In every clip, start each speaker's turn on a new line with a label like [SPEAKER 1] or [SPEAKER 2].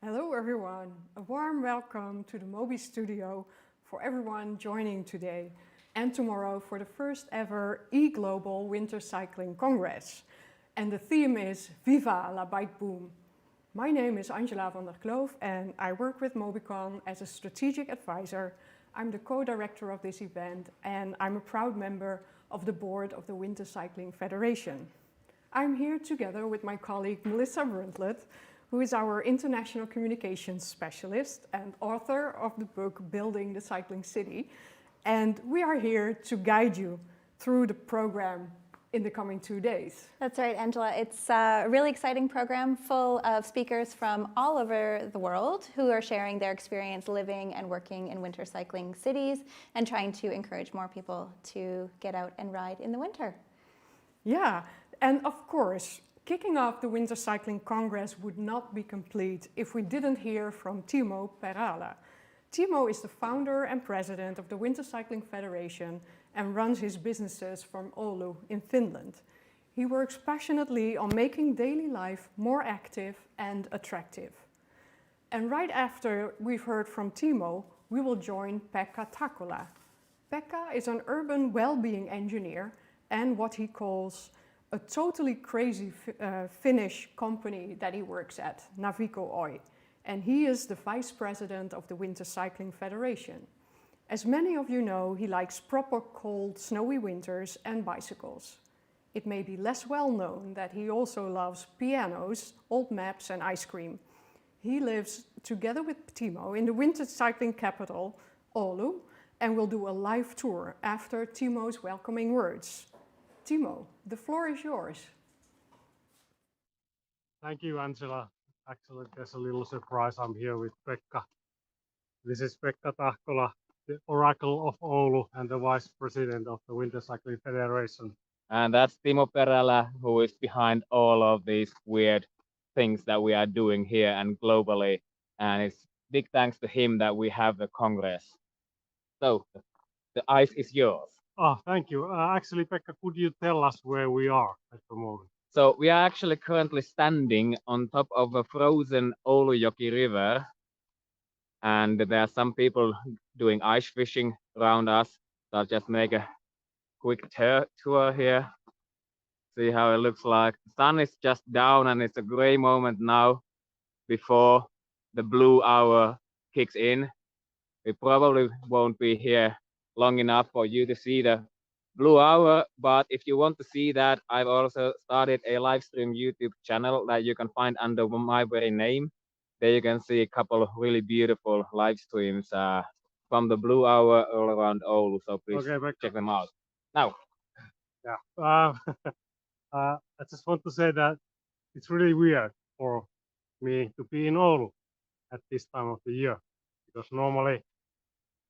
[SPEAKER 1] Hello everyone, a warm welcome to the Moby studio for everyone joining today and tomorrow for the first ever e-Global Winter Cycling Congress. And the theme is Viva la Bike Boom. My name is Angela van der Kloof and I work with Mobycon as a strategic advisor. I'm the co-director of this event and I'm a proud member of the board of the Winter Cycling Federation. I'm here together with my colleague Melissa Brundtlet, who is our international communications specialist and author of the book Building the Cycling City. And we are here to guide you through the program in the coming 2 days.
[SPEAKER 2] That's right, Angela. It's a really exciting program full of speakers from all over the world who are sharing their experience living and working in winter cycling cities and trying to encourage more people to get out and ride in the winter.
[SPEAKER 1] Yeah, and of course, kicking off the Winter Cycling Congress would not be complete if we didn't hear from Timo Perala. Timo is the founder and president of the Winter Cycling Federation and runs his businesses from Oulu in Finland. He works passionately on making daily life more active and attractive. And right after we've heard from Timo, we will join Pekka Takola. Pekka is an urban well-being engineer and what he calls a totally crazy Finnish company that he works at, Navico Oy, and he is the vice president of the Winter Cycling Federation. As many of you know, he likes proper cold, snowy winters and bicycles. It may be less well known that he also loves pianos, old maps and ice cream. He lives together with Timo in the winter cycling capital, Oulu, and will do a live tour after Timo's welcoming words. Timo, the floor is yours.
[SPEAKER 3] Thank you, Angela. Actually, there's a little surprise. I'm here with Pekka. This is Pekka Tahkola, the Oracle of Oulu and the Vice President of the Winter Cycling Federation.
[SPEAKER 4] And that's Timo Perälä, who is behind all of these weird things that we are doing here and globally. And it's big thanks to him that we have the Congress. So the ice is yours.
[SPEAKER 3] Oh, thank you. Actually, Pekka, could you tell us where we are at the moment?
[SPEAKER 4] So we are actually currently standing on top of a frozen Oulujoki river. And there are some people doing ice fishing around us. So I'll just make a quick tour here. See how it looks like. The sun is just down and it's a gray moment now before the blue hour kicks in. We probably won't be here long enough for you to see the blue hour, but if you want to see that, I've also started a live stream YouTube channel that you can find under my very name. There you can see a couple of really beautiful live streams from the blue hour all around Oulu, so please check them out. Now.
[SPEAKER 3] Yeah, I just want to say that it's really weird for me to be in Oulu at this time of the year, because normally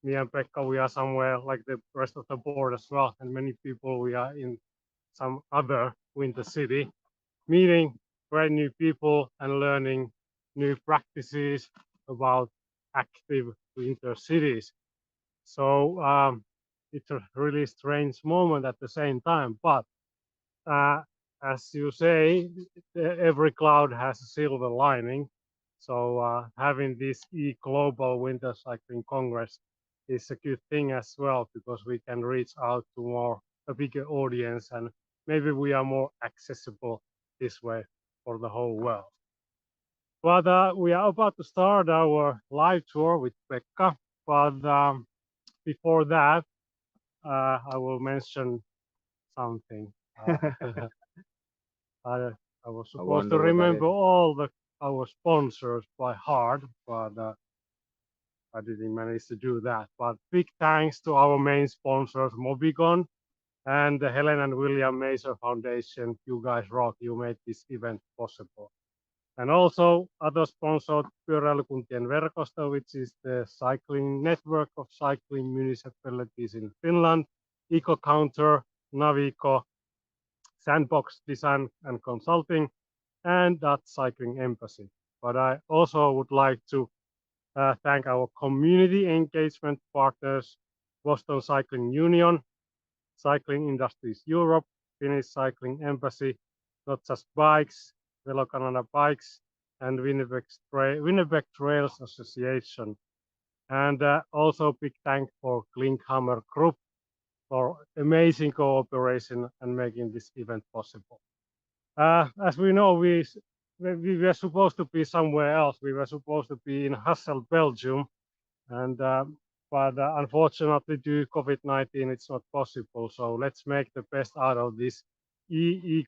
[SPEAKER 3] me and Pekka, we are somewhere like the rest of the board as well, and many people, we are in some other winter city, meeting great new people and learning new practices about active winter cities. So it's a really strange moment at the same time, but as you say, every cloud has a silver lining. So having this e-Global Winter Cycling Congress is a good thing as well, because we can reach out to a bigger audience, and maybe we are more accessible this way for the whole world. But we are about to start our live tour with Pekka, but before that, I will mention something. I was supposed to remember all our sponsors by heart, but I didn't manage to do that. But big thanks to our main sponsors, Mobycon and the Helen and William Maser Foundation. You guys rock. You made this event possible. And also other sponsored Pyöräilykuntien Verkosto, which is the cycling network of cycling municipalities in Finland, EcoCounter, Navico, Sandbox Design and Consulting, and Dutch Cycling Embassy. But I also would like to thank our community engagement partners, Boston Cycling Union, Cycling Industries Europe, Finnish Cycling Embassy, Not Just Bikes, Velo Canada Bikes, and Winnipeg Trails Association. And also big thank for Klinkhammer Group for amazing cooperation and making this event possible. As we know, we were supposed to be somewhere else. We were supposed to be in Hasselt, Belgium, and but unfortunately, due to COVID-19, it's not possible. So let's make the best out of this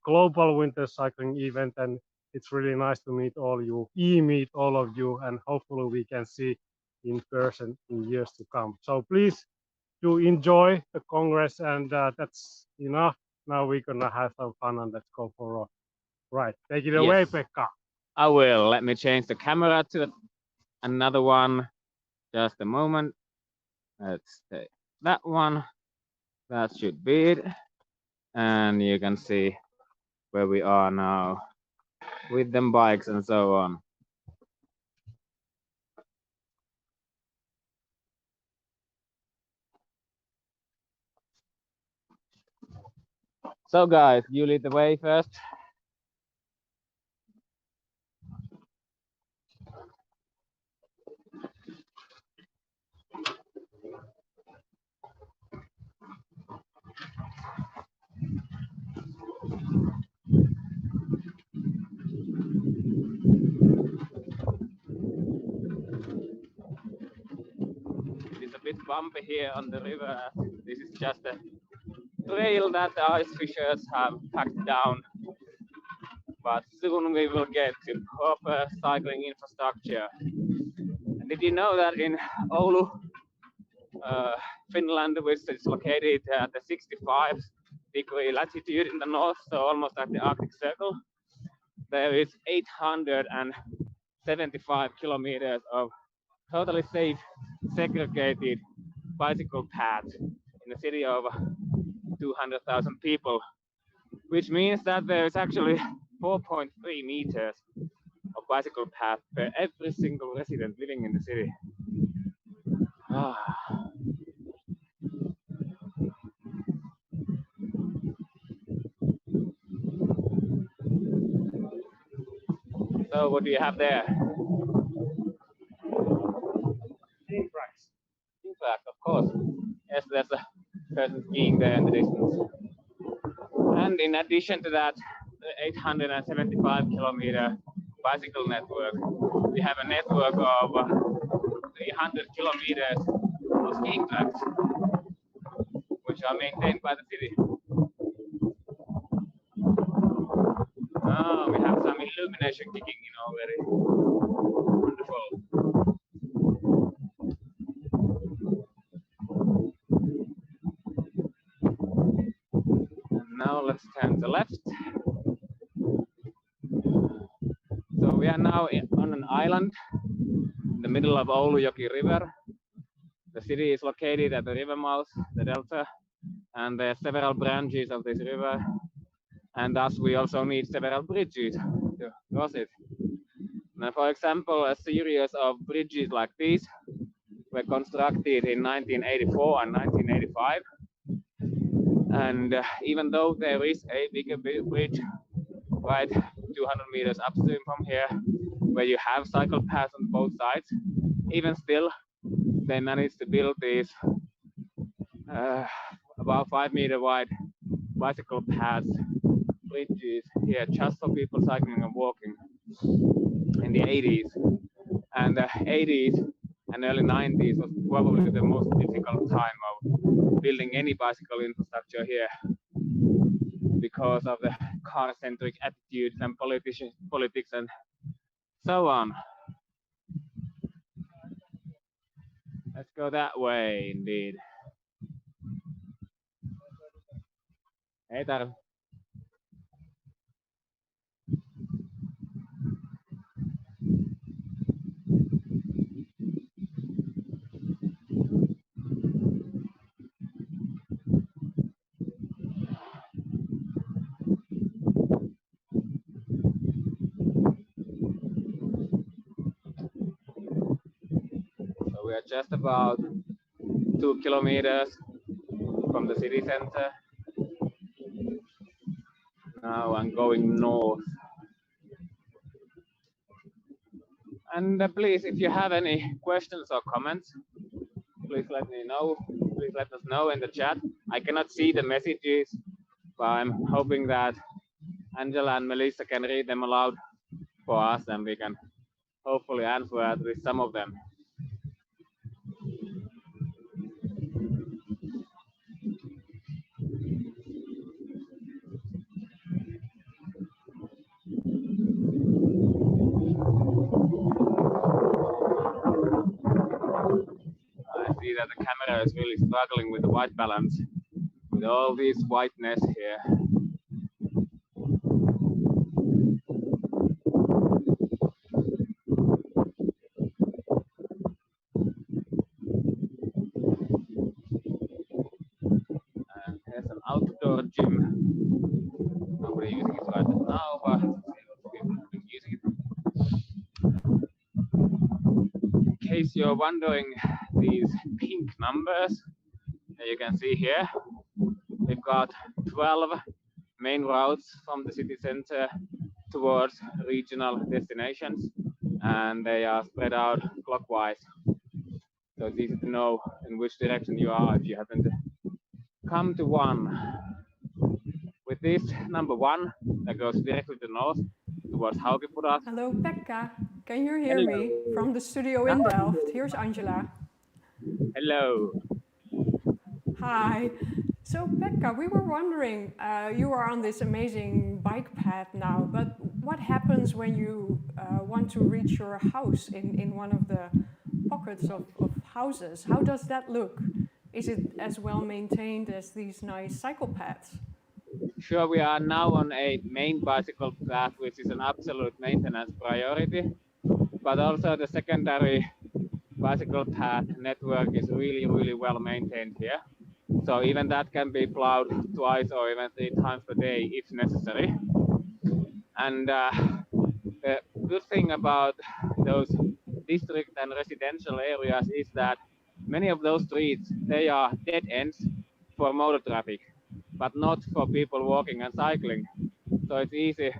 [SPEAKER 3] Global Winter Cycling event, and it's really nice to meet all you, meet all of you, and hopefully we can see in person in years to come. So please do enjoy the Congress, and that's enough. Now we're gonna have some fun, and let's go for a ride. Take it away, Pekka.
[SPEAKER 4] I will. Let me change the camera to another one. Just a moment. Let's take that one. That should be it. And you can see where we are now with them bikes and so on. So guys, you lead the way first. It is a bit bumpy here on the river. This is just a trail that the ice fishers have packed down. But soon we will get to proper cycling infrastructure. And did you know that in Oulu, Finland, which is located at the 65-degree latitude in the north, so almost at the Arctic Circle, there is 875 kilometers of totally safe, segregated bicycle paths in a city of 200,000 people, which means that there is actually 4.3 meters of bicycle path per every single resident living in the city. So what do you have there?
[SPEAKER 3] Ski tracks.
[SPEAKER 4] In fact, of course, yes, there's a person skiing there in the distance. And in addition to that, the 875 kilometer bicycle network, we have a network of 300 kilometers of skiing tracks, which are maintained by the city. Oh, we have some illumination kicking in already. Wonderful. And now let's turn to the left. So we are now on an island in the middle of Oulujoki River. The city is located at the river mouth, the delta, and there are several branches of this river, and thus we also need several bridges to cross it. Now, for example, a series of bridges like these were constructed in 1984 and 1985, and even though there is a bigger bridge right 200 meters upstream from here, where you have cycle paths on both sides, even still they managed to build these about 5 meter wide bicycle paths, bridges here just for people cycling and walking in the 80s. And the 80s and early 90s was probably the most difficult time of building any bicycle infrastructure here because of the car-centric attitudes and politics and so on. Let's go that way, indeed. Hey, Tarvi. So we are just about 2 kilometers from the city center. Now I'm going north. And please, if you have any questions or comments, please let me know. Please let us know in the chat. I cannot see the messages, but I'm hoping that Angela and Melissa can read them aloud for us, and we can hopefully answer at least some of them. I see that the camera is really struggling with the white balance, with all this whiteness here. And here's an outdoor gym. Nobody using it right now, but people have been using it. In case you're wondering, these pink numbers that you can see here, we've got 12 main routes from the city center towards regional destinations, and they are spread out clockwise. So it's easy to know in which direction you are if you happen to come to one. With this number 1 that goes directly to north towards Haukipudas.
[SPEAKER 1] Hello, Pekka. Can you hear
[SPEAKER 4] Hello.
[SPEAKER 1] me from the studio in Delft? Here's Angela.
[SPEAKER 4] Hello.
[SPEAKER 1] Hi. So, Pekka, we were wondering, you are on this amazing bike path now, but what happens when you want to reach your house in one of the pockets of houses? How does that look? Is it as well maintained as these nice cycle paths?
[SPEAKER 4] Sure, we are now on a main bicycle path, which is an absolute maintenance priority, but also the secondary bicycle path network is really well maintained here. So even that can be plowed twice or even 3 times per day if necessary. And the good thing about those district and residential areas is that many of those streets, they are dead ends for motor traffic, but not for people walking and cycling. So it's easy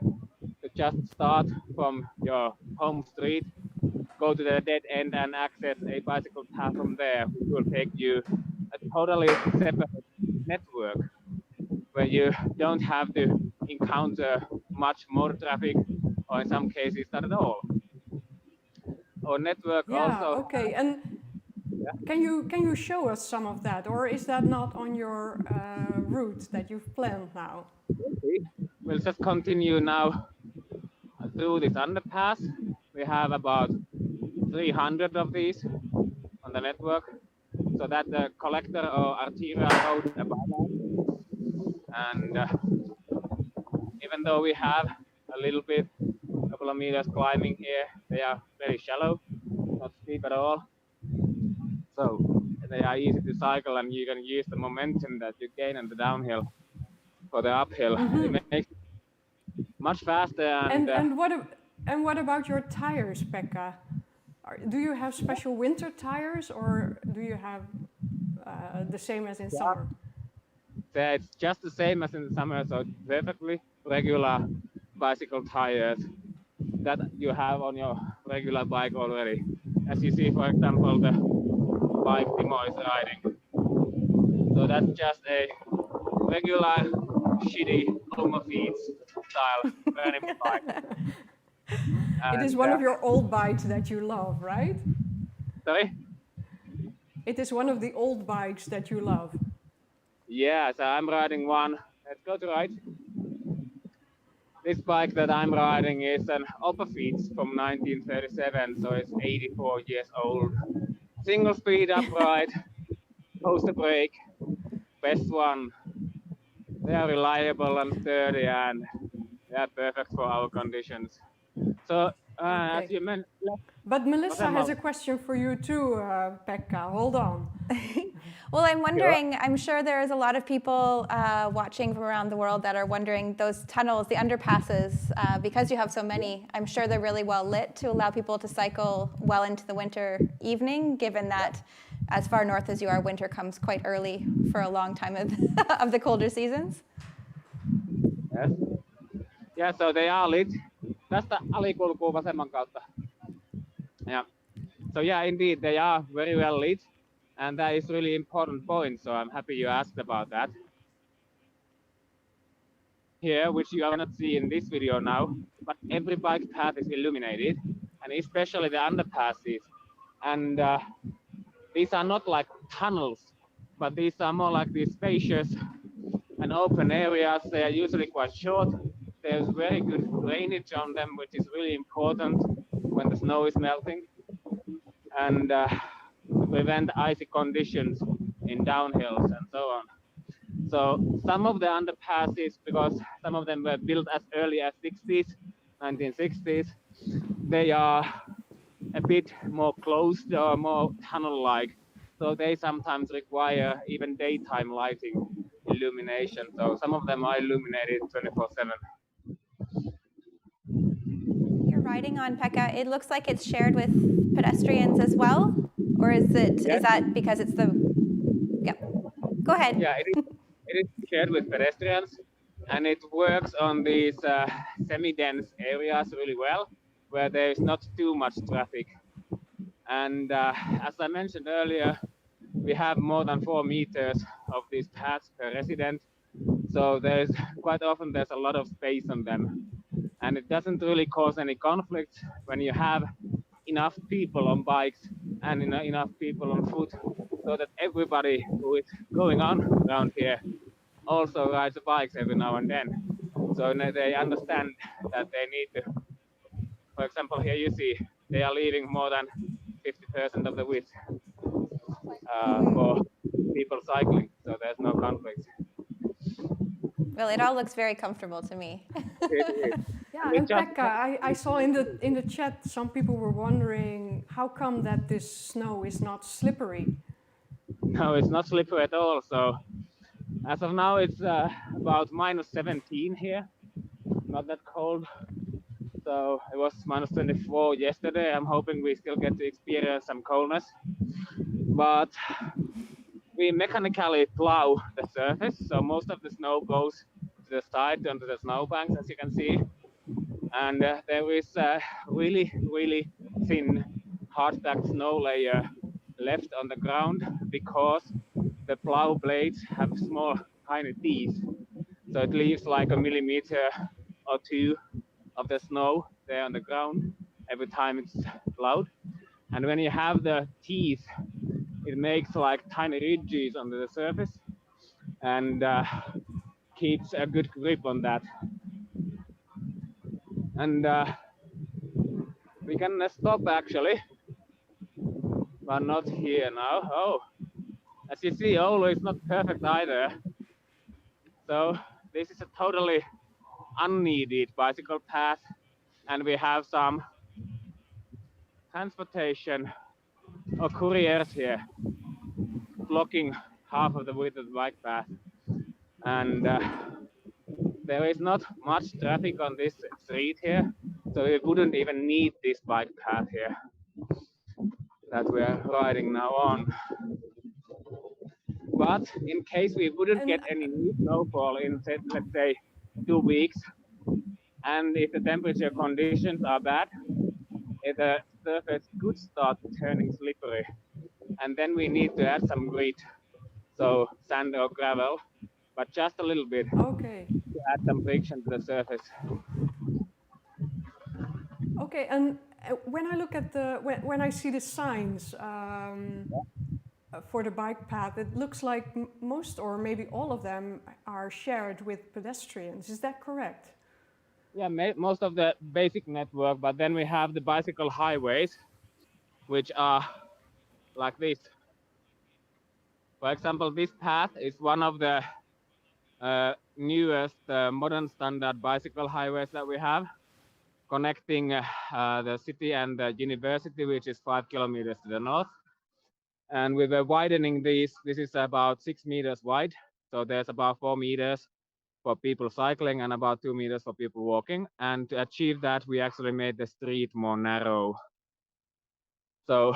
[SPEAKER 4] to just start from your home street, go to the dead end and access a bicycle path from there, which will take you a totally separate network where you don't have to encounter much motor traffic, or in some cases not at all. Our network also.
[SPEAKER 1] Okay. And can you show us some of that, or is that not on your route that you've planned now?
[SPEAKER 4] We'll just continue now through this underpass. We have about 300 of these on the network, so that the collector or arterial road above us. And even though we have a little bit, a couple of meters climbing here, they are very shallow, not steep at all. So they are easy to cycle, and you can use the momentum that you gain on the downhill for the uphill. It makes it much faster.
[SPEAKER 1] And what about your tires, Pekka? Do you have special winter tires, or do you have the same as in summer?
[SPEAKER 4] It's just the same as in the summer, so perfectly regular bicycle tires that you have on your regular bike already. As you see, for example, the bike Timo is riding. So that's just a regular, shitty Mobycon style running bike.
[SPEAKER 1] It is one of your old bikes that you love, right?
[SPEAKER 4] Sorry?
[SPEAKER 1] It is one of the old bikes that you love.
[SPEAKER 4] Yeah, so I'm riding one. Let's go to right. This bike that I'm riding is an Mobycon from 1937, so it's 84 years old. Single speed upright, poster brake, best one. They are reliable and sturdy, and they are perfect for our conditions. So, as you mentioned.
[SPEAKER 1] But Melissa has a question for you too, Pekka. Hold on.
[SPEAKER 2] Well, I'm wondering, I'm sure there's a lot of people watching from around the world that are wondering those tunnels, the underpasses, because you have so many, I'm sure they're really well lit to allow people to cycle well into the winter evening, given that as far north as you are, winter comes quite early for a long time of the colder seasons.
[SPEAKER 4] Yes. Yeah, so they are lit. Tästä alikulkuu vasemman kautta. Yeah. So yeah, indeed, they are very well lit, and that is really important point. So I'm happy you asked about that. Here, which you cannot see in this video now, but every bike path is illuminated, and especially the underpasses. And these are not like tunnels, but these are more like these spacious and open areas. They are usually quite short. There's very good drainage on them, which is really important when the snow is melting, and to prevent icy conditions in downhills and so on. So some of the underpasses, because some of them were built as early as 1960s, they are a bit more closed or more tunnel-like. So they sometimes require even daytime lighting illumination. So some of them are illuminated 24/7.
[SPEAKER 2] You're riding on, Pekka. It looks like it's shared with pedestrians as well, or is that because it's the? Yeah, go ahead.
[SPEAKER 4] Yeah, it is shared with pedestrians, and it works on these semi-dense areas really well, where there is not too much traffic. And as I mentioned earlier, we have more than 4 meters of these paths per resident. So there's quite often there's a lot of space on them. And it doesn't really cause any conflict when you have enough people on bikes and enough people on foot, so that everybody who is going on around here also rides bikes every now and then. So they understand that they need to, for example, here you see they are leaving more than 50% of the width for people cycling, so there's no conflict.
[SPEAKER 2] Well, it all looks very comfortable to me.
[SPEAKER 1] Yeah, and Pekka, I saw in the chat some people were wondering how come that this snow is not slippery.
[SPEAKER 4] No, it's not slippery at all. So as of now, it's about -17 here, not that cold. So it was -24 yesterday. I'm hoping we still get to experience some coldness, but we mechanically plow the surface. So most of the snow goes to the side onto the snowbanks, as you can see. And there is a really, really thin hard-packed snow layer left on the ground because the plow blades have small, tiny teeth. So it leaves like a millimeter or two of the snow there on the ground every time it's plowed. And when you have the teeth, it makes like tiny ridges under the surface and keeps a good grip on that. And we can stop actually, but not here now. Oh, as you see, Oulu is not perfect either. So this is a totally unneeded bicycle path, and we have some transportation or couriers here blocking half of the width of the bike path. And there is not much traffic on this street here, so we wouldn't even need this bike path here that we are riding now on. But in case we wouldn't get any new snowfall in, let's say, 2 weeks, and if the temperature conditions are bad, the surface could start turning slippery, and then we need to add some grit, so sand or gravel, but just a little bit.
[SPEAKER 1] Okay.
[SPEAKER 4] To add some friction to the surface.
[SPEAKER 1] Okay, and when I look at when I see the signs for the bike path, it looks like most or maybe all of them are shared with pedestrians. Is that correct?
[SPEAKER 4] Yeah, most of the basic network, but then we have the bicycle highways, which are like this. For example, this path is one of the newest modern standard bicycle highways that we have, connecting the city and the university, which is 5 kilometers to the north. And we were widening these. This is about 6 meters wide, so there's about 4 meters for people cycling and about 2 meters for people walking. And to achieve that, we actually made the street more narrow. So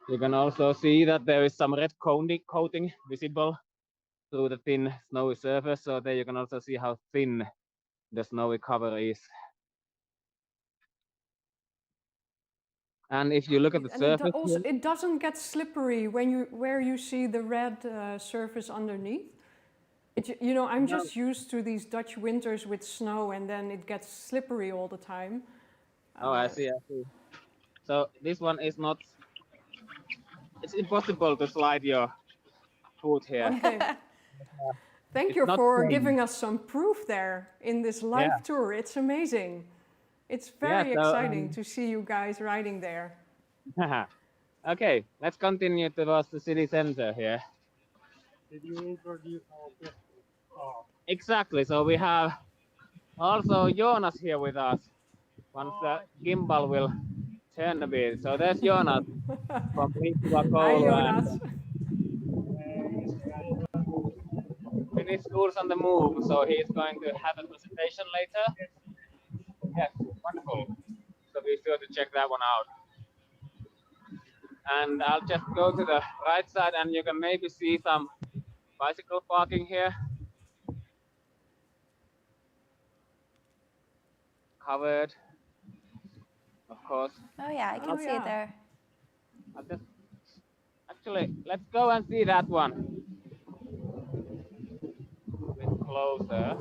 [SPEAKER 4] you can also see that there is some red coating visible through the thin snowy surface. So there you can also see how thin the snowy cover is. And if you look at the
[SPEAKER 1] And
[SPEAKER 4] surface,
[SPEAKER 1] it doesn't get slippery where you see the red surface underneath. I'm just used to these Dutch winters with snow, and then it gets slippery all the time.
[SPEAKER 4] oh, I see. So this one is not. It's impossible to slide your foot here.
[SPEAKER 1] Okay. Thank
[SPEAKER 4] It's
[SPEAKER 1] you
[SPEAKER 4] not
[SPEAKER 1] for
[SPEAKER 4] safe.
[SPEAKER 1] giving us some proof there in this live
[SPEAKER 4] Yeah.
[SPEAKER 1] tour. It's amazing. It's very
[SPEAKER 4] Yeah, so,
[SPEAKER 1] exciting to see you guys riding there.
[SPEAKER 4] Okay, let's continue towards the city center here.
[SPEAKER 3] Did you introduce our guest?
[SPEAKER 4] Exactly. So we have also Jonas here with us. Once the gimbal will turn a bit. So there's Jonas from
[SPEAKER 1] Hi,
[SPEAKER 4] Mobycon and
[SPEAKER 1] Jonas.
[SPEAKER 4] Finnish Schools on the Move. So he's going to have a presentation later. Yes, wonderful. So be sure to check that one out. And I'll just go to the right side and you can maybe see some bicycle parking here. Covered, of course.
[SPEAKER 2] Oh yeah, I can
[SPEAKER 1] Oh,
[SPEAKER 2] see
[SPEAKER 1] yeah.
[SPEAKER 2] it there.
[SPEAKER 4] Actually, let's go and see that one a bit closer.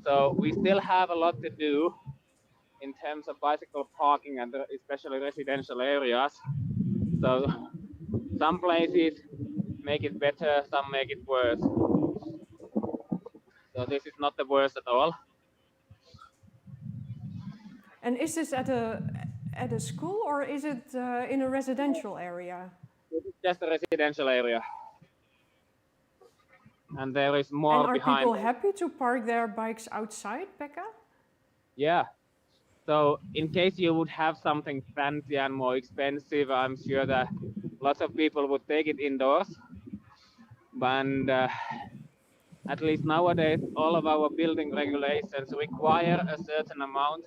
[SPEAKER 4] So we still have a lot to do in terms of bicycle parking and especially residential areas. So some places make it better, some make it worse. So this is not the worst at all.
[SPEAKER 1] And is this at a school or is it in a residential area?
[SPEAKER 4] This is just a residential area. And there is more
[SPEAKER 1] And are
[SPEAKER 4] behind.
[SPEAKER 1] people happy to park their bikes outside, Pekka?
[SPEAKER 4] Yeah. So in case you would have something fancy and more expensive, I'm sure that lots of people would take it indoors. And at least nowadays, all of our building regulations require a certain amount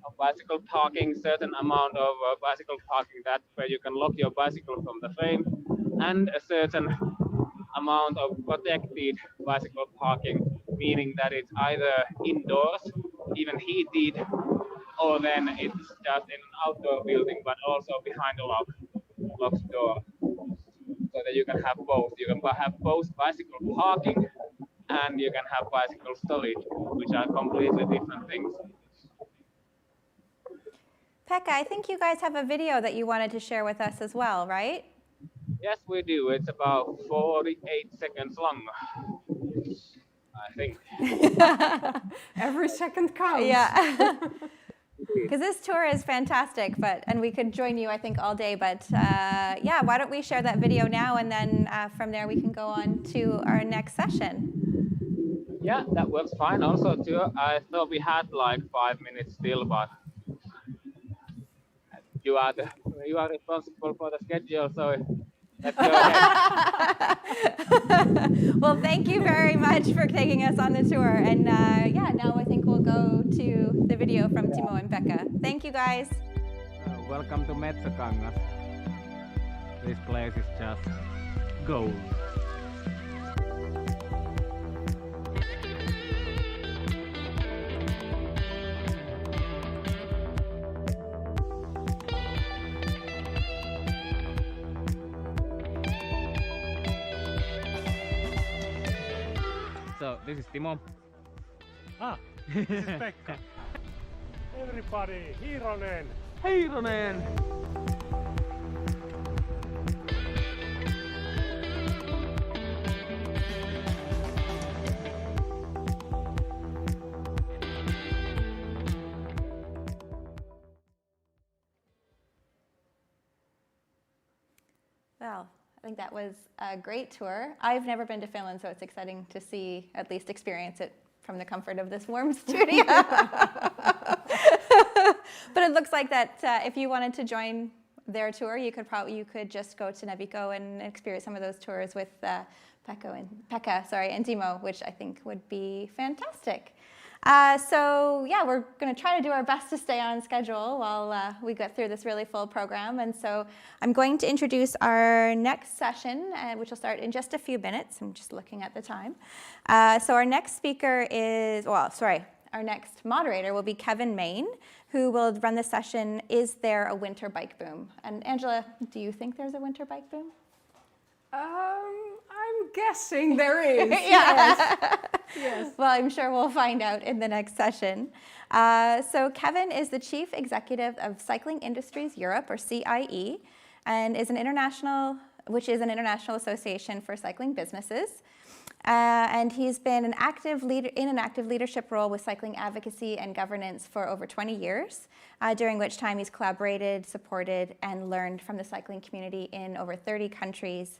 [SPEAKER 4] of bicycle parking, certain amount of bicycle parking that where you can lock your bicycle from the frame, and a certain amount of protected bicycle parking, meaning that it's either indoors, even heated, or then it's just in an outdoor building, but also behind a locked door, so that you can have both. You can have both bicycle parking and you can have bicycle storage, which are completely different things.
[SPEAKER 2] Pekka, I think you guys have a video that you wanted to share with us as well, right?
[SPEAKER 4] Yes, we do. It's about 48 seconds long, I think.
[SPEAKER 1] Every second counts.
[SPEAKER 2] Yeah. Because this tour is fantastic, and we could join you, I think, all day. But yeah, why don't we share that video now, and then from there we can go on to our next session.
[SPEAKER 4] Yeah, that works fine. Also, too, I thought we had like 5 minutes still, but you are responsible for the schedule, so let's go ahead.
[SPEAKER 2] Well, thank you very much for taking us on the tour. And yeah, now I think we'll go to the video from Timo and Pekka. Thank you, guys.
[SPEAKER 4] Welcome to Metsäkangas. This place is just gold. So this is Timo.
[SPEAKER 3] This is Pekka. Everybody, Hironen.
[SPEAKER 4] Hironen!
[SPEAKER 2] Well, I think that was a great tour. I've never been to Finland, so it's exciting to see, at least experience it from the comfort of this warm studio. But it looks like that if you wanted to join their tour, you could just go to Mobycon and experience some of those tours with Pekka and Timo, which I think would be fantastic. So yeah, we're going to try to do our best to stay on schedule while we get through this really full program. And so I'm going to introduce our next session, which will start in just a few minutes. I'm just looking at the time. So our next speaker is, our next moderator will be Kevin Main, who will run the session, Is There a Winter Bike Boom? And Angela, do you think there's a winter bike boom?
[SPEAKER 1] I'm guessing there is.
[SPEAKER 2] Yeah.
[SPEAKER 1] Yes.
[SPEAKER 2] Well, I'm sure we'll find out in the next session. So Kevin is the Chief Executive of Cycling Industries Europe, or CIE, and is an international association for cycling businesses. And he's been in an active leadership role with cycling advocacy and governance for over 20 years, during which time he's collaborated, supported, and learned from the cycling community in over 30 countries,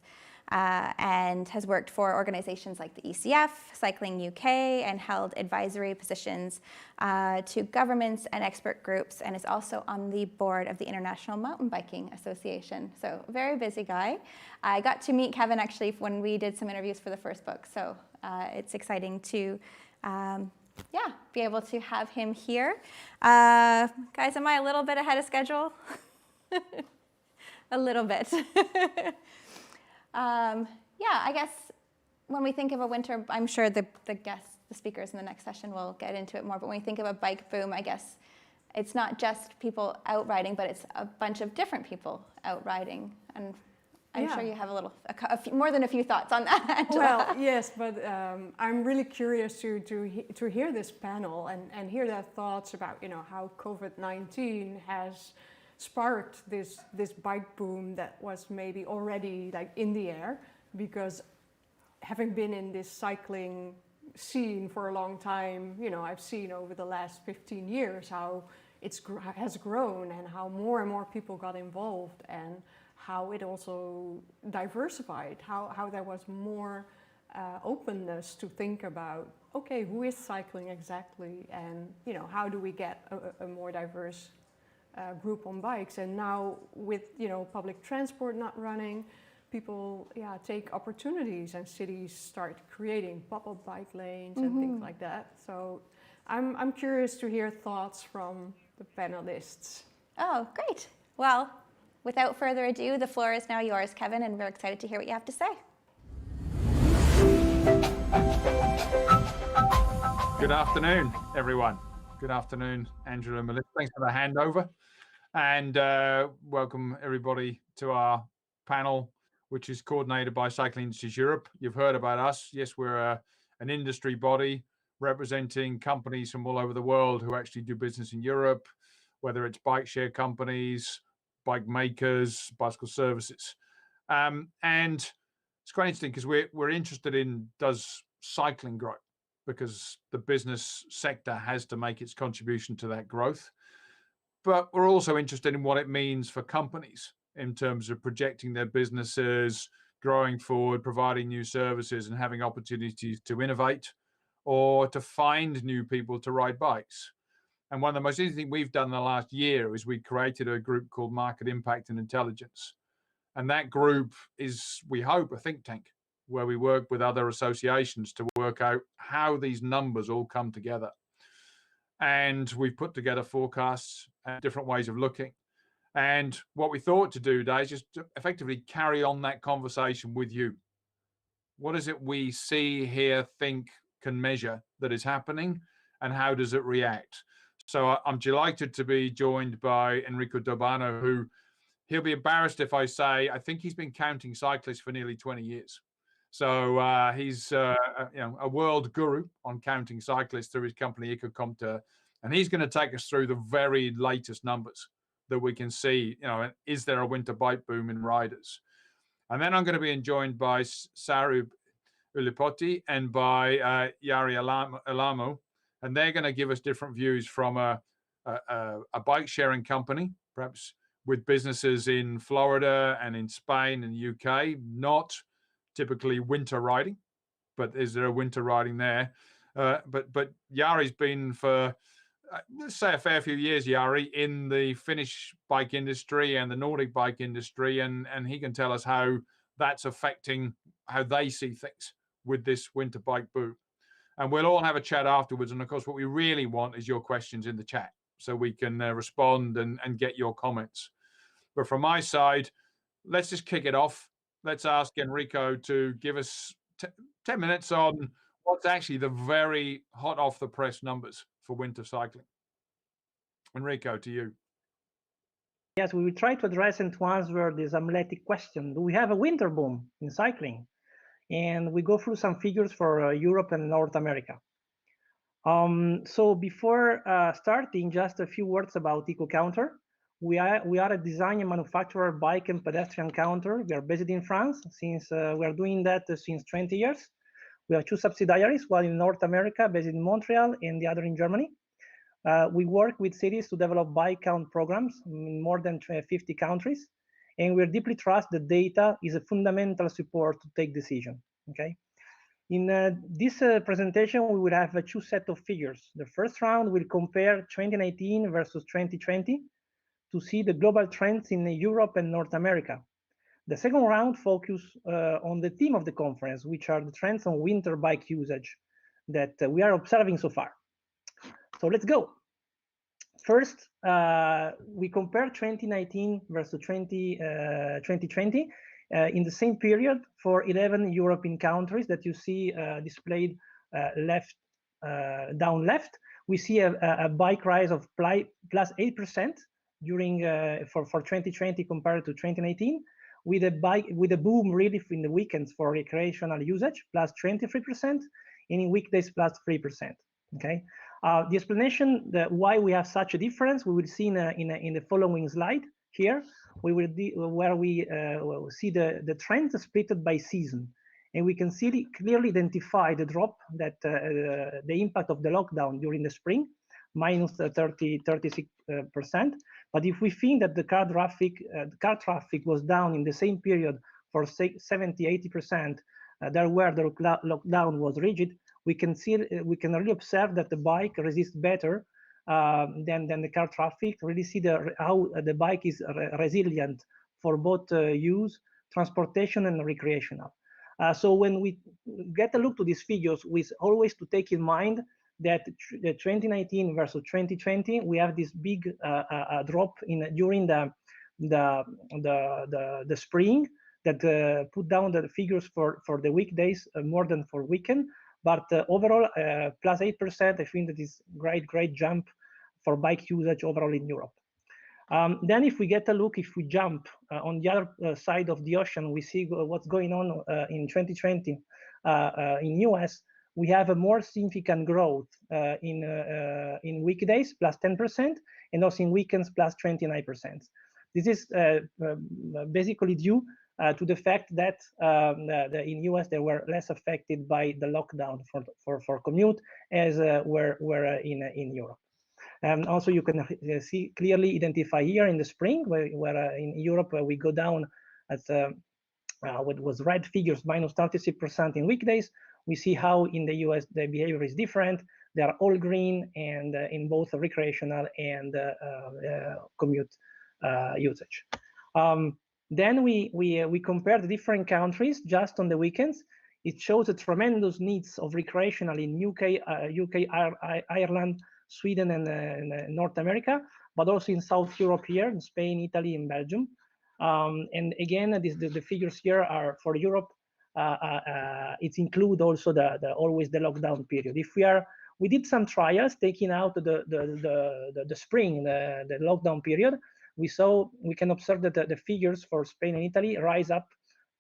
[SPEAKER 2] and has worked for organizations like the ECF, Cycling UK, and held advisory positions to governments and expert groups, and is also on the board of the International Mountain Biking Association. So very busy guy. I got to meet Kevin actually when we did some interviews for the first book, so it's exciting to be able to have him here. Guys, am I a little bit ahead of schedule? A little bit. I guess when we think of a winter, I'm sure the speakers in the next session will get into it more, but when we think of a bike boom, I guess it's not just people out riding, but it's a bunch of different people out riding. And I'm sure you have a few, more than a few thoughts on that, Angela.
[SPEAKER 1] Well, yes, but I'm really curious to hear this panel and hear their thoughts about how COVID-19 has sparked this bike boom that was maybe already like in the air, because having been in this cycling scene for a long time, I've seen over the last 15 years how has grown and how more and more people got involved, and how it also diversified, how there was more openness to think about, okay, who is cycling exactly, and how do we get a more diverse group on bikes. And now with public transport not running, people take opportunities, and cities start creating pop-up bike lanes and things like that. So I'm curious to hear thoughts from the panelists.
[SPEAKER 2] Oh, great. Well, without further ado, the floor is now yours, Kevin, and we're excited to hear what you have to say.
[SPEAKER 5] Good afternoon, everyone. Good afternoon, Angela and Melissa. Thanks for the handover. And welcome everybody to our panel, which is coordinated by Cycling Industries Europe. You've heard about us. Yes, we're an industry body representing companies from all over the world who actually do business in Europe, whether it's bike share companies, bike makers, bicycle services. And it's quite interesting because we're interested in, does cycling grow? Because the business sector has to make its contribution to that growth. But we're also interested in what it means for companies in terms of projecting their businesses, growing forward, providing new services, and having opportunities to innovate or to find new people to ride bikes. And one of the most interesting things we've done in the last year is we created a group called Market Impact and Intelligence. And that group is, we hope, a think tank where we work with other associations to work out how these numbers all come together. And we've put together forecasts and different ways of looking. And what we thought to do today is just to effectively carry on that conversation with you. What is it we see, hear, think, can measure that is happening, and how does it react? So I'm delighted to be joined by Enrico Dobano, who he'll be embarrassed if I say, I think he's been counting cyclists for nearly 20 years. So he's a world guru on counting cyclists through his company EcoCompter, and he's going to take us through the very latest numbers that we can see. Is there a winter bike boom in riders? And then I'm going to be joined by Saru Ulipoti and by Yari Alamo, and they're going to give us different views from a bike sharing company, perhaps with businesses in Florida and in Spain and the UK, not typically winter riding, but is there a winter riding there? But Yari's been for, let's say, a fair few years, Yari, in the Finnish bike industry and the Nordic bike industry, and he can tell us how that's affecting how they see things with this winter bike boom. And we'll all have a chat afterwards. And of course, what we really want is your questions in the chat so we can respond and get your comments. But from my side, let's just kick it off. Let's ask Enrico to give us 10 minutes on what's actually the very hot off the press numbers for winter cycling. Enrico, to you.
[SPEAKER 6] Yes, we will try to address and to answer this amuletic question. Do we have a winter boom in cycling? And we go through some figures for Europe and North America. So before starting, just a few words about EcoCounter. We are a design and manufacturer bike and pedestrian counter. We are based in France since we are doing that since 20 years. We have 2 subsidiaries, one in North America, based in Montreal, and the other in Germany. We work with cities to develop bike count programs in more than 50 countries. And we deeply trust that data is a fundamental support to take decisions. Okay. In this presentation, we will have 2 sets of figures. The first round will compare 2019 versus 2020 to see the global trends in Europe and North America. The second round focus on the theme of the conference, which are the trends on winter bike usage that we are observing so far. So let's go. First, we compare 2019 versus 2020 in the same period for 11 European countries that you see displayed down left. We see a bike rise of plus 8% during for 2020 compared to 2019, with a boom really in the weekends for recreational usage plus 23%, and in weekdays plus 3%. Okay, the explanation that why we have such a difference we will see in the following slide. Here we will see the trends split by season, and we can clearly identify the drop that the impact of the lockdown during the spring, minus 36%. But if we think that the car traffic was down in the same period for 70-80%, there where the lockdown was rigid, we can really observe that the bike resists better than the car traffic. Really see how the bike is resilient for both use, transportation, and recreational. So when we get a look to these figures, we always to take in mind that the 2019 versus 2020, we have this big drop during the spring that put down the figures for the weekdays more than for weekend. But overall, plus 8%, I think that is great jump for bike usage overall in Europe. Then if we get a look, if we jump on the other side of the ocean, we see what's going on in 2020 in US. We have a more significant growth in weekdays, plus 10%, and also in weekends, plus 29%. This is basically due to the fact that in US they were less affected by the lockdown for commute as were in Europe. And also you can clearly identify here in the spring where in Europe we go down at what was red figures minus 36% in weekdays. We see how in the US the behavior is different. They are all green and in both recreational and commute usage. Then we compare the different countries just on the weekends. It shows the tremendous needs of recreational in UK, Ireland, Sweden, and North America, but also in South Europe here, in Spain, Italy, and Belgium. And again, the figures here are for Europe. It includes also always the lockdown period. We did some trials taking out the spring, the lockdown period. We can observe that the figures for Spain and Italy rise up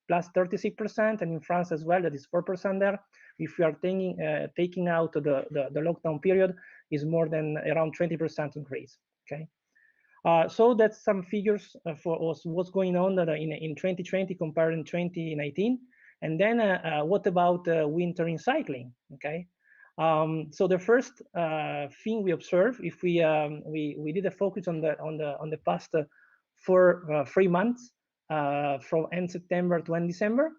[SPEAKER 6] plus 36%, and in France as well, that is 4% there. If we are taking out the lockdown period, is more than around 20% increase. Okay, so that's some figures for what's going on in 2020 compared to 2019. And then what about winter in cycling? Okay, so the first thing we observe, if we did a focus on the past 3 months from end September to end December,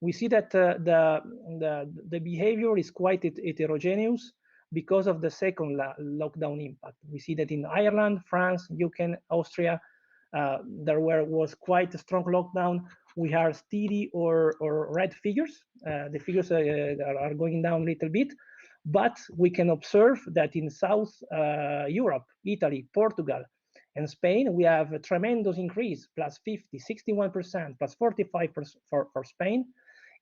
[SPEAKER 6] we see that the behavior is quite heterogeneous because of the second lockdown impact. We see that in Ireland, France, UK, Austria, there was quite a strong lockdown. We have steady or red figures. The figures are going down a little bit, but we can observe that in South Europe, Italy, Portugal, and Spain, we have a tremendous increase, plus 50, 61%, plus 45% for Spain.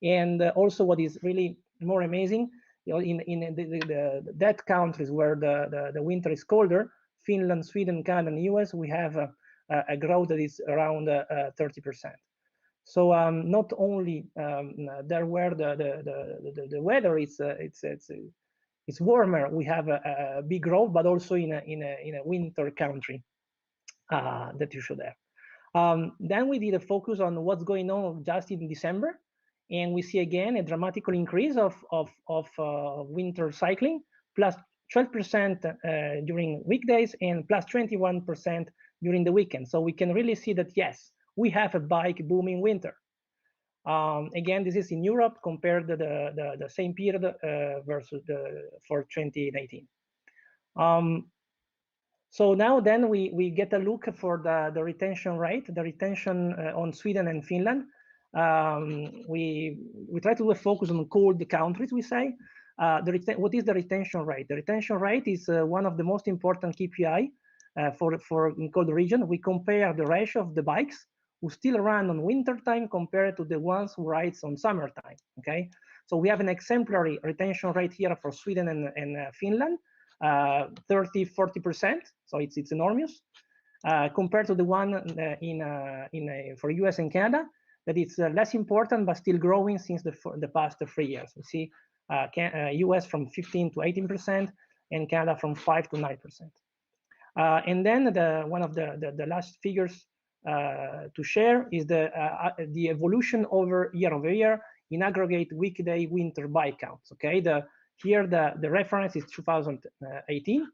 [SPEAKER 6] And also what is really more amazing that countries where the winter is colder, Finland, Sweden, Canada, and US, we have a growth that is around 30%. So not only there where the weather is it's warmer, we have a big growth, but also in a winter country that you should have. Then we did a focus on what's going on just in December, and we see again a dramatical increase of winter cycling, plus 12% during weekdays and plus 21% during the weekend. So we can really see that, yes, we have a bike boom in winter. Again, this is in Europe compared to the same period versus for 2019. So now then we get a look for the retention rate, the retention on Sweden and Finland. We try to focus on cold countries, we say. What is the retention rate? The retention rate is one of the most important KPI for in cold region. We compare the ratio of the bikes who still run on winter time compared to the ones who rides on summertime. Okay, so we have an exemplary retention rate here for Sweden and Finland, 30-40%. So it's enormous compared to the one for US and Canada, that it's less important but still growing since the past 3 years. We see US from 15 to 18% and Canada from 5 to 9%. And then one of the last figures to share is the evolution over year in aggregate weekday winter bike counts. Okay, here the reference is 2018.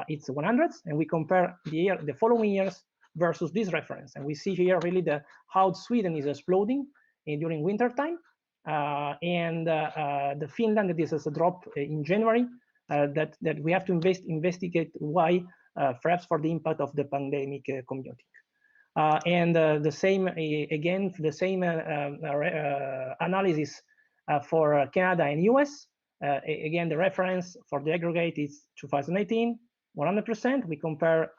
[SPEAKER 6] It's 100, and we compare the following years versus this reference, and we see here really how Sweden is exploding during winter time, and the Finland, that is a drop in January, that we have to investigate why, perhaps for the impact of the pandemic community. And the same again, the same analysis for Canada and US. Again, the reference for the aggregate is 2018, 100%. We compare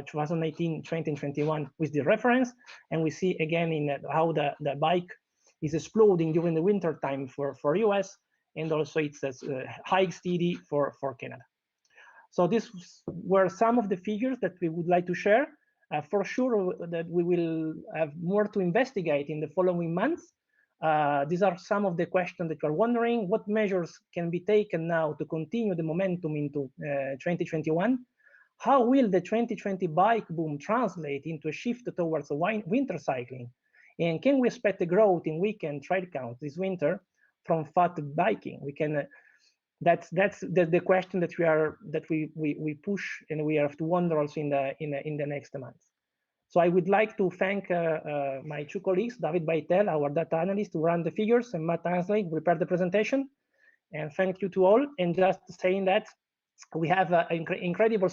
[SPEAKER 6] 2018, 20, and 21 with the reference, and we see again in how the bike is exploding during the winter time for US, and also it's high steady for Canada. So these were some of the figures that we would like to share. For sure that we will have more to investigate in the following months. These are some of the questions that you are wondering. What measures can be taken now to continue the momentum into 2021? How will the 2020 bike boom translate into a shift towards winter cycling? And can we expect a growth in weekend ride count this winter from fat biking? We can. That's the question that we push, and we have to wonder also in the next months. So I would like to thank my two colleagues, David Baitel, our data analyst, who ran the figures, and Matt Ansley, who prepared the presentation. And thank you to all. And just saying that we have an incredible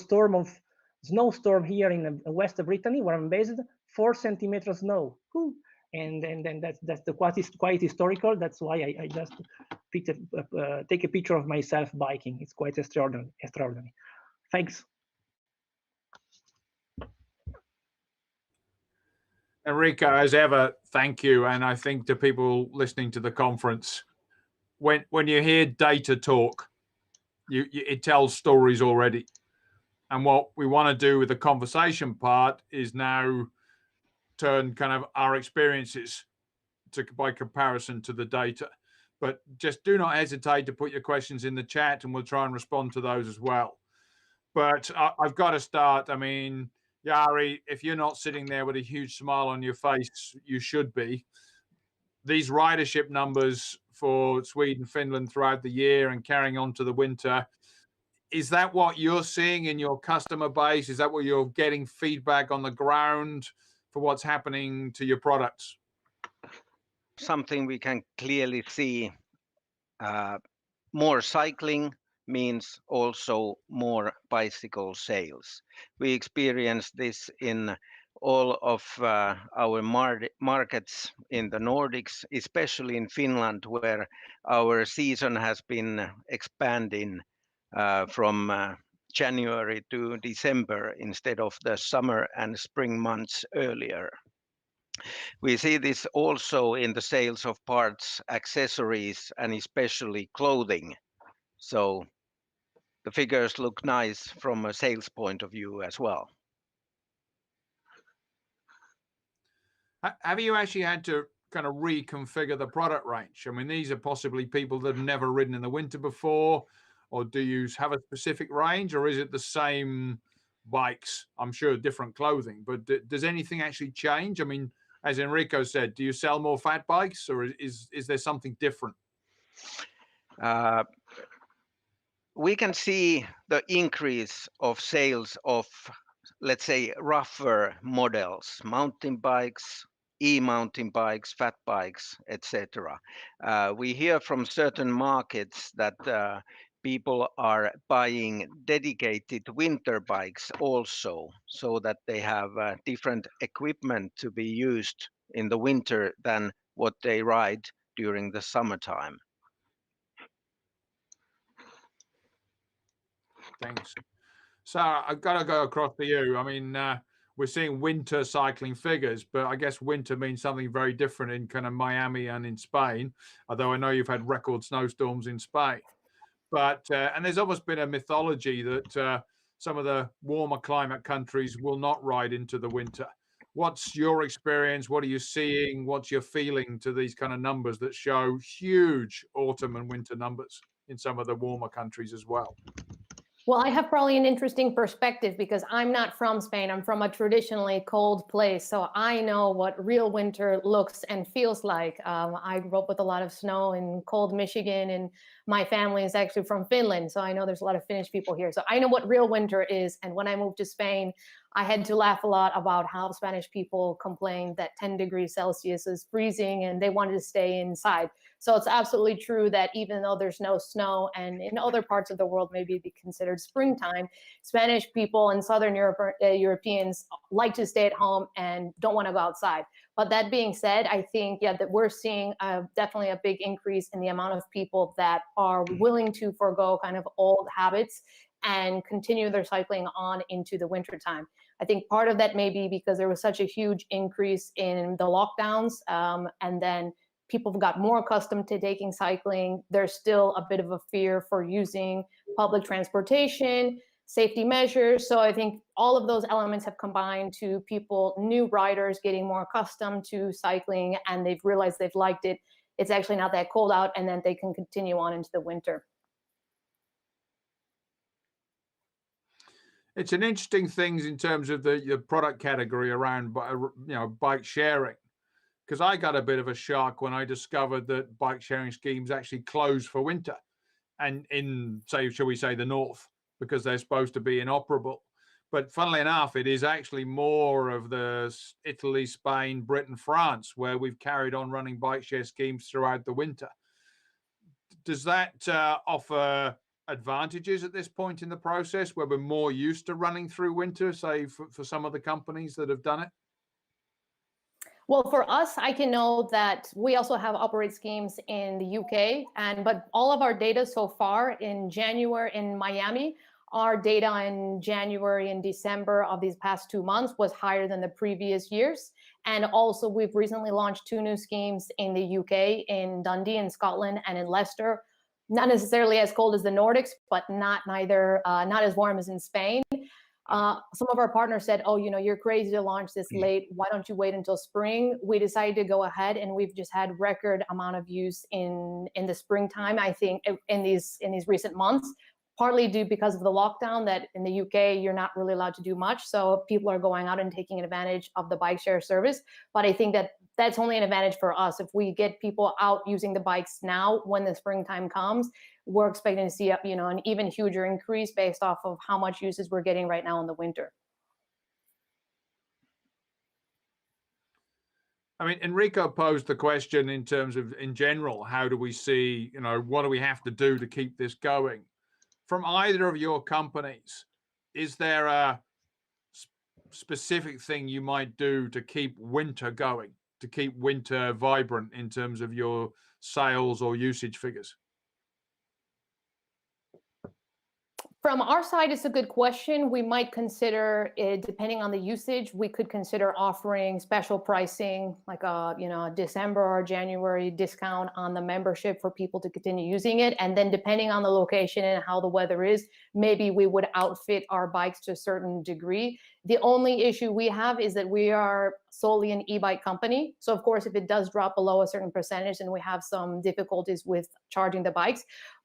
[SPEAKER 6] snowstorm here in West Brittany, where I'm based, 4 centimeters snow. Woo. And that's quite historical. That's why I just take a picture of myself biking. It's quite extraordinary. Thanks.
[SPEAKER 5] Enrico, as ever, thank you. And I think to people listening to the conference, when you hear data talk, it tells stories already. And what we want to do with the conversation part is now turn kind of our experiences by comparison to the data. But just do not hesitate to put your questions in the chat, and we'll try and respond to those as well. But I've got to start. I mean, Jari, if you're not sitting there with a huge smile on your face, you should be. These ridership numbers for Sweden, Finland throughout the year and carrying on to the winter, is that what you're seeing in your customer base? Is that what you're getting feedback on the ground for what's happening to your products?
[SPEAKER 7] Something we can clearly see, more cycling means also more bicycle sales. We experience this in all of our markets in the Nordics, especially in Finland, where our season has been expanding from January to December instead of the summer and spring months earlier. We see this also in the sales of parts, accessories, and especially clothing. So the figures look nice from a sales point of view as well.
[SPEAKER 5] Have you actually had to kind of reconfigure the product range? I mean, these are possibly people that have never ridden in the winter before, or do you have a specific range, or is it the same bikes? I'm sure different clothing, but does anything actually change? I mean, as Enrico said, do you sell more fat bikes, or is there something different?
[SPEAKER 7] We can see the increase of sales of, let's say, rougher models, mountain bikes, e-mountain bikes, fat bikes, etc. We hear from certain markets that people are buying dedicated winter bikes also, so that they have different equipment to be used in the winter than what they ride during the summertime.
[SPEAKER 5] Thanks. So I've got to go across to you. I mean, we're seeing winter cycling figures, but I guess winter means something very different in kind of Miami and in Spain, although I know you've had record snowstorms in Spain. But, and there's almost been a mythology that some of the warmer climate countries will not ride into the winter. What's your experience? What are you seeing? What's your feeling to these kind of numbers that show huge autumn and winter numbers in some of the warmer countries as well?
[SPEAKER 8] Well, I have probably an interesting perspective because I'm not from Spain. I'm from a traditionally cold place. So I know what real winter looks and feels like. I grew up with a lot of snow in cold Michigan, and my family is actually from Finland. So I know there's a lot of Finnish people here. So I know what real winter is. And when I moved to Spain, I had to laugh a lot about how Spanish people complained that 10 degrees Celsius is freezing and they wanted to stay inside. So it's absolutely true that even though there's no snow and in other parts of the world maybe be considered springtime, Spanish people and Southern Europeans like to stay at home and don't want to go outside. But that being said, I think, yeah, that we're seeing definitely a big increase in the amount of people that are willing to forego kind of old habits and continue their cycling on into the wintertime. I think part of that may be because there was such a huge increase in the lockdowns, and then people have got more accustomed to taking cycling. There's still a bit of a fear for using public transportation, safety measures. So I think all of those elements have combined to people, new riders getting more accustomed to cycling, and they've realized they've liked it. It's actually not that cold out, and then they can continue on into the winter.
[SPEAKER 5] It's an interesting thing in terms of the product category around, bike sharing. Because I got a bit of a shock when I discovered that bike sharing schemes actually close for winter, and in, say, shall we say, the north, because they're supposed to be inoperable. But funnily enough, it is actually more of the Italy, Spain, Britain, France, where we've carried on running bike share schemes throughout the winter. Does that offer advantages at this point in the process, where we're more used to running through winter, say, for some of the companies that have done it?
[SPEAKER 8] Well, for us, I can know that we also have operate schemes in the UK, but all of our data so far in January in Miami, our data in January and December of these past 2 months was higher than the previous years. And also we've recently launched 2 new schemes in the UK, in Dundee in Scotland and in Leicester. Not necessarily as cold as the Nordics, but not as warm as in Spain. Some of our partners said, oh, you're crazy to launch this late. Why don't you wait until spring? We decided to go ahead, and we've just had record amount of use in the springtime, I think, in these recent months, partly due because of the lockdown, that in the UK, you're not really allowed to do much. So people are going out and taking advantage of the bike share service. But I think that that's only an advantage for us. If we get people out using the bikes now when the springtime comes, we're expecting to see an even huger increase based off of how much usage we're getting right now in the winter.
[SPEAKER 5] I mean, Enrico posed the question in terms of, in general, how do we see, what do we have to do to keep this going? From either of your companies, is there a specific thing you might do to keep winter going, to keep winter vibrant in terms of your sales or usage figures?
[SPEAKER 8] From our side, it's a good question. We might consider it, depending on the usage, we could consider offering special pricing, like a December or January discount on the membership for people to continue using it. And then depending on the location and how the weather is, maybe we would outfit our bikes to a certain degree. The only issue we have is that we are solely an e-bike company. So of course, if it does drop below a certain percentage, then we have some difficulties with charging the bikes.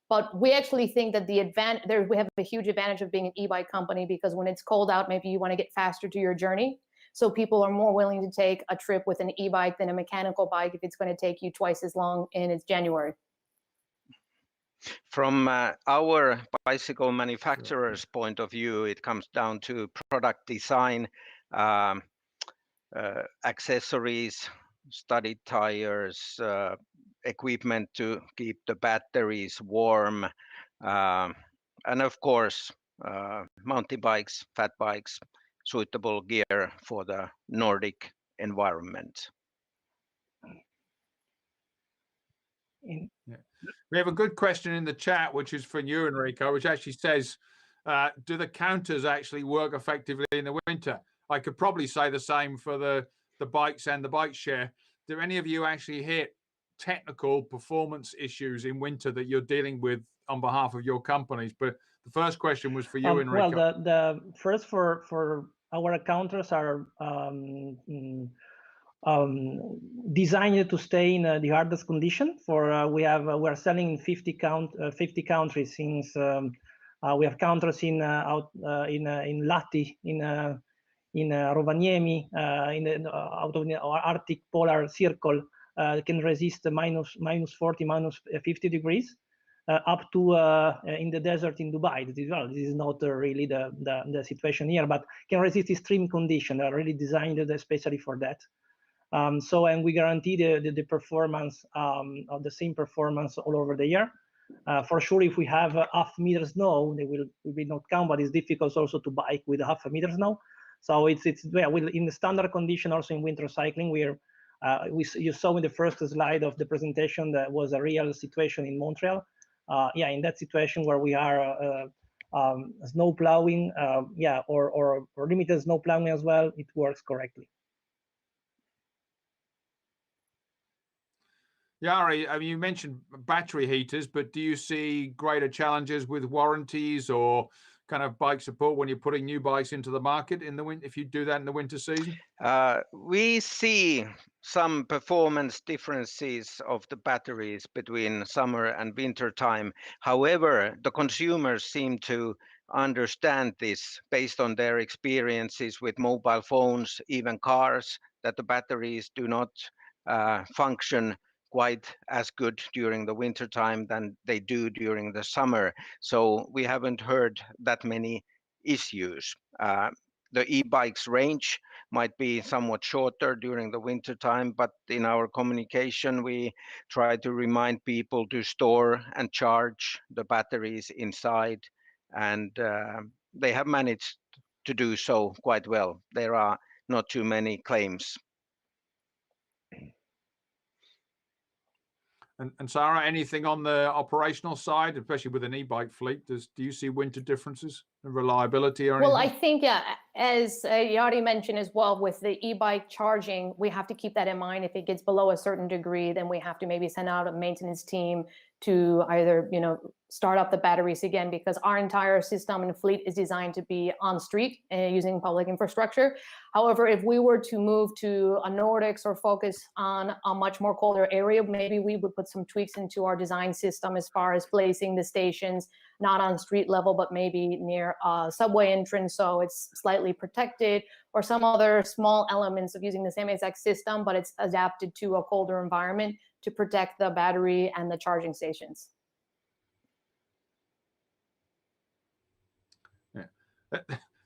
[SPEAKER 8] But we actually think that we have a huge advantage of being an e-bike company, because when it's cold out, maybe you want to get faster to your journey. So people are more willing to take a trip with an e-bike than a mechanical bike if it's going to take you twice as long and it's January.
[SPEAKER 7] From our bicycle manufacturer's point of view, it comes down to product design, accessories, studded tires, equipment to keep the batteries warm, and of course, mountain bikes, fat bikes, suitable gear for the Nordic environment.
[SPEAKER 5] We have a good question in the chat, which is for you, Enrico, which actually says, do the counters actually work effectively in the winter? I could probably say the same for the bikes and the bike share. Do any of you actually hit technical performance issues in winter that you're dealing with on behalf of your companies? But the first question was for you, Enrico.
[SPEAKER 6] Well, the first for our counters are designed to stay in the hardest condition. For we are selling in 50 countries. Since we have counters in Lahti, in Rovaniemi, out of the Arctic polar circle, can resist minus 40, minus 50 degrees, up to in the desert in Dubai. This is not really the situation here, but can resist extreme condition. They are really designed especially for that. And we guarantee the performance of the same performance all over the year. For sure, if we have half meter snow, they will not count, but it's difficult also to bike with half a meter snow. So it's in the standard condition, also in winter cycling, you saw in the first slide of the presentation that was a real situation in Montreal. In that situation where we are snow plowing, or limited snow plowing as well, it works correctly.
[SPEAKER 5] Jari, I mean, you mentioned battery heaters, but do you see greater challenges with warranties or kind of bike support when you're putting new bikes into the market in the winter, if you do that in the winter season?
[SPEAKER 7] We see some performance differences of the batteries between summer and winter time. However, the consumers seem to understand this based on their experiences with mobile phones, even cars, that the batteries do not function quite as good during the winter time than they do during the summer. So we haven't heard that many issues. The e-bike's range might be somewhat shorter during the winter time, but in our communication, we try to remind people to store and charge the batteries inside, and they have managed to do so quite well. There are not too many claims.
[SPEAKER 5] And Sarah, anything on the operational side, especially with an e-bike fleet? Do you see winter differences in reliability or anything?
[SPEAKER 8] Well, I think, as Jari mentioned as well, with the e-bike charging, we have to keep that in mind. If it gets below a certain degree, then we have to maybe send out a maintenance team to either, start up the batteries again, because our entire system and fleet is designed to be on street and using public infrastructure. However, if we were to move to a Nordics or focus on a much more colder area, maybe we would put some tweaks into our design system as far as placing the stations, not on street level, but maybe near a subway entrance, so it's slightly protected, or some other small elements of using the same exact system, but it's adapted to a colder environment to protect the battery and the charging stations.
[SPEAKER 5] Yeah.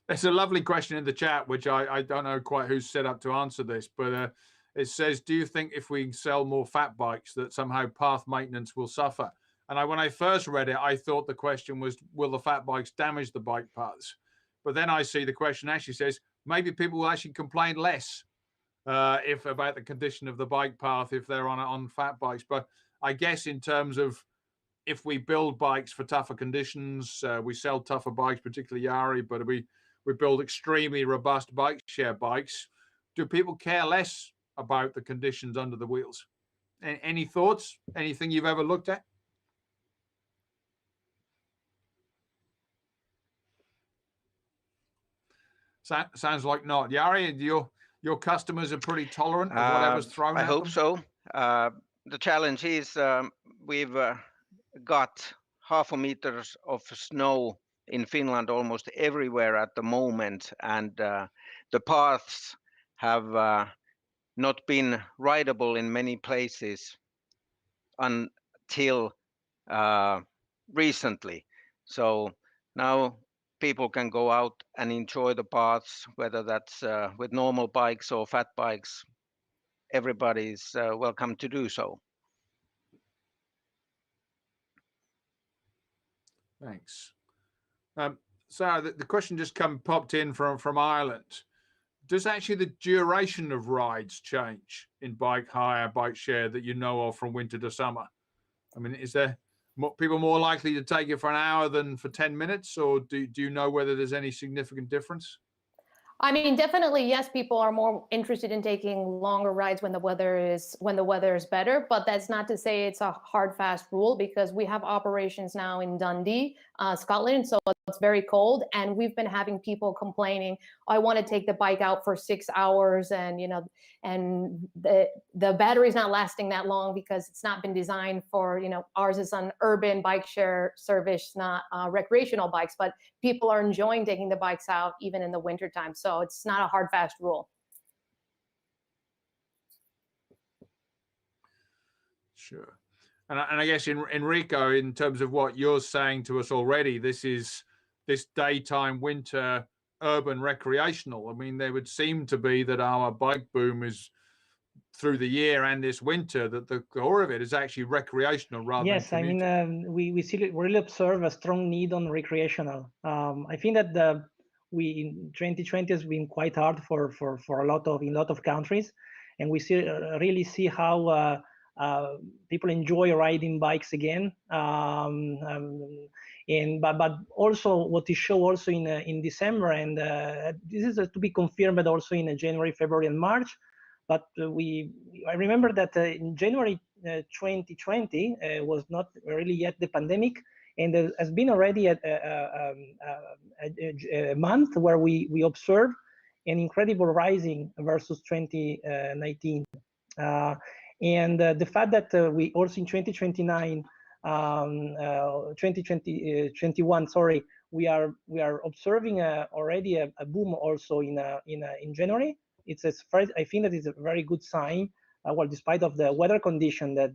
[SPEAKER 5] There's a lovely question in the chat, which I don't know quite who's set up to answer this, but it says, do you think if we sell more fat bikes that somehow path maintenance will suffer? And when I first read it, I thought the question was, will the fat bikes damage the bike paths? But then I see the question actually says, maybe people will actually complain less about the condition of the bike path if they're on fat bikes. But I guess in terms of if we build bikes for tougher conditions, we sell tougher bikes, particularly Jari, but we build extremely robust bike share bikes. Do people care less about the conditions under the wheels? Any thoughts? Anything you've ever looked at? Sounds like not. Jari, your customers are pretty tolerant of whatever's thrown
[SPEAKER 7] I
[SPEAKER 5] at
[SPEAKER 7] hope
[SPEAKER 5] them?
[SPEAKER 7] so. The challenge is we've got 0.5 meters of snow in Finland almost everywhere at the moment, and the paths have not been rideable in many places until recently. So now people can go out and enjoy the paths, whether that's with normal bikes or fat bikes. Everybody's welcome to do so.
[SPEAKER 5] Thanks. Sarah, the question just popped in from Ireland. Does actually the duration of rides change in bike hire, bike share that you know of from winter to summer? I mean, is there people more likely to take it for an hour than for 10 minutes, or do you know whether there's any significant difference?
[SPEAKER 8] I mean, definitely, yes, people are more interested in taking longer rides when the weather is better, but that's not to say it's a hard, fast rule, because we have operations now in Dundee, Scotland, so it's very cold, and we've been having people complaining, I want to take the bike out for 6 hours, and and the battery's not lasting that long because it's not been designed for, ours is an urban bike share service, not recreational bikes, but people are enjoying taking the bikes out even in the wintertime. So it's not a hard, fast rule.
[SPEAKER 5] Sure. And I guess, Enrico, in terms of what you're saying to us already, this daytime winter urban recreational. I mean, there would seem to be that our bike boom is through the year and this winter, that the core of it is actually recreational rather than commuting.
[SPEAKER 6] I mean, we really observe a strong need on recreational. I think that we in 2020 has been quite hard for in a lot of countries, and we really see how people enjoy riding bikes again. But also what is shown also in December, and this is to be confirmed also in January, February, and March. But I remember that in January 2020 was not really yet the pandemic, and there has been already a month where we observe an incredible rising versus 2019. And the fact that we also in 2021, sorry, we are observing already a boom also in January. I think that is a very good sign. Well, despite of the weather condition that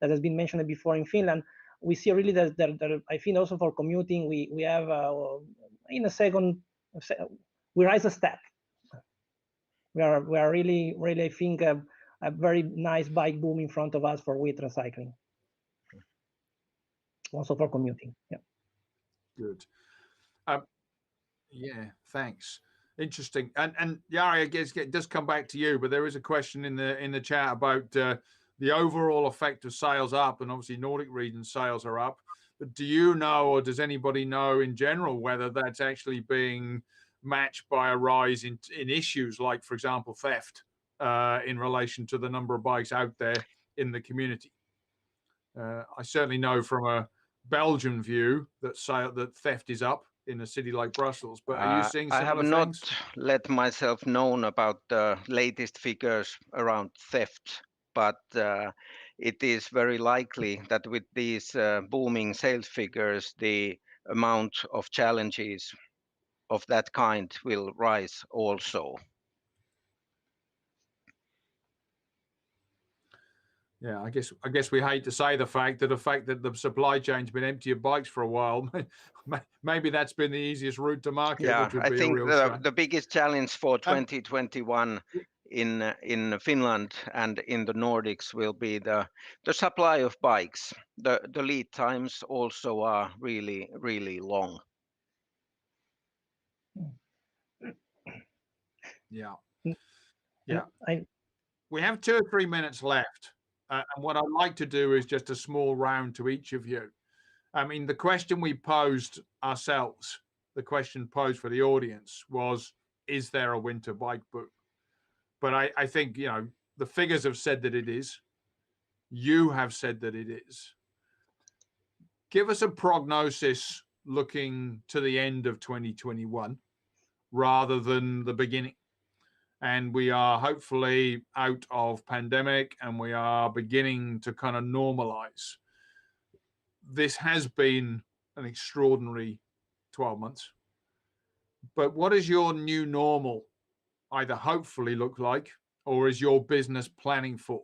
[SPEAKER 6] has been mentioned before in Finland, we see really that I think also for commuting we have in a second we rise a step. We are really I think a very nice bike boom in front of us for winter cycling. Also for commuting. Yeah.
[SPEAKER 5] Good. Yeah, thanks. Interesting. And Jari, I guess it does come back to you, but there is a question in the chat about the overall effect of sales up, and obviously Nordic region sales are up. But do you know, or does anybody know in general, whether that's actually being matched by a rise in issues like, for example, theft in relation to the number of bikes out there in the community? I certainly know from a Belgian view that theft is up in a city like Brussels, but are you seeing similar things?
[SPEAKER 7] I have not let myself known about the latest figures around theft, but it is very likely that with these booming sales figures, the amount of challenges of that kind will rise also.
[SPEAKER 5] Yeah, I guess we hate to say the fact that the supply chain's been empty of bikes for a while. Maybe that's been the easiest route to market.
[SPEAKER 7] Yeah,
[SPEAKER 5] which would
[SPEAKER 7] I
[SPEAKER 5] be
[SPEAKER 7] think
[SPEAKER 5] a real shame.
[SPEAKER 7] the biggest challenge for 2021 in Finland and in the Nordics will be the supply of bikes. The lead times also are really long.
[SPEAKER 5] Yeah.
[SPEAKER 6] Yeah.
[SPEAKER 5] We have 2 or 3 minutes left. And what I'd like to do is just a small round to each of you. I mean, the question we posed ourselves, the question posed for the audience was, is there a winter bike boom? But I think, you know, the figures have said that it is. You have said that it is. Give us a prognosis looking to the end of 2021 rather than the beginning. And we are hopefully out of pandemic and we are beginning to kind of normalize. This has been an extraordinary 12 months. But what does your new normal either hopefully look like, or is your business planning for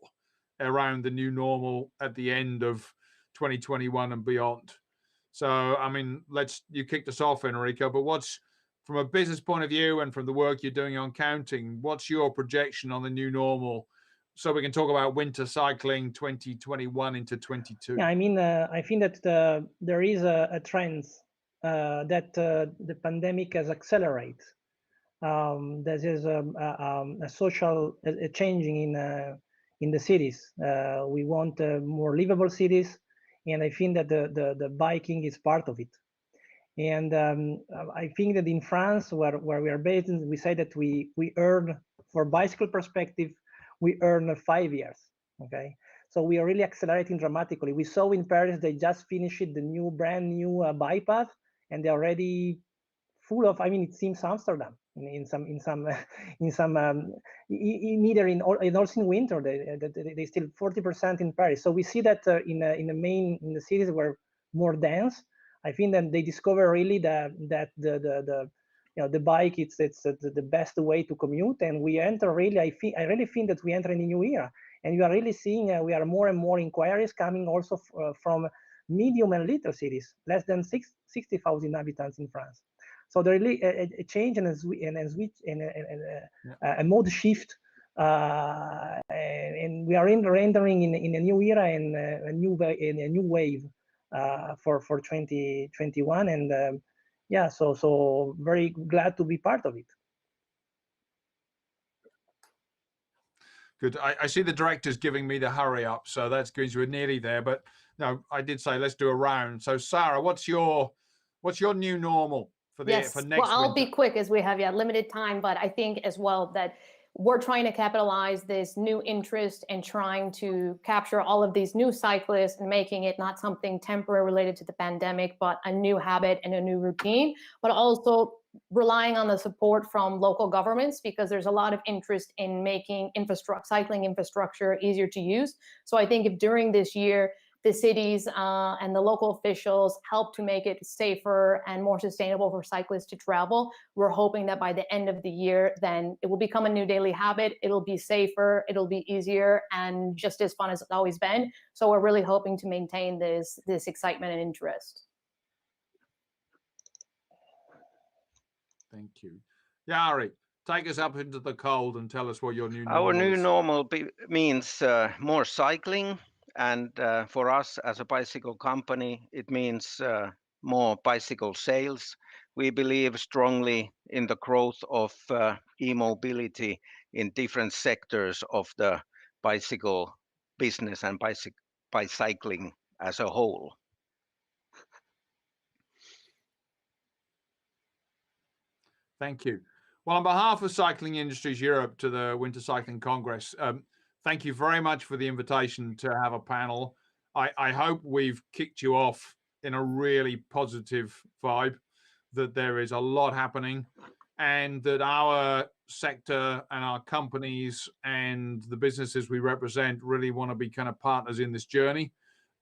[SPEAKER 5] around the new normal at the end of 2021 and beyond? So, I mean, you kicked us off, Enrico, but what's, from a business point of view and from the work you're doing on counting, what's your projection on the new normal? So we can talk about winter cycling 2021 into 22.
[SPEAKER 6] Yeah, I mean, I think that there is a trend that the pandemic has accelerated. There is a social changing in the cities. We want more livable cities, and I think that the biking is part of it. And I think that in France, where we are based, we say that we earn, for bicycle perspective, we earn 5 years. Okay, so we are really accelerating dramatically. We saw in Paris they just finished the brand new bike path, and they're already full of. I mean, it seems Amsterdam in some neither in also in winter they still 40% in Paris. So we see that in the cities where more dense. I think that they discover really that the bike it's the best way to commute, and we enter really. I really think that we enter in a new era, and you are really seeing we are more and more inquiries coming also from medium and little cities, less than 60,000 inhabitants in France. So there really a change and a mode shift, and we are entering in a new era and a new wave for 2021, and yeah, so very glad to be part of it.
[SPEAKER 5] Good. I see the director's giving me the hurry up, so that's good. We're nearly there, but no, I did say let's do a round. So Sarah, what's your new normal for next
[SPEAKER 8] well, I'll
[SPEAKER 5] winter?
[SPEAKER 8] be quick as we have limited time, but I think as well that we're trying to capitalize this new interest and trying to capture all of these new cyclists and making it not something temporary related to the pandemic, but a new habit and a new routine, but also relying on the support from local governments, because there's a lot of interest in making cycling infrastructure easier to use. So I think if during this year, the cities and the local officials help to make it safer and more sustainable for cyclists to travel, we're hoping that by the end of the year, then it will become a new daily habit. It'll be safer, it'll be easier, and just as fun as it's always been. So we're really hoping to maintain this excitement and interest.
[SPEAKER 5] Thank you. Jari, take us up into the cold and tell us what your new normal
[SPEAKER 7] Our new
[SPEAKER 5] is.
[SPEAKER 7] normal means more cycling, and for us as a bicycle company, it means more bicycle sales. We believe strongly in the growth of e-mobility in different sectors of the bicycle business and bicycling as a whole.
[SPEAKER 5] Thank you. Well, on behalf of Cycling Industries Europe to the Winter Cycling Congress, thank you very much for the invitation to have a panel. I hope we've kicked you off in a really positive vibe, that there is a lot happening, and that our sector and our companies and the businesses we represent really want to be kind of partners in this journey,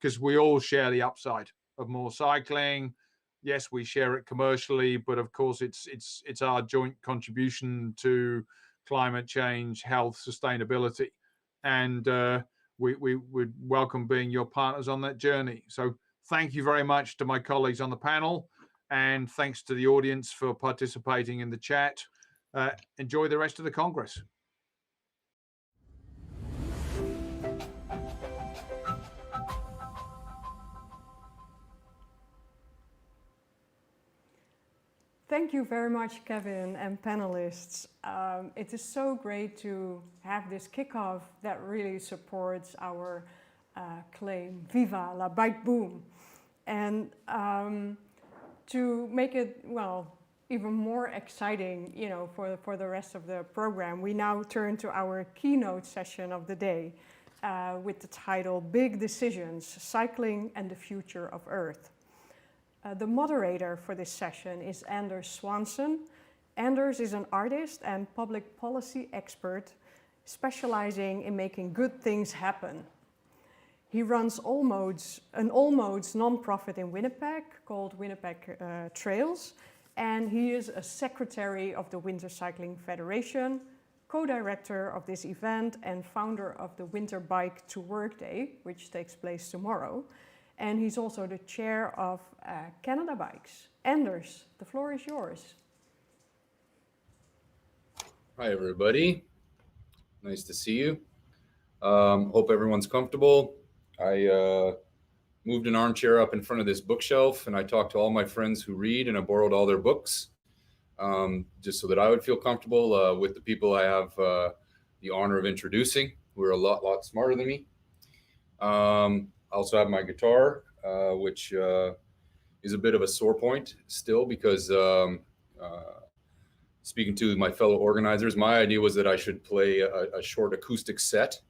[SPEAKER 5] because we all share the upside of more cycling. Yes, we share it commercially, but of course it's our joint contribution to climate change, health, sustainability, and we would welcome being your partners on that journey. So thank you very much to my colleagues on the panel, and thanks to the audience for participating in the chat. Enjoy the rest of the Congress.
[SPEAKER 1] Thank you very much, Kevin and panelists. It is so great to have this kickoff that really supports our claim, Viva la Bike Boom. And to make it, well, even more exciting, you know, for the rest of the program, we now turn to our keynote session of the day with the title, Big Decisions, Cycling and the Future of Earth. The moderator for this session is Anders Swanson. Anders is an artist and public policy expert specializing in making good things happen. He runs an all modes nonprofit in Winnipeg called Winnipeg Trails, and he is a secretary of the Winter Cycling Federation, co-director of this event, and founder of the Winter Bike to Work Day, which takes place tomorrow. And he's also the chair of Canada Bikes. Anders, the floor is yours.
[SPEAKER 9] Hi, everybody. Nice to see you. Hope everyone's comfortable. I moved an armchair up in front of this bookshelf, and I talked to all my friends who read, and I borrowed all their books just so that I would feel comfortable with the people I have the honor of introducing, who are a lot smarter than me. I also have my guitar, which is a bit of a sore point still because speaking to my fellow organizers, my idea was that I should play a short acoustic set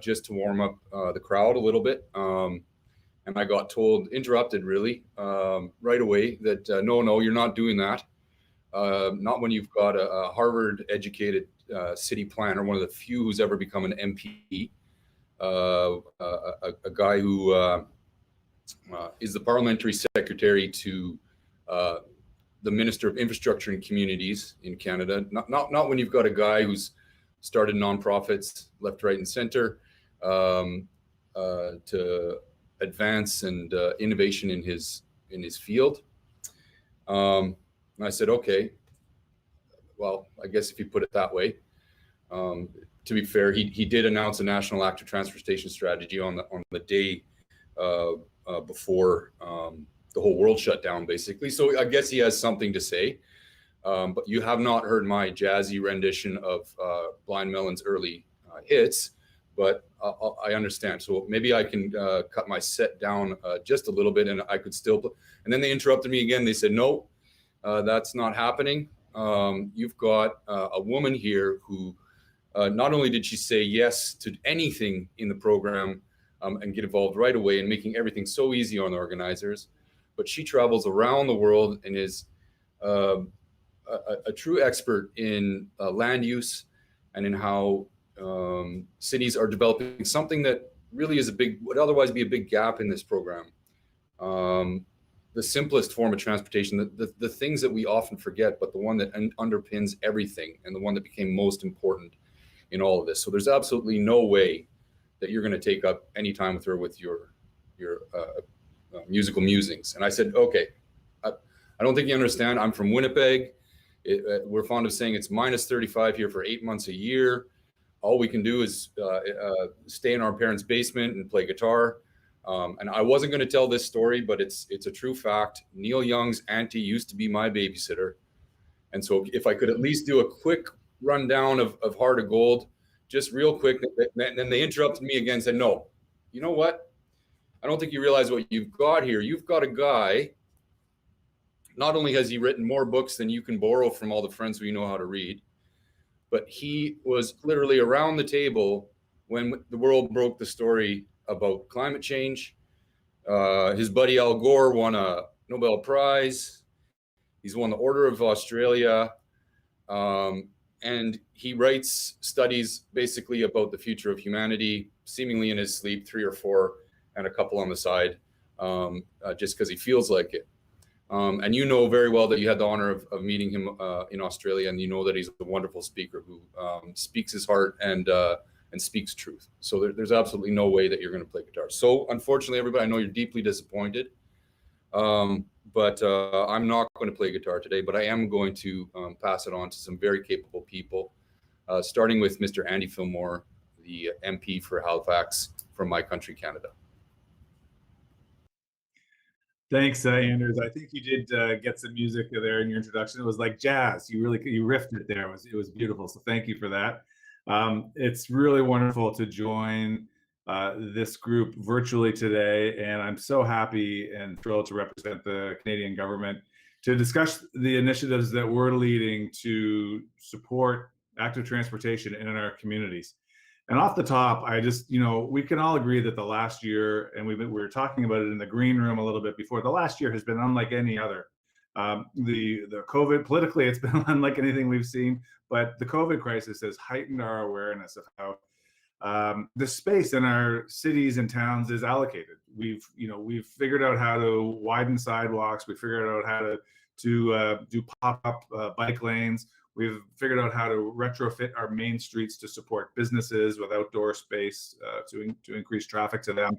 [SPEAKER 9] just to warm up the crowd a little bit. And I got interrupted really right away that no, you're not doing that. Not when you've got a Harvard educated city planner, one of the few who's ever become an MP. A guy who is the parliamentary secretary to the Minister of Infrastructure and Communities in Canada. Not when you've got a guy who's started nonprofits left, right, and center to advance and innovation in his field. And I said, okay, well, I guess if you put it that way. To be fair, he did announce a national active transportation strategy on the day before the whole world shut down, basically. So I guess he has something to say. But you have not heard my jazzy rendition of Blind Melon's early hits, but I understand. So maybe I can cut my set down just a little bit, and I could still play. And then they interrupted me again. They said, no, that's not happening. You've got a woman here who not only did she say yes to anything in the program and get involved right away and making everything so easy on the organizers, but she travels around the world and is a true expert in land use and in how cities are developing something that really is would otherwise be a big gap in this program. The simplest form of transportation, the things that we often forget, but the one that underpins everything and the one that became most important in all of this. So there's absolutely no way that you're going to take up any time with her with your musical musings. And I said, okay, I don't think you understand. I'm from Winnipeg. We're fond of saying it's minus 35 here for 8 months a year. All we can do is stay in our parents' basement and play guitar. And I wasn't going to tell this story, but it's a true fact. Neil Young's auntie used to be my babysitter. And so if I could at least do a quick rundown of Heart of Gold, just real quick. And then they interrupted me again and said, no, you know what? I don't think you realize what you've got here. You've got a guy, not only has he written more books than you can borrow from all the friends who you know how to read, but he was literally around the table when the world broke the story about climate change. His buddy Al Gore won a Nobel Prize. He's won the Order of Australia. And he writes studies basically about the future of humanity, seemingly in his sleep, 3 or 4, and a couple on the side, just because he feels like it. And you know very well that you had the honor of meeting him in Australia, and you know that he's a wonderful speaker who speaks his heart and speaks truth. So there's absolutely no way that you're going to play guitar. So unfortunately, everybody, I know you're deeply disappointed, but I'm not going to play guitar today, but I am going to pass it on to some very capable people, starting with Mr. Andy Fillmore, the MP for Halifax from my country, Canada.
[SPEAKER 10] Thanks, Anders. I think you did get some music there in your introduction. It was like jazz. You riffed it there. It was beautiful. So thank you for that. It's really wonderful to join this group virtually today, and I'm so happy and thrilled to represent the Canadian government to discuss the initiatives that we're leading to support active transportation in our communities. And off the top, I just, we can all agree that the last year, and we were talking about it in the green room a little bit before, the last year has been unlike any other. The COVID, politically, it's been unlike anything we've seen, but the COVID crisis has heightened our awareness of how the space in our cities and towns is allocated. We've figured out how to widen sidewalks. We figured out how to do pop-up bike lanes. We've figured out how to retrofit our main streets to support businesses with outdoor space to increase traffic to them.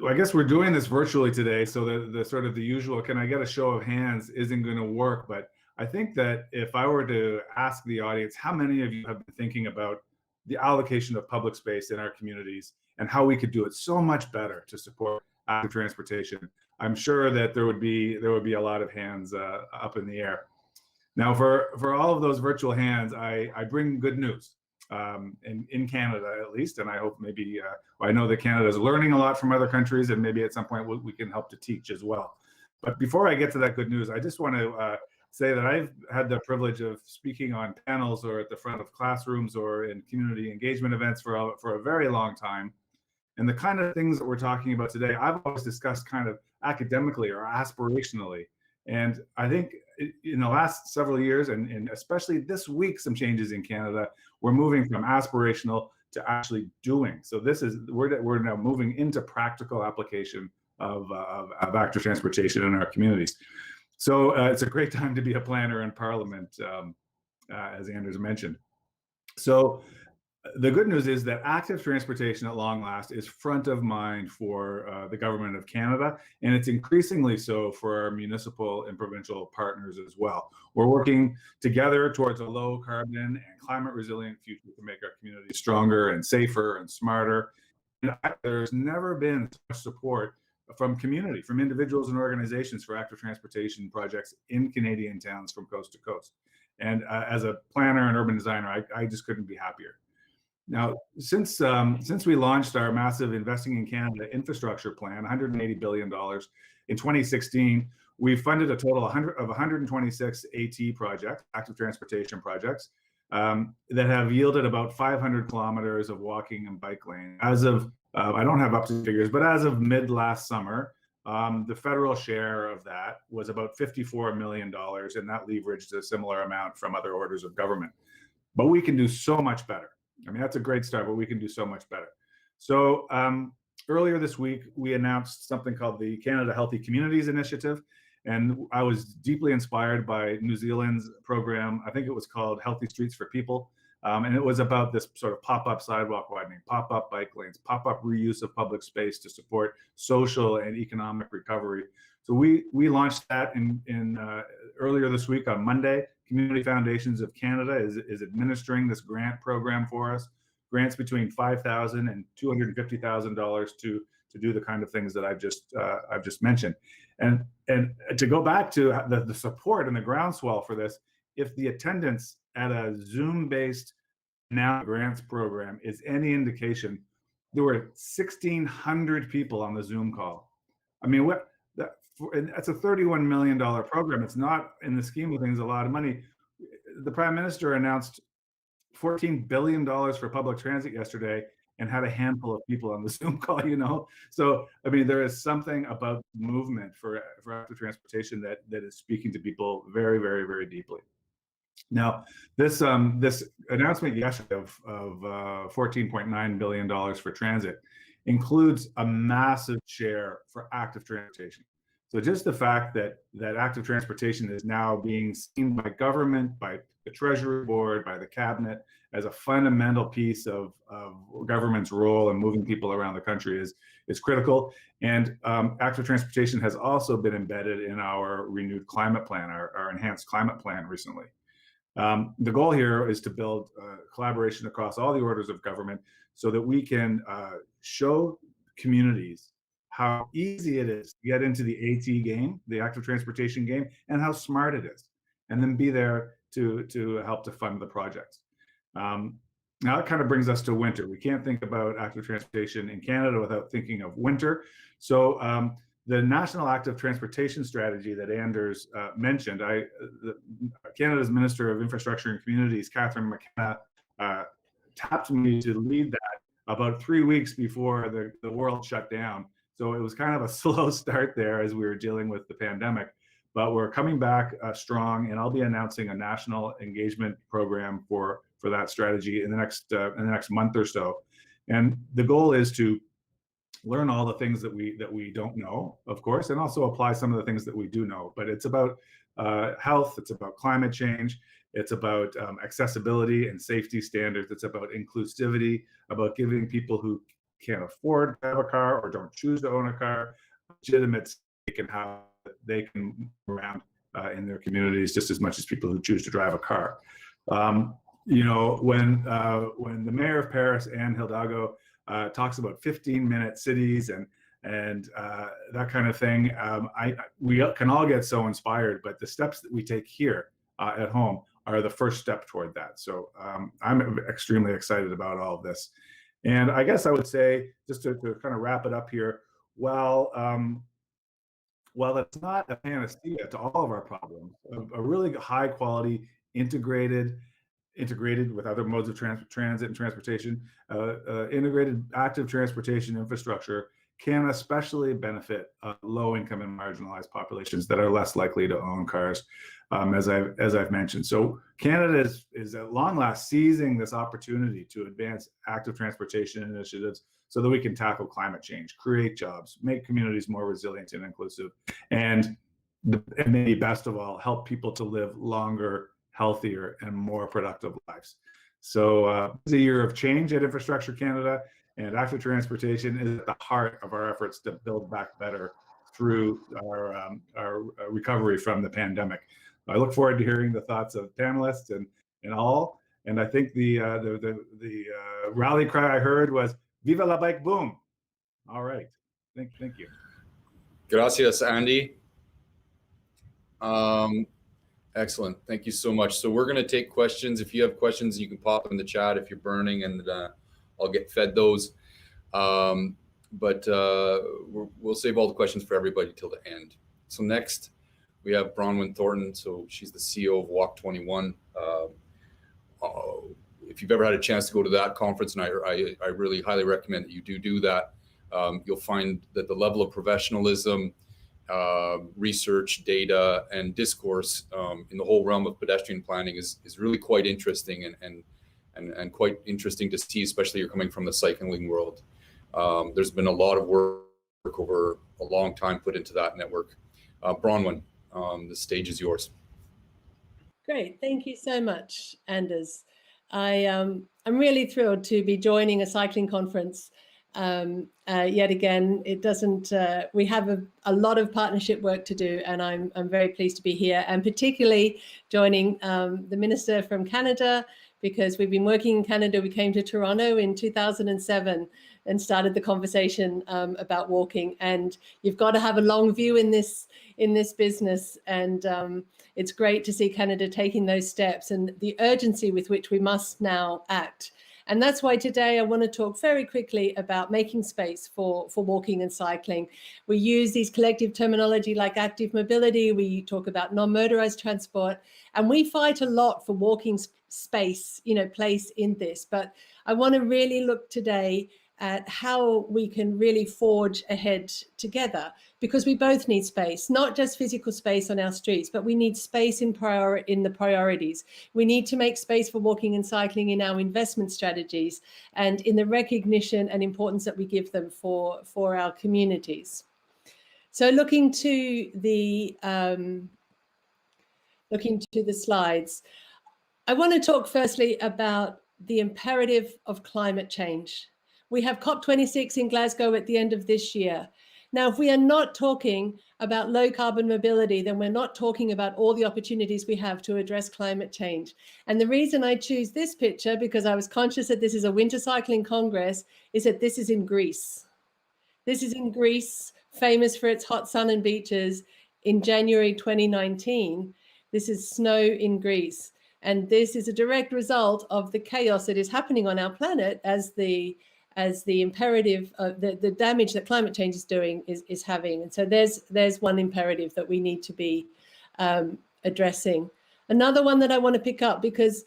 [SPEAKER 10] I guess we're doing this virtually today, so the sort of the usual, can I get a show of hands, isn't going to work. But I think that if I were to ask the audience, how many of you have been thinking about the allocation of public space in our communities and how we could do it so much better to support active transportation? I'm sure that there would be a lot of hands up in the air. Now, for all of those virtual hands, I bring good news, in Canada at least, and I hope maybe, I know that Canada is learning a lot from other countries, and maybe at some point we can help to teach as well. But before I get to that good news, I just want to say that I've had the privilege of speaking on panels or at the front of classrooms or in community engagement events for a very long time. And the kind of things that we're talking about today, I've always discussed kind of academically or aspirationally. And I think in the last several years, and especially this week, some changes in Canada, we're moving from aspirational to actually doing. So we're now moving into practical application of active transportation in our communities. So it's a great time to be a planner in Parliament, as Anders mentioned. So the good news is that active transportation at long last is front of mind for the government of Canada, and it's increasingly so for our municipal and provincial partners as well. We're working together towards a low carbon and climate resilient future to make our communities stronger and safer and smarter. And there's never been such support from community, from individuals and organizations for active transportation projects in Canadian towns from coast to coast. And as a planner and urban designer, I just couldn't be happier. Now, since we launched our massive Investing in Canada infrastructure plan, $180 billion in 2016, we funded a total of 126 AT projects, active transportation projects, that have yielded about 500 kilometers of walking and bike lane. As of, I don't have up-to-date figures, but as of mid last summer, the federal share of that was about $54 million, and that leveraged a similar amount from other orders of government. But we can do so much better. I mean, that's a great start, but we can do so much better. So earlier this week, we announced something called the Canada Healthy Communities Initiative. And I was deeply inspired by New Zealand's program. I think it was called Healthy Streets for People. And it was about this sort of pop-up sidewalk widening, pop-up bike lanes, pop-up reuse of public space to support social and economic recovery. So we launched that in earlier this week on Monday. Community Foundations of Canada is administering this grant program for us. Grants between $5,000 and $250,000 to do the kind of things that I've just mentioned. And to go back to the support and the groundswell for this, if the attendance at a Zoom-based now grants program is any indication, there were 1,600 people on the Zoom call. I mean, that's a $31 million program. It's not, in the scheme of things, a lot of money. The Prime Minister announced $14 billion for public transit yesterday and had a handful of people on the Zoom call, So, I mean, there is something about movement for active transportation that is speaking to people very, very, very deeply. Now, this announcement yesterday of $14.9 billion for transit includes a massive share for active transportation. So just the fact that active transportation is now being seen by government, by the Treasury Board, by the Cabinet as a fundamental piece of government's role in moving people around the country is critical. And active transportation has also been embedded in our renewed climate plan, our enhanced climate plan recently. The goal here is to build collaboration across all the orders of government so that we can show communities how easy it is to get into the AT game, the active transportation game, and how smart it is, and then be there to help to fund the projects. Now that kind of brings us to winter. We can't think about active transportation in Canada without thinking of winter. So the National Active Transportation Strategy that Anders mentioned, Canada's Minister of Infrastructure and Communities, Catherine McKenna, tapped me to lead that about 3 weeks before the world shut down. So it was kind of a slow start there as we were dealing with the pandemic, but we're coming back strong, and I'll be announcing a national engagement program for that strategy in the next month or so. And the goal is to learn all the things that we don't know, of course, and also apply some of the things that we do know. But it's about health, it's about climate change, it's about accessibility and safety standards, it's about inclusivity, about giving people who can't afford to have a car or don't choose to own a car legitimate stake in how they can move around in their communities just as much as people who choose to drive a car. You know, when the mayor of Paris, Anne Hidalgo, talks about 15-minute cities and that kind of thing, we can all get so inspired, but the steps that we take here at home are the first step toward that. So I'm extremely excited about all of this. And I guess I would say, just to kind of wrap it up here, while it's not a panacea to all of our problems, a really high quality, integrated with other modes of transit and transportation, integrated active transportation infrastructure can especially benefit low-income and marginalized populations that are less likely to own cars, as I've mentioned. So Canada is at long last seizing this opportunity to advance active transportation initiatives so that we can tackle climate change, create jobs, make communities more resilient and inclusive, and maybe best of all, help people to live longer, healthier, and more productive lives. So it's a year of change at Infrastructure Canada, and active transportation is at the heart of our efforts to build back better through our recovery from the pandemic. I look forward to hearing the thoughts of panelists and all. And I think the rally cry I heard was "Viva la bike boom!" All right, thank you.
[SPEAKER 9] Gracias, Andy. Excellent. Thank you so much. So we're going to take questions. If you have questions, you can pop in the chat if you're burning, and I'll get fed those. But we'll save all the questions for everybody till the end. So next, we have Bronwyn Thornton. So she's the CEO of Walk 21. If you've ever had a chance to go to that conference, and I really highly recommend that you do that, you'll find that the level of professionalism, research, data, and discourse in the whole realm of pedestrian planning is really quite interesting and quite interesting to see, especially you're coming from the cycling world. There's been a lot of work over a long time put into that network. Bronwyn, the stage is yours.
[SPEAKER 11] Great, thank you so much, Anders. I'm really thrilled to be joining a cycling conference. Yet again, it doesn't. We have a lot of partnership work to do, and I'm very pleased to be here, and particularly joining the minister from Canada, because we've been working in Canada. We came to Toronto in 2007 and started the conversation about walking. And you've got to have a long view in this business, and it's great to see Canada taking those steps and the urgency with which we must now act. And that's why today I want to talk very quickly about making space for walking and cycling. We use these collective terminology like active mobility. We talk about non-motorized transport, and we fight a lot for walking space, place in this. But I want to really look today at how we can really forge ahead together, because we both need space, not just physical space on our streets, but we need space in the priorities. We need to make space for walking and cycling in our investment strategies and in the recognition and importance that we give them for our communities. So looking to the slides, I want to talk firstly about the imperative of climate change. We have COP26 in Glasgow at the end of this year. Now, if we are not talking about low carbon mobility, then we're not talking about all the opportunities we have to address climate change. And the reason I choose this picture, because I was conscious that this is a winter cycling congress, is that this is in Greece. This is in Greece, famous for its hot sun and beaches. In January 2019, this is snow in Greece. And this is a direct result of the chaos that is happening on our planet as the imperative, the damage that climate change is doing is having. And so there's one imperative that we need to be addressing. Another one that I want to pick up, because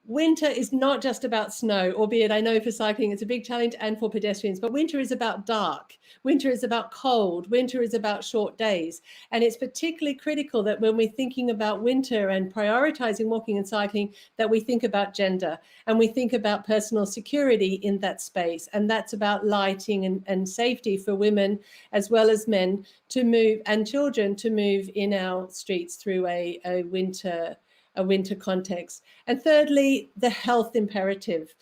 [SPEAKER 11] winter is not just about snow, albeit I know for cycling it's a big challenge and for pedestrians, but winter is about dark. Winter is about cold. Winter is about short days. And it's particularly critical that when we're thinking about winter and prioritizing walking and cycling, that we think about gender and we think about personal security in that space. And that's about lighting and safety for women as well as men to move, and children to move in our streets through a winter context. And thirdly, the health imperative.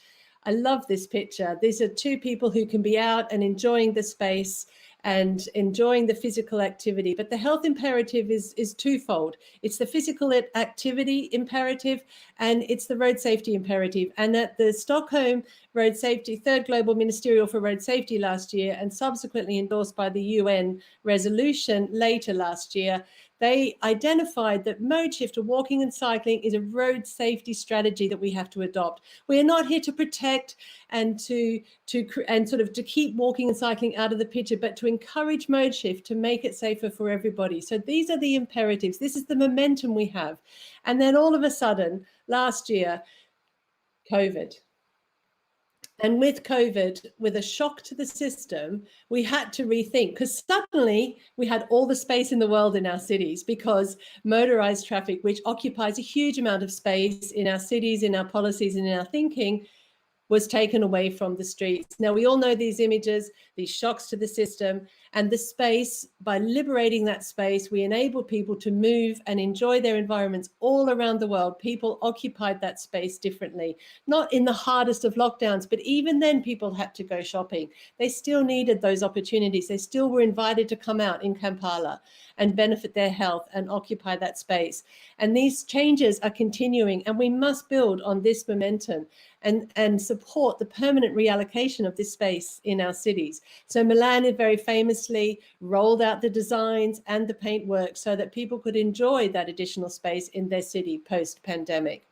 [SPEAKER 11] I love this picture. These are two people who can be out and enjoying the space and enjoying the physical activity. But the health imperative is twofold. It's the physical activity imperative and it's the road safety imperative. And at the Stockholm Road Safety, third global ministerial for road safety last year, and subsequently endorsed by the UN resolution later last year, they identified that mode shift to walking and cycling is a road safety strategy that we have to adopt. We are not here to protect and to keep walking and cycling out of the picture, but to encourage mode shift to make it safer for everybody. So these are the imperatives. This is the momentum we have. And then all of a sudden, last year, COVID. And with COVID, with a shock to the system, we had to rethink, because suddenly we had all the space in the world in our cities, because motorized traffic, which occupies a huge amount of space in our cities, in our policies, and in our thinking, was taken away from the streets. Now, we all know these images, these shocks to the system, and the space. By liberating that space, we enabled people to move and enjoy their environments all around the world. People occupied that space differently, not in the hardest of lockdowns, but even then people had to go shopping. They still needed those opportunities. They still were invited to come out in Kampala and benefit their health and occupy that space. And these changes are continuing, and we must build on this momentum and support the permanent reallocation of this space in our cities. So Milan had very famously rolled out the designs and the paintwork so that people could enjoy that additional space in their city post-pandemic.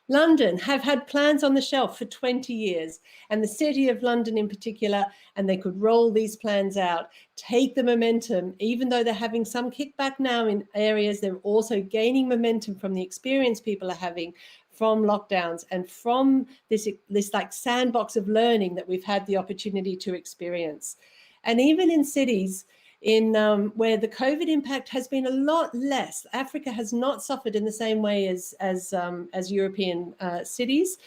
[SPEAKER 11] London have had plans on the shelf for 20 years, and the City of London in particular, and they could roll these plans out, take the momentum, even though they're having some kickback now in areas, they're also gaining momentum from the experience people are having from lockdowns and from this like sandbox of learning that we've had the opportunity to experience. And even in cities where the COVID impact has been a lot less, Africa has not suffered in the same way as European cities.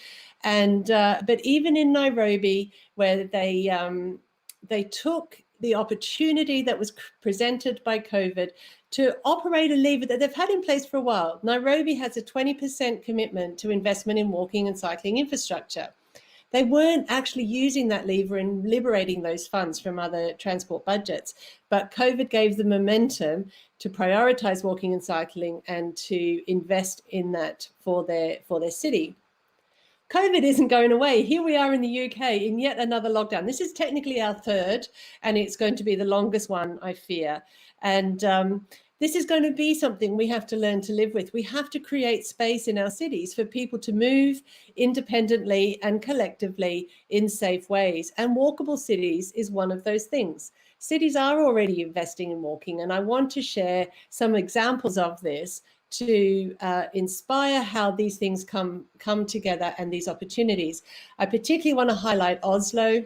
[SPEAKER 11] And but even in Nairobi, where they took the opportunity that was presented by COVID to operate a lever that they've had in place for a while. Nairobi has a 20% commitment to investment in walking and cycling infrastructure. They weren't actually using that lever and liberating those funds from other transport budgets, but COVID gave them momentum to prioritize walking and cycling and to invest in that for their city. COVID isn't going away. Here we are in the UK in yet another lockdown. This is technically our third, and it's going to be the longest one, I fear. And this is going to be something we have to learn to live with. We have to create space in our cities for people to move independently and collectively in safe ways. And walkable cities is one of those things. Cities are already investing in walking, and I want to share some examples of this to inspire how these things come together and these opportunities. I particularly want to highlight Oslo,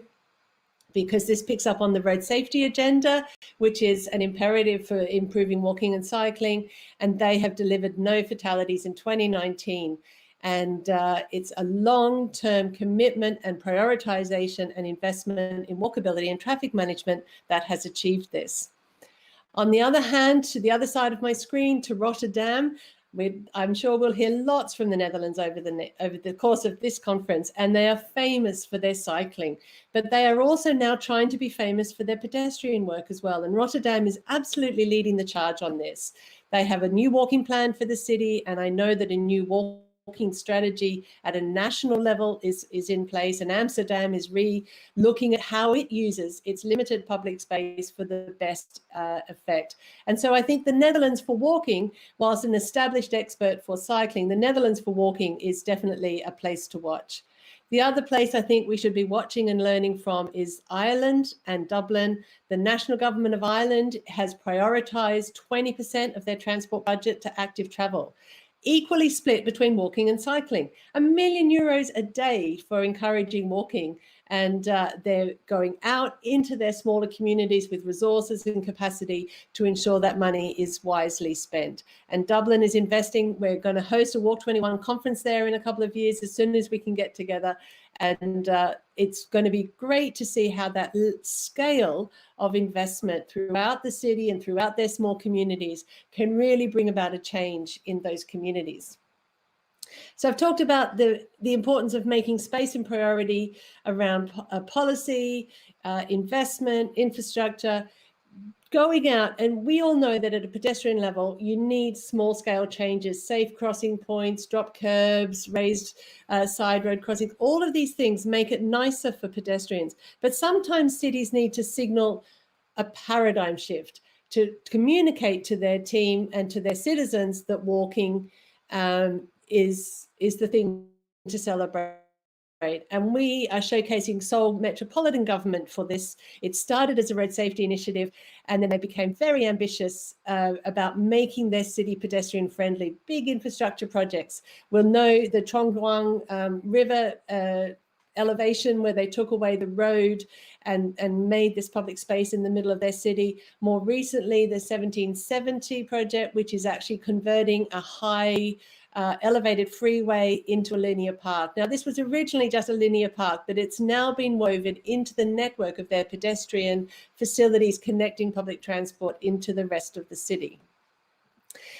[SPEAKER 11] because this picks up on the road safety agenda, which is an imperative for improving walking and cycling, and they have delivered no fatalities in 2019. And it's a long-term commitment and prioritization and investment in walkability and traffic management that has achieved this. On the other hand, to the other side of my screen, to Rotterdam, I'm sure we'll hear lots from the Netherlands over the course of this conference, and they are famous for their cycling, but they are also now trying to be famous for their pedestrian work as well. And Rotterdam is absolutely leading the charge on this. They have a new walking plan for the city, and I know that a new walking strategy at a national level is in place, and Amsterdam is looking at how it uses its limited public space for the best effect. And so I think the Netherlands for walking, whilst an established expert for cycling, the Netherlands for walking is definitely a place to watch. The other place I think we should be watching and learning from is Ireland and Dublin. The national government of Ireland has prioritised 20% of their transport budget to active travel, equally split between walking and cycling. €1 million a day for encouraging walking. And they're going out into their smaller communities with resources and capacity to ensure that money is wisely spent. And Dublin is investing. We're going to host a Walk 21 conference there in a couple of years as soon as we can get together. And it's going to be great to see how that scale of investment throughout the city and throughout their small communities can really bring about a change in those communities. So I've talked about the importance of making space and priority around policy, investment, infrastructure, going out. And we all know that at a pedestrian level, you need small scale changes, safe crossing points, drop curbs, raised side road crossings. All of these things make it nicer for pedestrians. But sometimes cities need to signal a paradigm shift to communicate to their team and to their citizens that walking is the thing to celebrate. And we are showcasing Seoul Metropolitan Government for this. It started as a road safety initiative, and then they became very ambitious about making their city pedestrian friendly. Big infrastructure projects. We'll know the Chongguang River elevation, where they took away the road and made this public space in the middle of their city. More recently, the 1770 project, which is actually converting a high elevated freeway into a linear park. Now, this was originally just a linear park, but it's now been woven into the network of their pedestrian facilities connecting public transport into the rest of the city.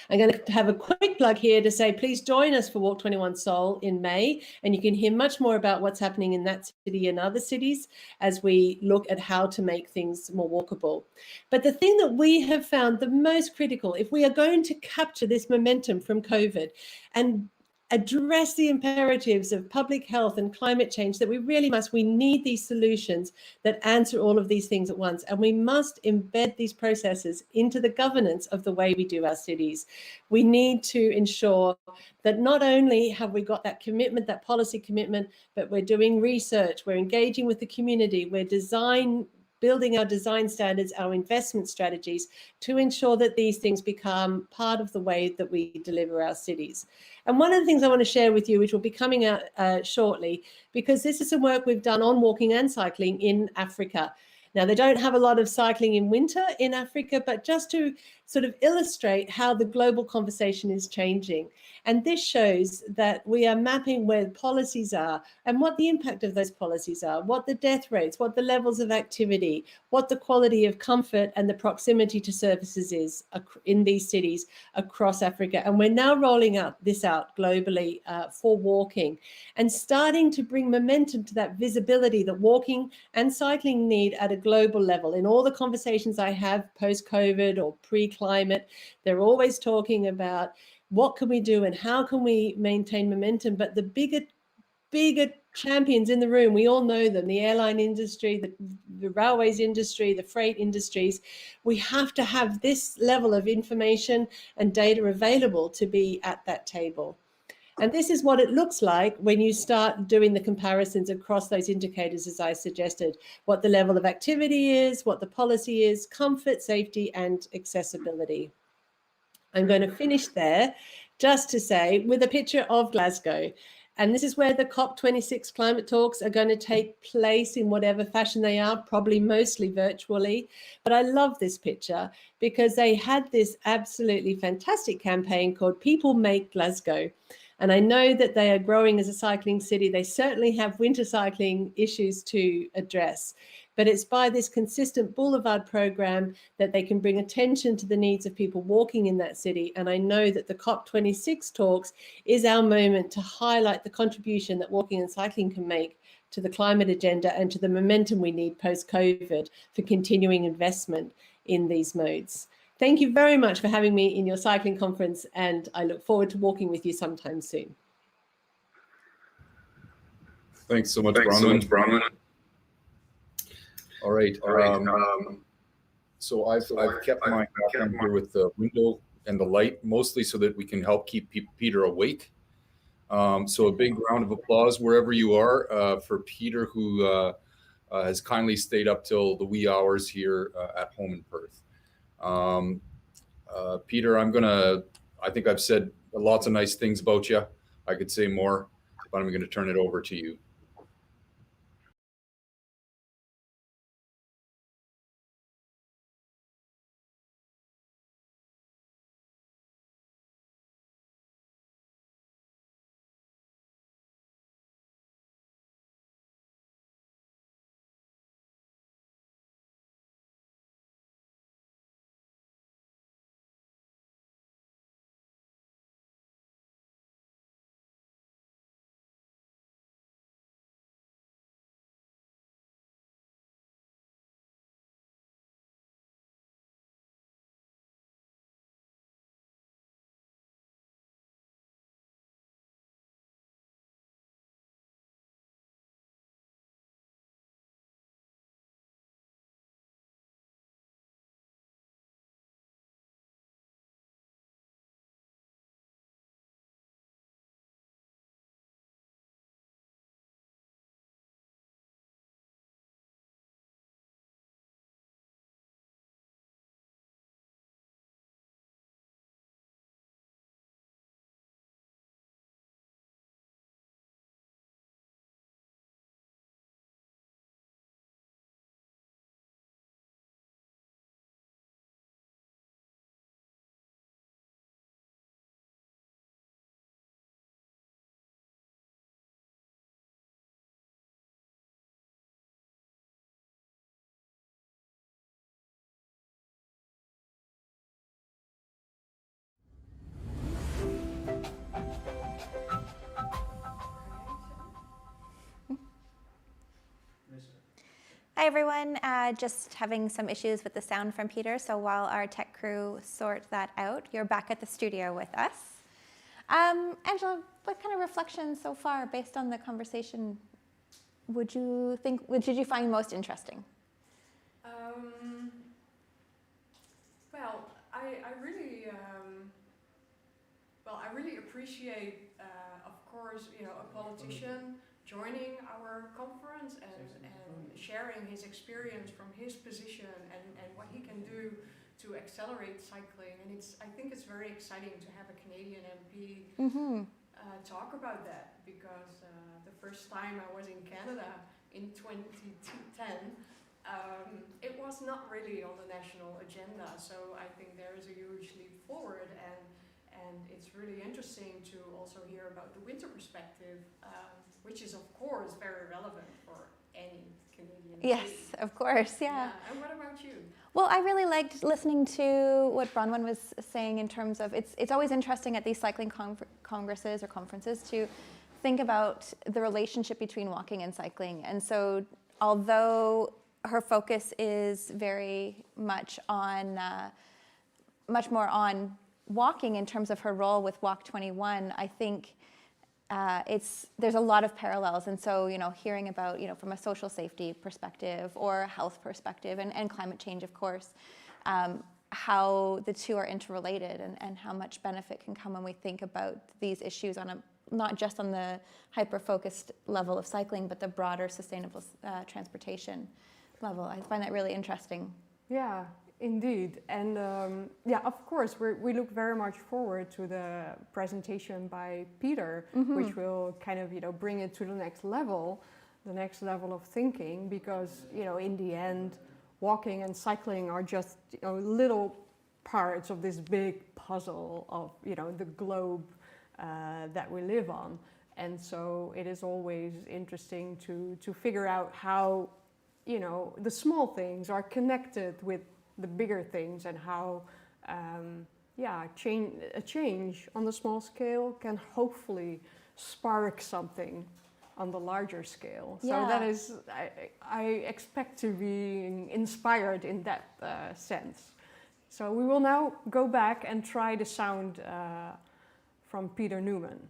[SPEAKER 11] I'm going to have a quick plug here to say, please join us for Walk 21 Seoul in May, and you can hear much more about what's happening in that city and other cities as we look at how to make things more walkable. But the thing that we have found the most critical, if we are going to capture this momentum from COVID and address the imperatives of public health and climate change, that we need these solutions that answer all of these things at once. And we must embed these processes into the governance of the way we do our cities. We need to ensure that not only have we got that commitment, that policy commitment, but we're doing research, we're engaging with the community, we're building our design standards, our investment strategies to ensure that these things become part of the way that we deliver our cities. And one of the things I want to share with you, which will be coming out shortly, because this is some work we've done on walking and cycling in Africa. Now, they don't have a lot of cycling in winter in Africa, but just to sort of illustrate how the global conversation is changing. And this shows that we are mapping where policies are and what the impact of those policies are, what the death rates, what the levels of activity, what the quality of comfort and the proximity to services is in these cities across Africa. And we're now rolling this out globally for walking and starting to bring momentum to that visibility that walking and cycling need at a global level. In all the conversations I have post-COVID or pre-climate, they're always talking about what can we do and how can we maintain momentum. But the bigger champions in the room, we all know them, the airline industry, the railways industry, the freight industries. We have to have this level of information and data available to be at that table. And this is what it looks like when you start doing the comparisons across those indicators, as I suggested, what the level of activity is, what the policy is, comfort, safety, and accessibility. I'm going to finish there just to say with a picture of Glasgow. And this is where the COP26 climate talks are going to take place in whatever fashion they are, probably mostly virtually. But I love this picture because they had this absolutely fantastic campaign called People Make Glasgow. And I know that they are growing as a cycling city. They certainly have winter cycling issues to address. But it's by this consistent boulevard program that they can bring attention to the needs of people walking in that city. And I know that the COP26 talks is our moment to highlight the contribution that walking and cycling can make to the climate agenda and to the momentum we need post-COVID for continuing investment in these modes. Thank you very much for having me in your cycling conference, and I look forward to walking with you sometime soon.
[SPEAKER 9] Thanks so much, Bronwyn. All right. So I've kept my background here with the window and the light, mostly so that we can help keep Peter awake. So a big round of applause wherever you are for Peter, who has kindly stayed up till the wee hours here at home in Perth. Peter, I think I've said lots of nice things about you. I could say more, but I'm going to turn it over to you.
[SPEAKER 2] Hi everyone, just having some issues with the sound from Peter, so while our tech crew sort that out, you're back at the studio with us. Angela, what kind of reflections so far based on the conversation did you find most interesting?
[SPEAKER 1] Well, I really appreciate, of course, a politician joining our conference and sharing his experience from his position and what he can do to accelerate cycling. And I think it's very exciting to have a Canadian MP talk about that, because the first time I was in Canada in 2010, it was not really on the national agenda. So I think there is a huge leap forward, and it's really interesting to also hear about the winter perspective, which is of course very relevant for any Canadian
[SPEAKER 2] Yes,
[SPEAKER 1] city.
[SPEAKER 2] of course, yeah.
[SPEAKER 1] And what about you?
[SPEAKER 2] Well, I really liked listening to what Bronwyn was saying in terms of, it's always interesting at these cycling congresses or conferences to think about the relationship between walking and cycling. And so although her focus is very much on, much more on walking in terms of her role with Walk 21, I think there's a lot of parallels. And so, hearing about, from a social safety perspective or a health perspective and climate change, of course, how the two are interrelated and how much benefit can come when we think about these issues on not just on the hyper-focused level of cycling, but the broader sustainable transportation level. I find that really interesting.
[SPEAKER 1] Yeah, indeed. And of course, we look very much forward to the presentation by Peter, which will kind of, bring it to the next level of thinking, because, in the end, walking and cycling are just, little parts of this big puzzle of, the globe that we live on. And so it is always interesting to figure out how, the small things are connected with the bigger things, and how a change on the small scale can hopefully spark something on the larger scale.
[SPEAKER 2] Yeah.
[SPEAKER 1] So that is, I expect to be inspired in that sense. So we will now go back and try the sound from Peter Newman.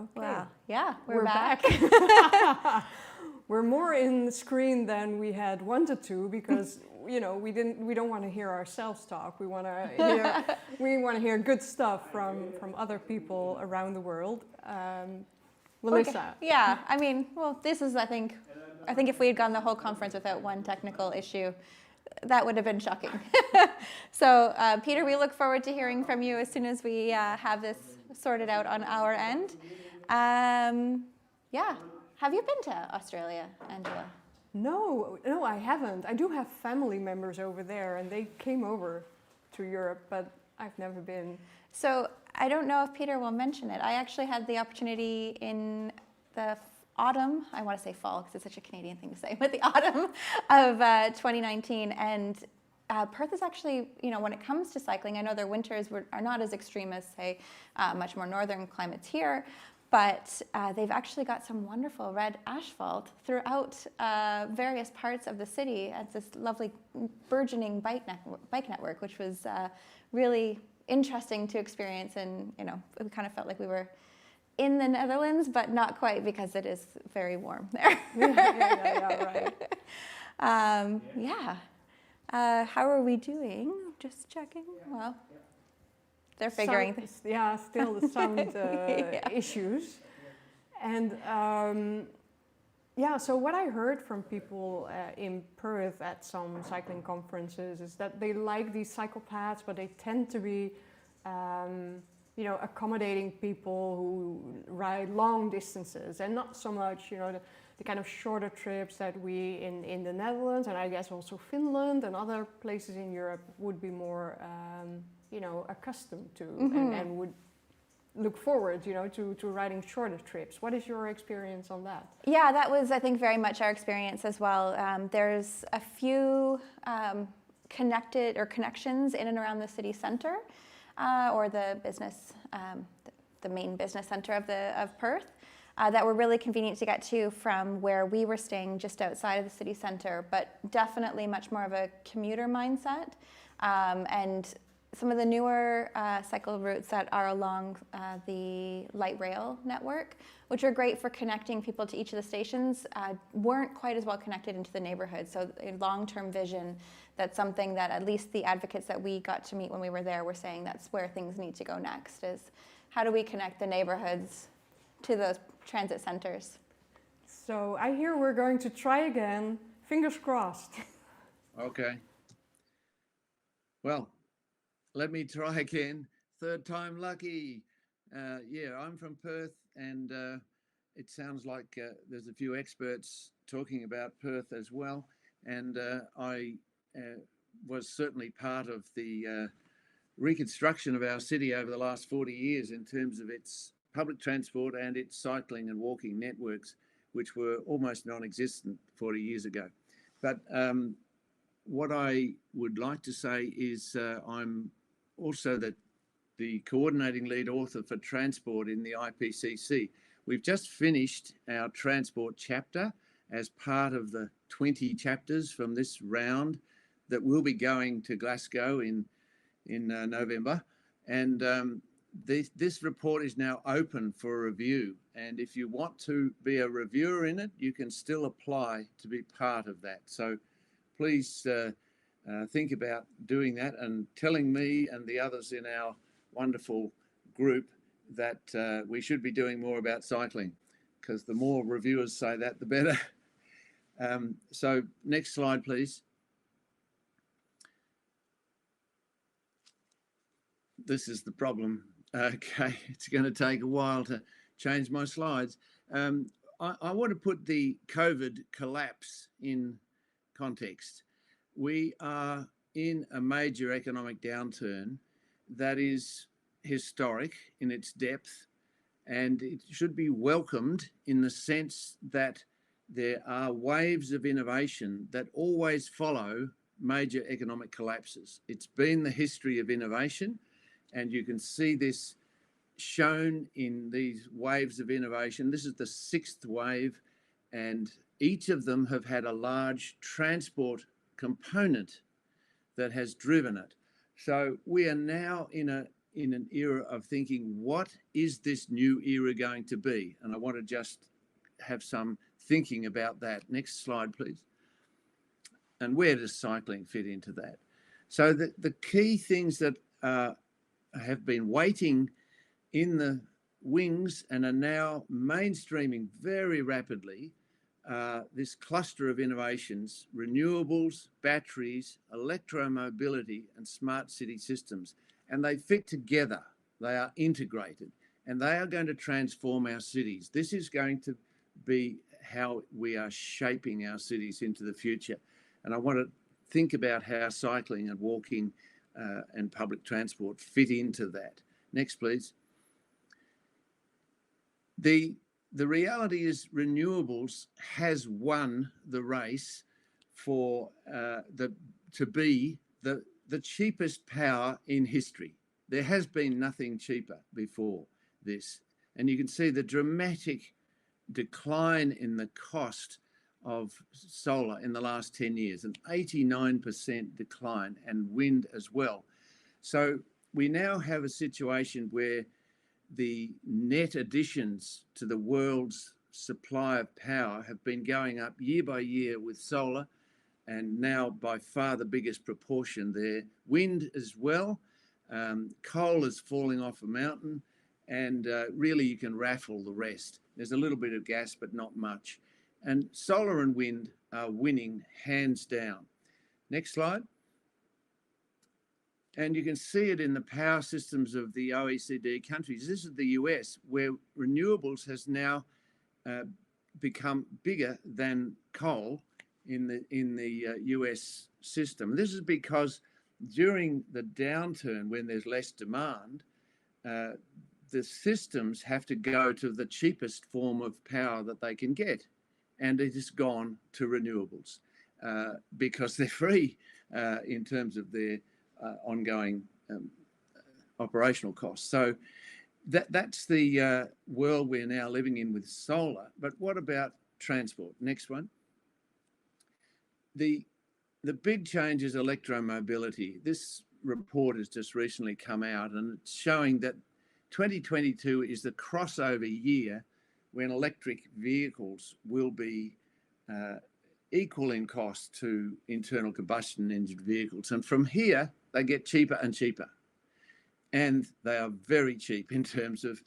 [SPEAKER 1] Okay.
[SPEAKER 2] Wow. Yeah, we're back.
[SPEAKER 1] We're more in the screen than we had wanted to because we don't want to hear ourselves talk. We want to hear good stuff from other people around the world. Melissa.
[SPEAKER 2] Okay. Yeah, I mean, well, this is I think if we had gone the whole conference without one technical issue, that would have been shocking. So, Peter, we look forward to hearing from you as soon as we have this sorted out on our end. Yeah. Have you been to Australia, Angela?
[SPEAKER 1] No, I haven't. I do have family members over there, and they came over to Europe, but I've never been.
[SPEAKER 2] So I don't know if Peter will mention it. I actually had the opportunity in the autumn, I want to say fall because it's such a Canadian thing to say, but the autumn of 2019. And Perth is actually, when it comes to cycling, I know their winters are not as extreme as, say, much more northern climates here, but they've actually got some wonderful red asphalt throughout various parts of the city. It's this lovely burgeoning bike network, which was really interesting to experience. And, we kind of felt like we were in the Netherlands, but not quite because it is very warm there.
[SPEAKER 1] Right.
[SPEAKER 2] How are we doing? Just checking. Well, they're figuring things.
[SPEAKER 1] Yeah, still the sound issues. And so what I heard from people in Perth at some cycling conferences is that they like these cycle paths, but they tend to be accommodating people who ride long distances and not so much, the kind of shorter trips that we in the Netherlands and I guess also Finland and other places in Europe would be more, accustomed to and would look forward, to riding shorter trips. What is your experience on that?
[SPEAKER 2] Yeah, that was, I think, very much our experience as well. There's a few connections in and around the city center. Or the business, the main business center of Perth, that were really convenient to get to from where we were staying just outside of the city center, but definitely much more of a commuter mindset. And some of the newer cycle routes that are along the light rail network, which are great for connecting people to each of the stations, weren't quite as well connected into the neighborhood. So a long-term vision, that's something that at least the advocates that we got to meet when we were there were saying that's where things need to go next, is how do we connect the neighborhoods to those transit centers?
[SPEAKER 1] So I hear we're going to try again. Fingers crossed.
[SPEAKER 12] Okay. Well, let me try again. Third time lucky. I'm from Perth, and it sounds like there's a few experts talking about Perth as well. And I was certainly part of the reconstruction of our city over the last 40 years in terms of its public transport and its cycling and walking networks, which were almost non-existent 40 years ago. But what I would like to say is I'm also the coordinating lead author for transport in the IPCC. We've just finished our transport chapter as part of the 20 chapters from this round that will be going to Glasgow in November. And this report is now open for review. And if you want to be a reviewer in it, you can still apply to be part of that. So please think about doing that and telling me and the others in our wonderful group that we should be doing more about cycling, because the more reviewers say that, the better. So next slide, please. This is the problem. Okay, it's going to take a while to change my slides. I want to put the COVID collapse in context. We are in a major economic downturn that is historic in its depth, and it should be welcomed in the sense that there are waves of innovation that always follow major economic collapses. It's been the history of innovation, and you can see this shown in these waves of innovation. This is the 6th wave, and each of them have had a large transport component that has driven it. So we are now in in an era of thinking, what is this new era going to be? And I want to just have some thinking about that. Next slide, please. And where does cycling fit into that? So the key things that have been waiting in the wings and are now mainstreaming very rapidly, this cluster of innovations: renewables, batteries, electromobility, and smart city systems. And they fit together, they are integrated, and they are going to transform our cities. This is going to be how we are shaping our cities into the future. And I want to think about how cycling and walking and public transport fit into that. Next, please. The reality is renewables has won the race for to be the cheapest power in history. There has been nothing cheaper before this. And you can see the dramatic decline in the cost of solar in the last 10 years, an 89% decline, and wind as well. So we now have a situation where the net additions to the world's supply of power have been going up year by year with solar, and now by far the biggest proportion there. Wind as well. Coal is falling off a mountain, and really you can raffle the rest. There's a little bit of gas, but not much. And solar and wind are winning hands down. Next slide. And you can see it in the power systems of the OECD countries. This is the US, where renewables has now become bigger than coal in the US system. This is because during the downturn, when there's less demand, the systems have to go to the cheapest form of power that they can get. And it has gone to renewables because they're free in terms of their ongoing operational costs. So that's the world we're now living in with solar. But what about transport? Next one. The big change is electromobility. This report has just recently come out, and it's showing that 2022 is the crossover year when electric vehicles will be equal in cost to internal combustion engine vehicles. And from here, they get cheaper and cheaper. And they are very cheap in terms of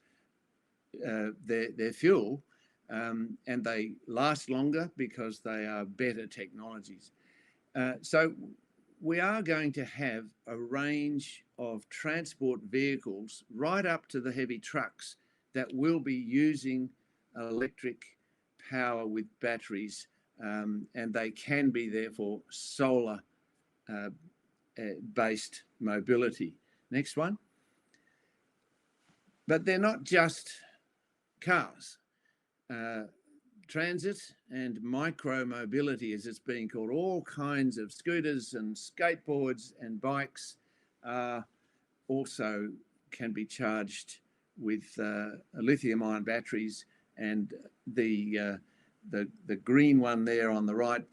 [SPEAKER 12] their fuel. And they last longer because they are better technologies. So we are going to have a range of transport vehicles right up to the heavy trucks that will be using electric power with batteries, and they can be therefore solar based mobility. Next one. But they're not just cars. Transit and micro mobility, as it's being called, all kinds of scooters and skateboards and bikes also can be charged with lithium-ion batteries. And the green one there on the right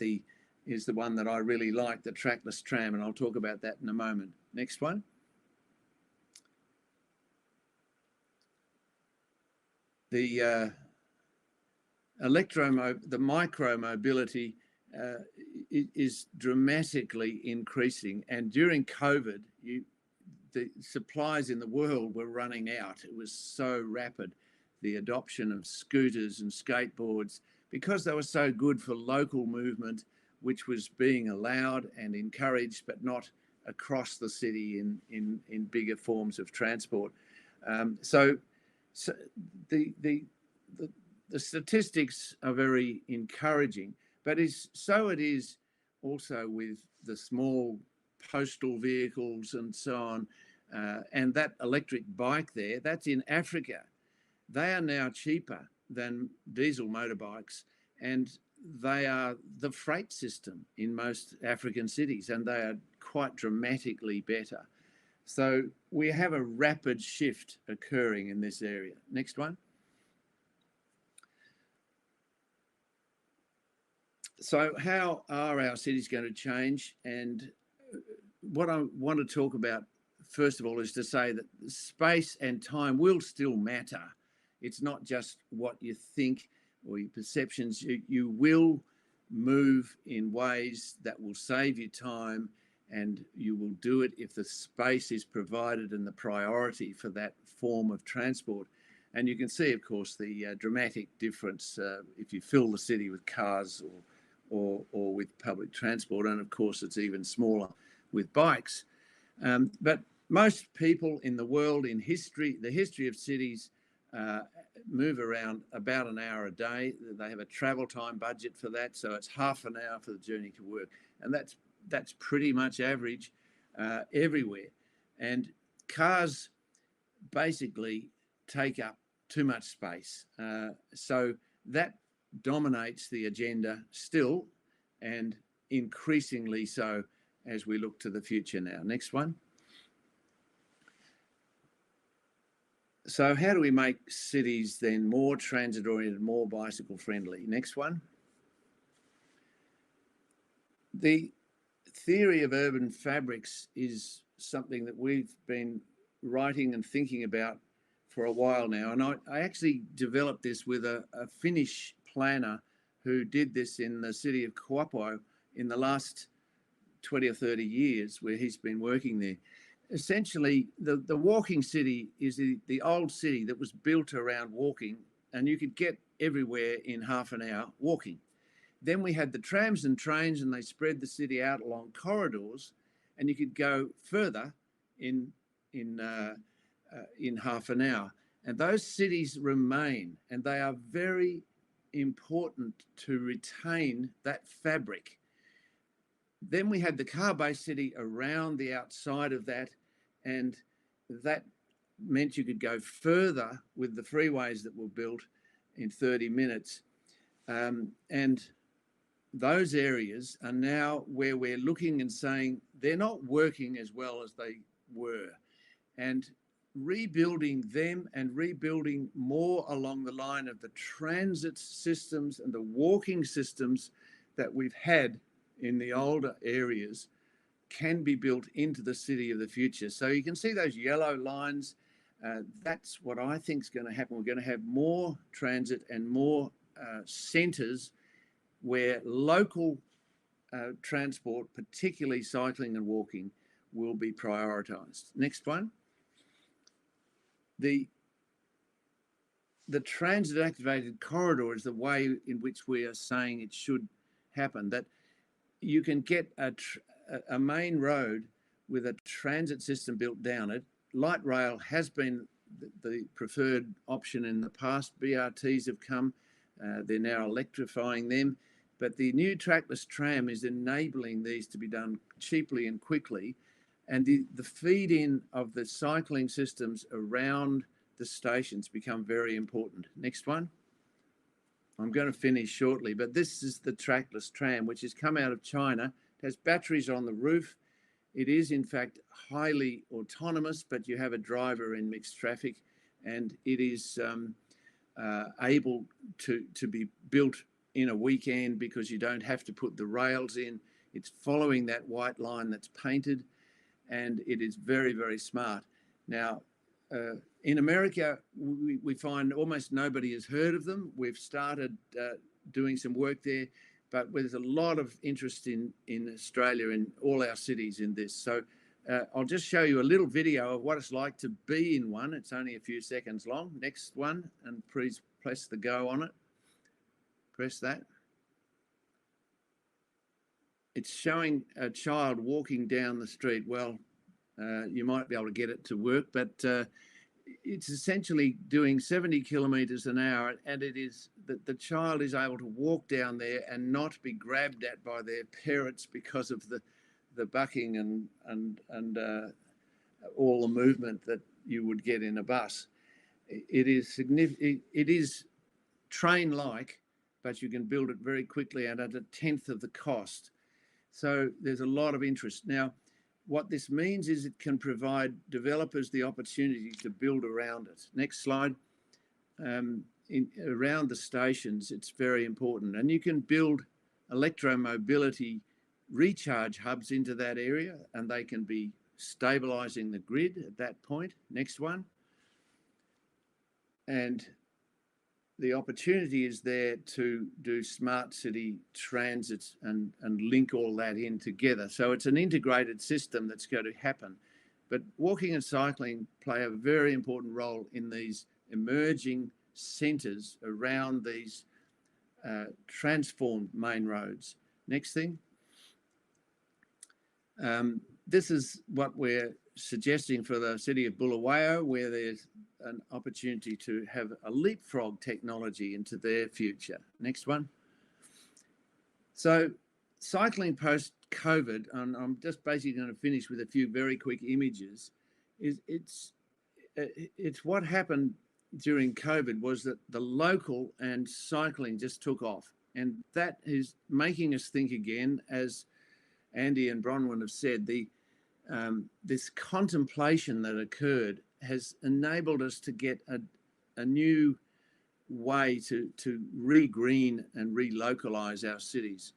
[SPEAKER 12] is the one that I really like, the trackless tram, and I'll talk about that in a moment. Next one. The micro mobility is dramatically increasing, and during COVID, the supplies in the world were running out. It was so rapid, the adoption of scooters and skateboards, because they were so good for local movement, which was being allowed and encouraged, but not across the city in bigger forms of transport. So the statistics are very encouraging, but so it is also with the small postal vehicles and so on. And that electric bike there, that's in Africa. They are now cheaper than diesel motorbikes, and they are the freight system in most African cities, and they are quite dramatically better. So we have a rapid shift occurring in this area. Next one. So how are our cities going to change? And what I want to talk about first of all, is to say that space and time will still matter. It's not just what you think or your perceptions. You will move in ways that will save you time, and you will do it if the space is provided and the priority for that form of transport. And you can see, of course, the dramatic difference if you fill the city with cars or with public transport. And of course, it's even smaller with bikes. But most people in the world, in history, the history of cities, move around about an hour a day. They have a travel time budget for that, so it's half an hour for the journey to work, and that's pretty much average everywhere. And cars basically take up too much space, so that dominates the agenda still, and increasingly so as we look to the future now. Next one. So how do we make cities then more transit oriented, more bicycle friendly? Next one. The theory of urban fabrics is something that we've been writing and thinking about for a while now. And I actually developed this with a Finnish planner who did this in the city of Kuopio in the last 20 or 30 years where he's been working there. Essentially, the walking city is the old city that was built around walking, and you could get everywhere in half an hour walking. Then we had the trams and trains, and they spread the city out along corridors, and you could go further in half an hour. And those cities remain, and they are very important to retain that fabric. Then we had the car-based city around the outside of that, and that meant you could go further with the freeways that were built in 30 minutes. And those areas are now where we're looking and saying they're not working as well as they were. And rebuilding them and rebuilding more along the line of the transit systems and the walking systems that we've had in the older areas can be built into the city of the future. So you can see those yellow lines. That's what I think is going to happen. We're going to have more transit and more centres where local transport, particularly cycling and walking, will be prioritised. Next one. The transit activated corridor is the way in which we are saying it should happen, that you can get a main road with a transit system built down it. Light rail has been the preferred option in the past. BRTs have come, they're now electrifying them, but the new trackless tram is enabling these to be done cheaply and quickly. And the feed in of the cycling systems around the stations become very important. Next one. I'm going to finish shortly, but this is the trackless tram, which has come out of China. It has batteries on the roof. It is, in fact, highly autonomous, but you have a driver in mixed traffic, and it is able to be built in a weekend because you don't have to put the rails in. It's following that white line that's painted, and it is very, very smart. Now, in America, we find almost nobody has heard of them. We've started doing some work there, but there's a lot of interest in Australia, in all our cities in this. So I'll just show you a little video of what it's like to be in one. It's only a few seconds long. Next one, and please press the go on it. Press that. It's showing a child walking down the street. Well, you might be able to get it to work, but it's essentially doing 70 kilometres an hour, and it is that the child is able to walk down there and not be grabbed at by their parents because of the bucking and all the movement that you would get in a bus. It is significant. It is train-like, but you can build it very quickly and at a tenth of the cost. So there's a lot of interest. Now, what this means is it can provide developers the opportunity to build around it. Next slide. Around the stations, it's very important. And you can build electromobility recharge hubs into that area, and they can be stabilizing the grid at that point. Next one. And the opportunity is there to do smart city transits and link all that in together. So it's an integrated system that's going to happen. But walking and cycling play a very important role in these emerging centres around these transformed main roads. Next thing. This is what we're suggesting for the city of Bulawayo, where there's an opportunity to have a leapfrog technology into their future. Next one. So cycling post-COVID, and I'm just basically going to finish with a few very quick images, it's what happened during COVID was that the local and cycling just took off. And that is making us think again, as Andy and Bronwyn have said, this contemplation that occurred has enabled us to get a new way to re-green and relocalize our cities.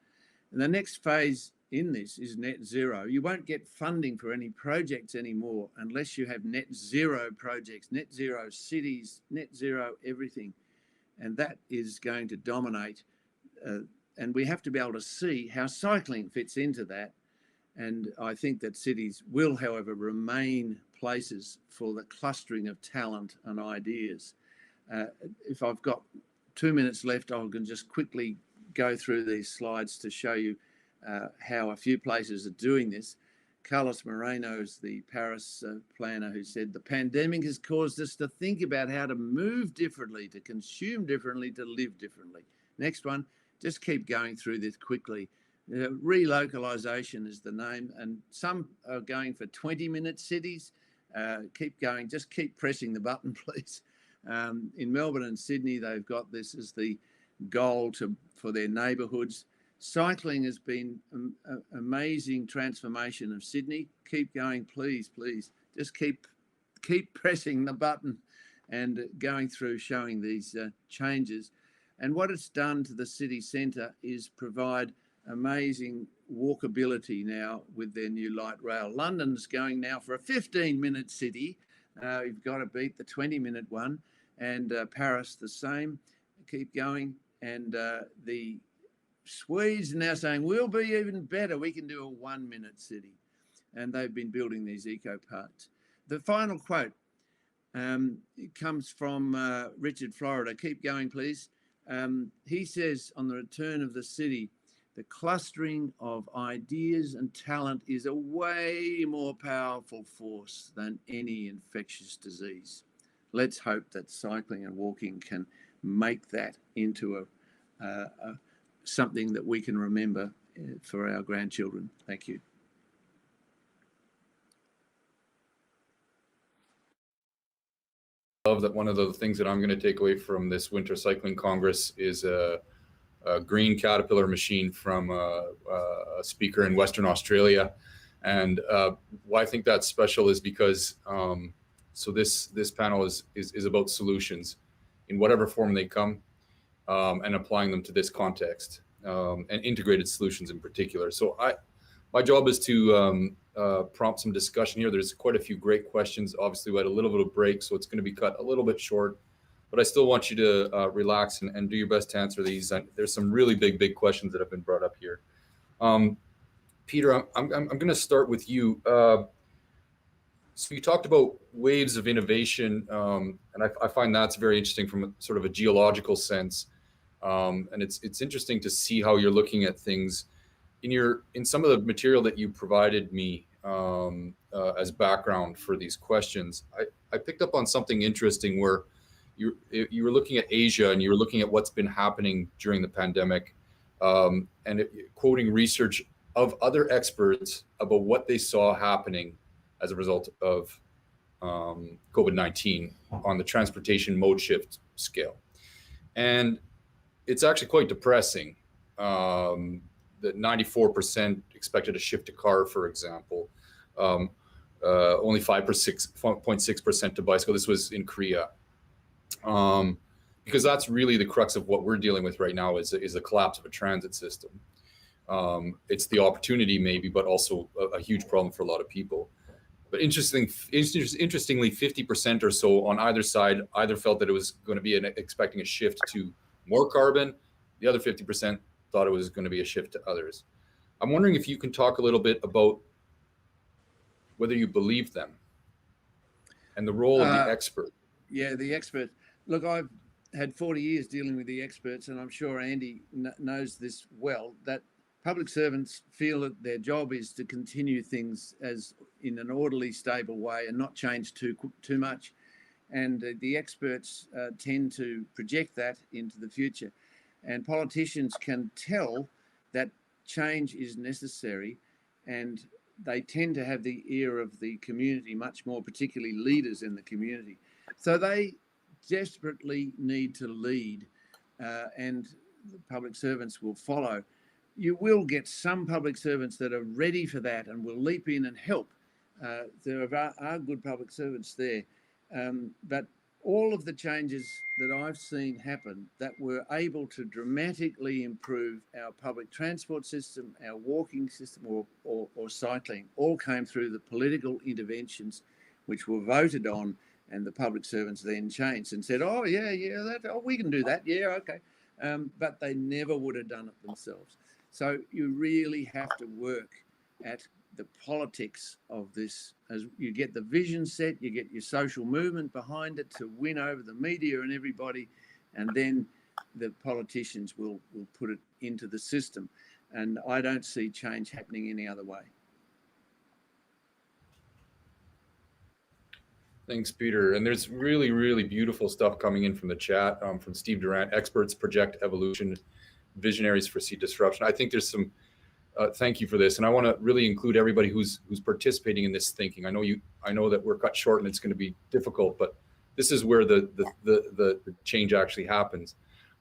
[SPEAKER 12] And the next phase in this is net zero. You won't get funding for any projects anymore unless you have net zero projects, net zero cities, net zero everything. And that is going to dominate. And we have to be able to see how cycling fits into that. And I think that cities will, however, remain places for the clustering of talent and ideas. If I've got 2 minutes left, I can just quickly go through these slides to show you how a few places are doing this. Carlos Moreno is the Paris planner who said, the pandemic has caused us to think about how to move differently, to consume differently, to live differently. Next one, just keep going through this quickly. Relocalization is the name, and some are going for 20-minute cities. Keep going, just keep pressing the button, please. In Melbourne and Sydney, they've got this as the goal for their neighbourhoods. Cycling has been an amazing transformation of Sydney. Keep going, please, please. Just keep pressing the button and going through showing these changes. And what it's done to the city centre is provide amazing walkability now with their new light rail. London's going now for a 15-minute city. You've got to beat the 20-minute one. And Paris the same. Keep going. And the Swedes are now saying, we'll be even better. We can do a 1-minute city. And they've been building these eco parks. The final quote it comes from Richard Florida. Keep going, please. He says, on the return of the city, the clustering of ideas and talent is a way more powerful force than any infectious disease. Let's hope that cycling and walking can make that into something that we can remember for our grandchildren. Thank you.
[SPEAKER 9] I love that one of the things that I'm going to take away from this Winter Cycling Congress is a green Caterpillar machine from a speaker in Western Australia. And why I think that's special is because so this panel is about solutions in whatever form they come, and applying them to this context, and integrated solutions in particular. So my job is to prompt some discussion here. There's quite a few great questions. Obviously, we had a little bit of break, so it's going to be cut a little bit short. But I still want you to relax and do your best to answer these. There's some really big questions that have been brought up here. Peter, I'm going to start with you. So you talked about waves of innovation, and I find that's very interesting from a sort of a geological sense. And it's interesting to see how you're looking at things in some of the material that you provided me as background for these questions. I picked up on something interesting where you were looking at Asia and you were looking at what's been happening during the pandemic, and quoting research of other experts about what they saw happening as a result of COVID-19 on the transportation mode shift scale. And it's actually quite depressing that 94% expected a shift to car, for example, only 5.6% to bicycle. This was in Korea. Because that's really the crux of what we're dealing with right now is the collapse of a transit system. It's the opportunity maybe, but also a huge problem for a lot of people. But interestingly, 50% or so on either side either felt that it was going to be expecting a shift to more carbon. The other 50% thought it was going to be a shift to others. I'm wondering if you can talk a little bit about whether you believe them and the role of the expert.
[SPEAKER 12] Yeah, the expert. Look, I've had 40 years dealing with the experts, and I'm sure Andy knows this well, that public servants feel that their job is to continue things as in an orderly, stable way and not change too much. And the experts tend to project that into the future. And politicians can tell that change is necessary, and they tend to have the ear of the community much more, particularly leaders in the community. So they desperately need to lead, and the public servants will follow. You will get some public servants that are ready for that and will leap in and help. There are good public servants there. But all of the changes that I've seen happen that were able to dramatically improve our public transport system, our walking system, or cycling, all came through the political interventions which were voted on, and the public servants then changed and said, oh, yeah, we can do that. Yeah, okay. But they never would have done it themselves. So you really have to work at the politics of this. As you get the vision set, you get your social movement behind it to win over the media and everybody, and then the politicians will put it into the system. And I don't see change happening any other way.
[SPEAKER 9] Thanks, Peter. And there's really, really beautiful stuff coming in from the chat from Steve Durant. Experts project evolution, visionaries foresee disruption. I think there's some. Thank you for this, and I want to really include everybody who's participating in this thinking. I know that we're cut short and it's going to be difficult, but this is where the change actually happens.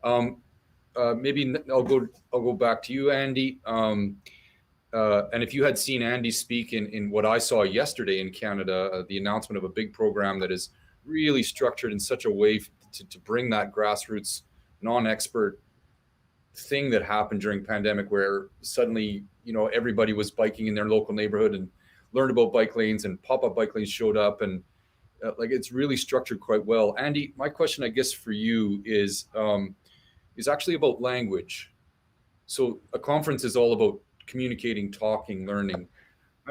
[SPEAKER 9] Maybe I'll go back to you, Andy. And if you had seen Andy speak in what I saw yesterday in Canada, the announcement of a big program that is really structured in such a way to bring that grassroots, non-expert thing that happened during pandemic, where suddenly, everybody was biking in their local neighborhood and learned about bike lanes, and pop-up bike lanes showed up, and it's really structured quite well. Andy, my question, I guess, for you is actually about language. So a conference is all about communicating, talking, learning.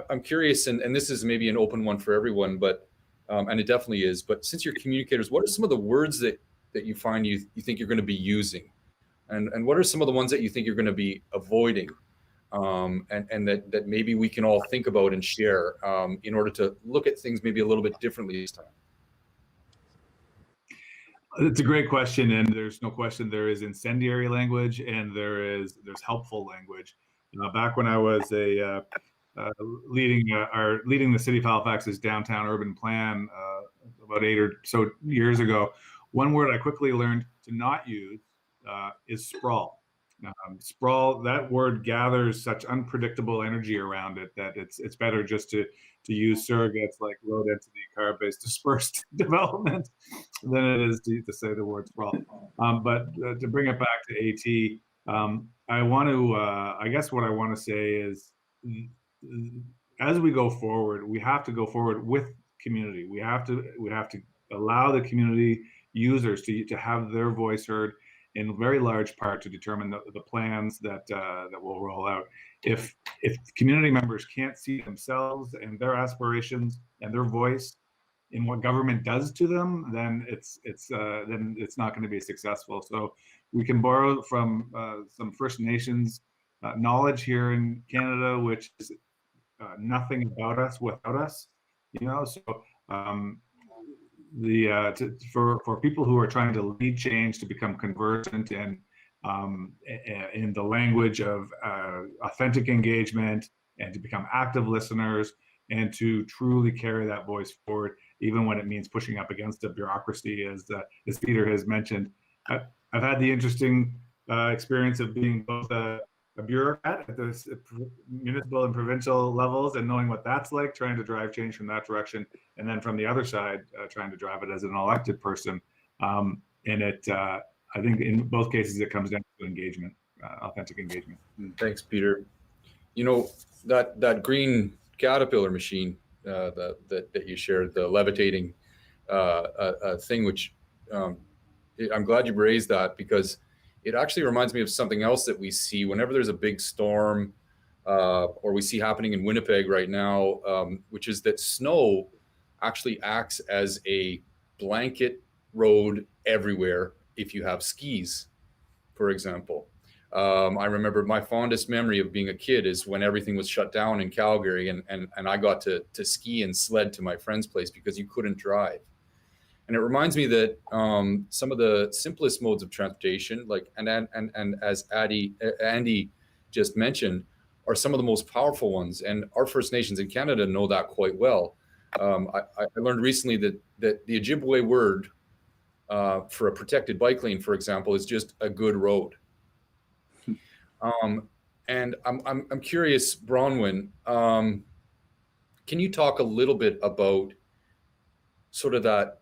[SPEAKER 9] I'm curious, and this is maybe an open one for everyone, but and it definitely is, but since you're communicators, what are some of the words that you find you think you're going to be using? And what are some of the ones that you think you're going to be avoiding, and that maybe we can all think about and share in order to look at things maybe a little bit differently this time?
[SPEAKER 10] It's a great question, and there's no question there is incendiary language and there's helpful language. Back when I was leading the city of Halifax's downtown urban plan about 8 or so years ago, one word I quickly learned to not use is sprawl. Sprawl, that word gathers such unpredictable energy around it that it's better just to use surrogates like low density carbon-based dispersed development than it is to say the word sprawl. But to bring it back to AT, I guess what I want to say is, as we go forward, we have to go forward with community. We have to allow the community users to have their voice heard, in very large part to determine the plans that will roll out. If community members can't see themselves and their aspirations and their voice in what government does to them, then it's not going to be successful. So we can borrow from some First Nations knowledge here in Canada, which is nothing about us without us. So for people who are trying to lead change, to become conversant and in the language of authentic engagement, and to become active listeners, and to truly carry that voice forward, even when it means pushing up against a bureaucracy, as Peter has mentioned. I've had the interesting experience of being both a bureaucrat at the municipal and provincial levels, and knowing what that's like, trying to drive change from that direction, and then from the other side, trying to drive it as an elected person. I think in both cases, it comes down to engagement, authentic engagement.
[SPEAKER 9] Thanks, Peter. That green Caterpillar machine, that you shared, the levitating thing, which I'm glad you raised that, because it actually reminds me of something else that we see whenever there's a big storm, or we see happening in Winnipeg right now, which is that snow actually acts as a blanket road everywhere if you have skis, for example. I remember my fondest memory of being a kid is when everything was shut down in Calgary, and I got to ski and sled to my friend's place because you couldn't drive. And it reminds me that some of the simplest modes of transportation, like and as Andy just mentioned, are some of the most powerful ones. And our First Nations in Canada know that quite well. I learned recently that the Ojibwe word for a protected bike lane, for example, is just a good road. And I'm curious, Bronwyn, can you talk a little bit about sort of that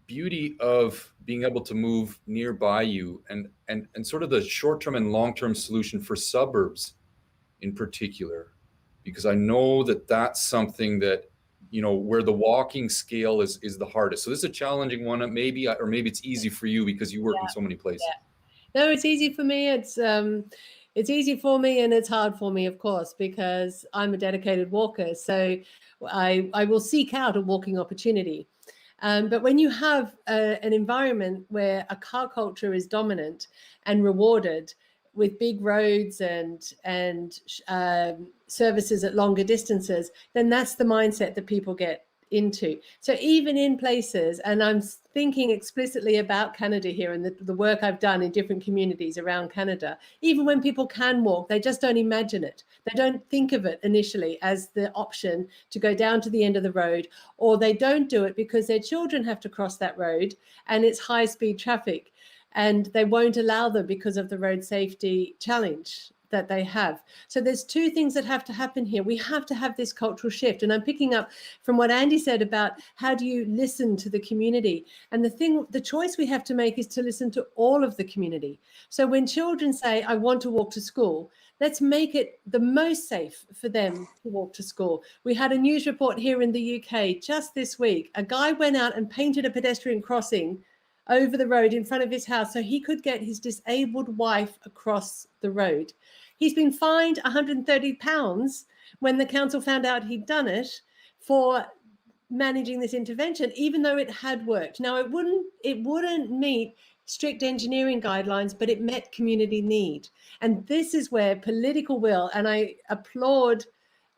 [SPEAKER 9] beauty of being able to move nearby you, and sort of the short-term and long-term solution for suburbs in particular? Because I know that that's something that, you know, where the walking scale is the hardest. So this is a challenging one, maybe, or maybe it's easy for you because you work in so many places.
[SPEAKER 11] No, it's easy for me. It's easy for me, and it's hard for me, of course, because I'm a dedicated walker. So I will seek out a walking opportunity. But when you have an environment where a car culture is dominant and rewarded with big roads and services at longer distances, then that's the mindset that people get into. So even in places, and I'm thinking explicitly about Canada here and the work I've done in different communities around Canada, even when people can walk, they just don't imagine it. They don't think of it initially as the option to go down to the end of the road, or they don't do it because their children have to cross that road and it's high speed traffic, and they won't allow them because of the road safety challenge that they have. So there's two things that have to happen here. We have to have this cultural shift. And I'm picking up from what Andy said about how do you listen to the community? And the choice we have to make is to listen to all of the community. So when children say, I want to walk to school, let's make it the most safe for them to walk to school. We had a news report here in the UK just this week. A guy went out and painted a pedestrian crossing over the road in front of his house so he could get his disabled wife across the road. He's been fined £130 when the council found out he'd done it for managing this intervention, even though it had worked. Now, it wouldn't meet strict engineering guidelines, but it met community need. And this is where political will, and I applaud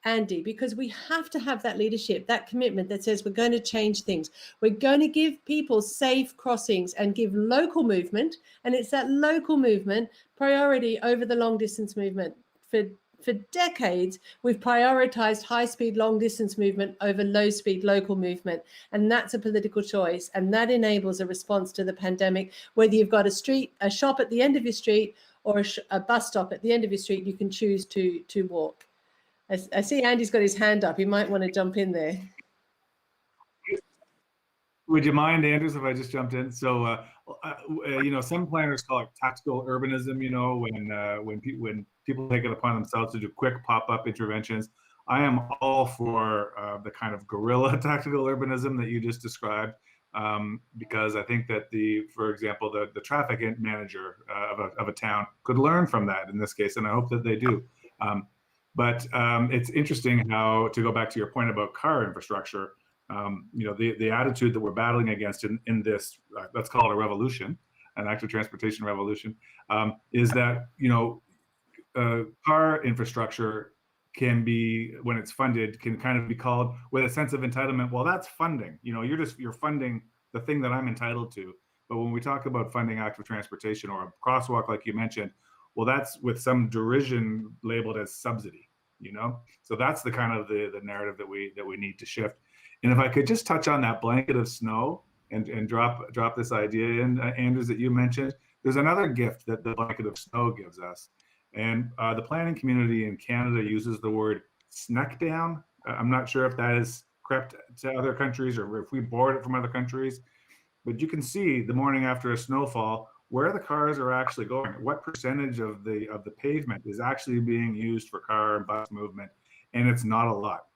[SPEAKER 11] Andy, because we have to have that leadership, that commitment that says we're going to change things. We're going to give people safe crossings and give local movement, and it's that local movement priority over the long distance movement. For decades, we've prioritized high-speed, long-distance movement over low-speed local movement, and that's a political choice, and that enables a response to the pandemic. Whether you've got a shop at the end of your street or a bus stop at the end of your street, you can choose to walk. I see Andy's got his hand up. He might want to jump in there.
[SPEAKER 10] Would you mind, Andrews, if I just jumped in? So, you know, some planners call it tactical urbanism. You know, when people take it upon themselves to do quick pop-up interventions. I am all for the kind of guerrilla tactical urbanism that you just described, because I think that for example, the traffic manager of a town could learn from that in this case, and I hope that they do. But it's interesting how, to go back to your point about car infrastructure, you know, the attitude that we're battling against in this, let's call it a revolution, an active transportation revolution, is that, you know, car infrastructure can be, when it's funded, can kind of be called with a sense of entitlement. Well, that's funding. You know, you're funding the thing that I'm entitled to. But when we talk about funding active transportation or a crosswalk, like you mentioned, well, that's with some derision labeled as subsidy, you know? So that's the kind of the narrative that we need to shift. And if I could just touch on that blanket of snow and drop this idea in, Andrews, that you mentioned, there's another gift that the blanket of snow gives us. And the planning community in Canada uses the word sneck down. I'm not sure if that has crept to other countries or if we borrowed it from other countries, but you can see the morning after a snowfall where the cars are actually going, what percentage of the pavement is actually being used for car and bus movement, and it's not a lot.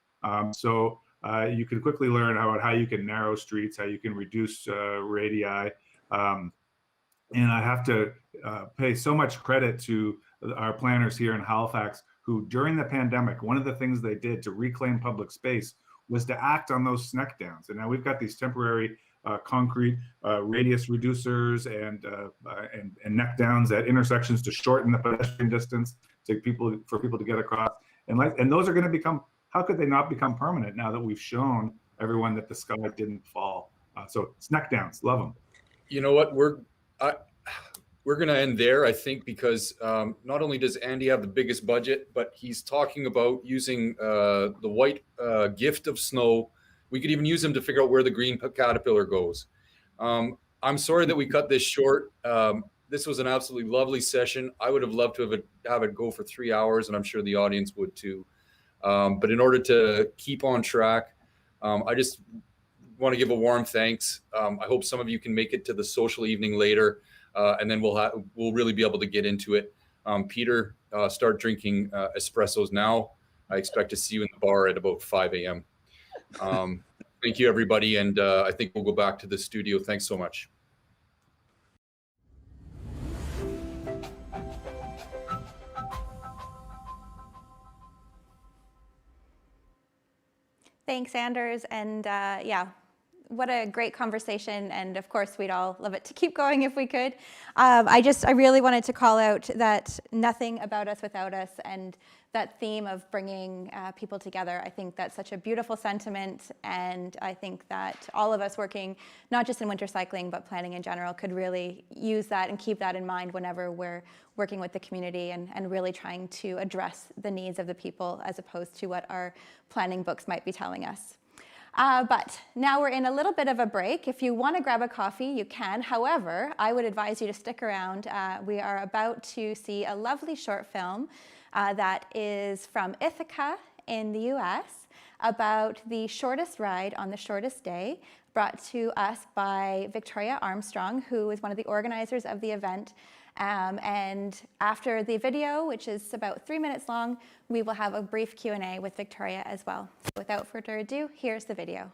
[SPEAKER 10] So you can quickly learn how you can narrow streets, how you can reduce radii. And I have to pay so much credit to our planners here in Halifax, who during the pandemic, one of the things they did to reclaim public space was to act on those snack downs. And now we've got these temporary concrete radius reducers and neck downs at intersections to shorten the pedestrian distance for people to get across. And those are going to become, how could they not become permanent now that we've shown everyone that the sky didn't fall? So snack downs, love them.
[SPEAKER 9] You know what, we're going to end there, I think, because not only does Andy have the biggest budget, but he's talking about using the white gift of snow. We could even use him to figure out where the green caterpillar goes. I'm sorry that we cut this short. This was an absolutely lovely session. I would have loved to have it go for 3 hours, and I'm sure the audience would too. But in order to keep on track, I just want to give a warm thanks. I hope some of you can make it to the social evening later, and then we'll really be able to get into it. Peter, start drinking espressos now. I expect to see you in the bar at about 5 a.m. Thank you, everybody, and I think we'll go back to the studio. Thanks so much.
[SPEAKER 2] Thanks, Anders. And yeah, what a great conversation. And of course, we'd all love it to keep going if we could. I really wanted to call out that nothing about us without us, and that theme of bringing people together. I think that's such a beautiful sentiment. And I think that all of us working, not just in winter cycling, but planning in general, could really use that and keep that in mind whenever we're working with the community and really trying to address the needs of the people as opposed to what our planning books might be telling us. But now we're in a little bit of a break. If you want to grab a coffee, you can. However, I would advise you to stick around. We are about to see a lovely short film that is from Ithaca in the US about the shortest ride on the shortest day, brought to us by Victoria Armstrong, who is one of the organizers of the event. And after the video, which is about 3 minutes long, we will have a brief Q&A with Victoria as well. So without further ado, here's the video.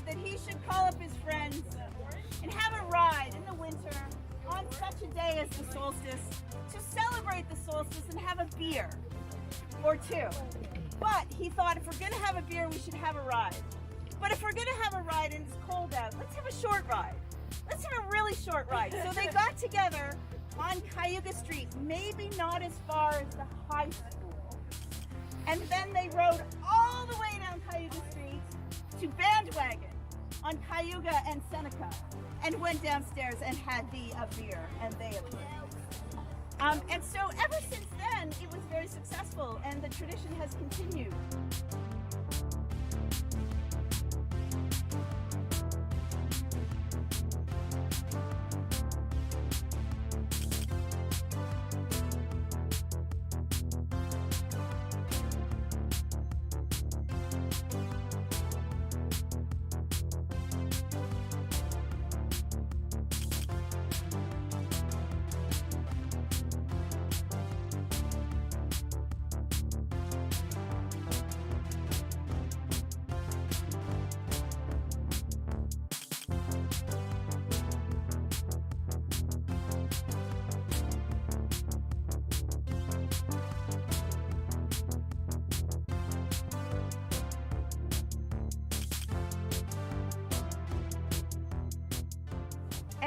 [SPEAKER 13] That he should call up his friends and have a ride in the winter on such a day as the solstice to celebrate the solstice and have a beer or two. But he thought, if we're going to have a beer, we should have a ride. But if we're going to have a ride and it's cold out, let's have a short ride. Let's have a really short ride. So they got together on Cayuga Street, maybe not as far as the high school. And then they rode all the way down Cayuga Street to Bandwagon on Cayuga and Seneca, and went downstairs and had a beer, and they approved. And so ever since then, it was very successful, and the tradition has continued.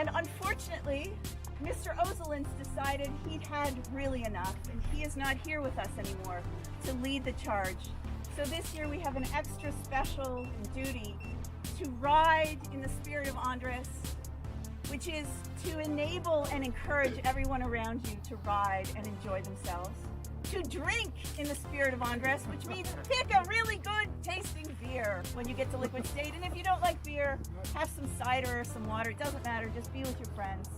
[SPEAKER 13] And unfortunately, Mr. Ozelins decided he'd had really enough, and he is not here with us anymore to lead the charge. So this year we have an extra special duty to ride in the spirit of Andres, which is to enable and encourage everyone around you to ride and enjoy themselves. To drink in the spirit of Andres, which means pick a really good tasting beer when you get to Liquid State. And if you don't like beer, have some cider or some water. It doesn't matter, just be with your friends.